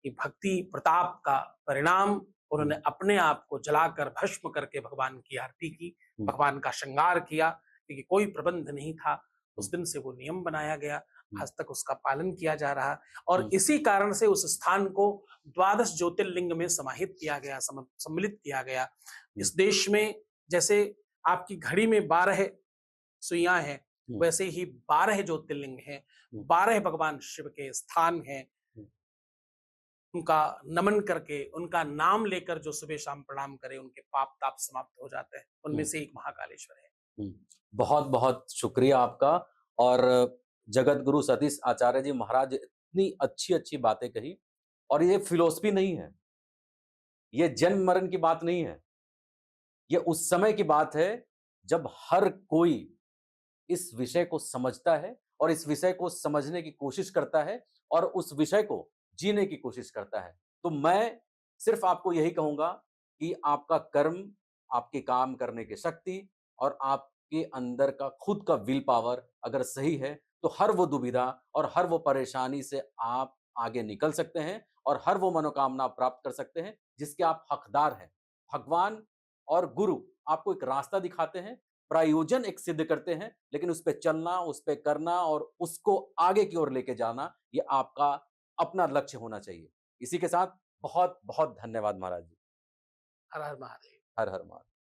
की भक्ति प्रताप का परिणाम, उन्होंने अपने आप को जलाकर भस्म करके भगवान की आरती की, हम्म, भगवान का श्रृंगार किया, क्योंकि कोई प्रबंध नहीं था। उस हम्म, दिन से वो नियम बनाया गया, हम्म, आज तक उसका पालन किया जा रहा, और हम्म, इसी कारण से उस स्थान को द्वादश ज्योतिर्लिंग में समाहित किया गया, सम्मिलित किया गया। हम्म, इस देश में जैसे आपकी घड़ी में 12 सुइयां हैं, हम्म, वैसे ही 12 ज्योतिर्लिंग हैं, हम्म, 12 भगवान शिव के स्थान हैं। हम्म, उनका नमन करके, उनका नाम लेकर जो सुबह शाम प्रणाम करे, उनके पाप ताप समाप्त हो जाते हैं। उनमें हम्म, से एक महाकालेश्वर है। हम्म। बहुत बहुत शुक्रिया आपका। और जगत गुरु सतीश आचार्य जी महाराज इतनी अच्छी अच्छी बातें कही। और ये फिलोसफी नहीं है, ये जन्म मरण की बात नहीं है, ये उस समय की बात है जब हर कोई इस विषय को समझता है और इस विषय को समझने की कोशिश करता है और उस विषय को जीने की कोशिश करता है। तो मैं सिर्फ आपको यही कहूंगा कि आपका कर्म, आपके काम करने की शक्ति और आपके अंदर का खुद का विल पावर अगर सही है, तो हर वो दुविधा और हर वो परेशानी से आप आगे निकल सकते हैं और हर वो मनोकामना प्राप्त कर सकते हैं जिसके आप हकदार हैं। भगवान और गुरु आपको एक रास्ता दिखाते हैं, प्रायोजन एक सिद्ध करते हैं, लेकिन उस पे चलना, उस पे करना और उसको आगे की ओर लेके जाना, ये आपका अपना लक्ष्य होना चाहिए। इसी के साथ बहुत-बहुत धन्यवाद महाराज जी। हर हर महादेव। हर हर महादेव।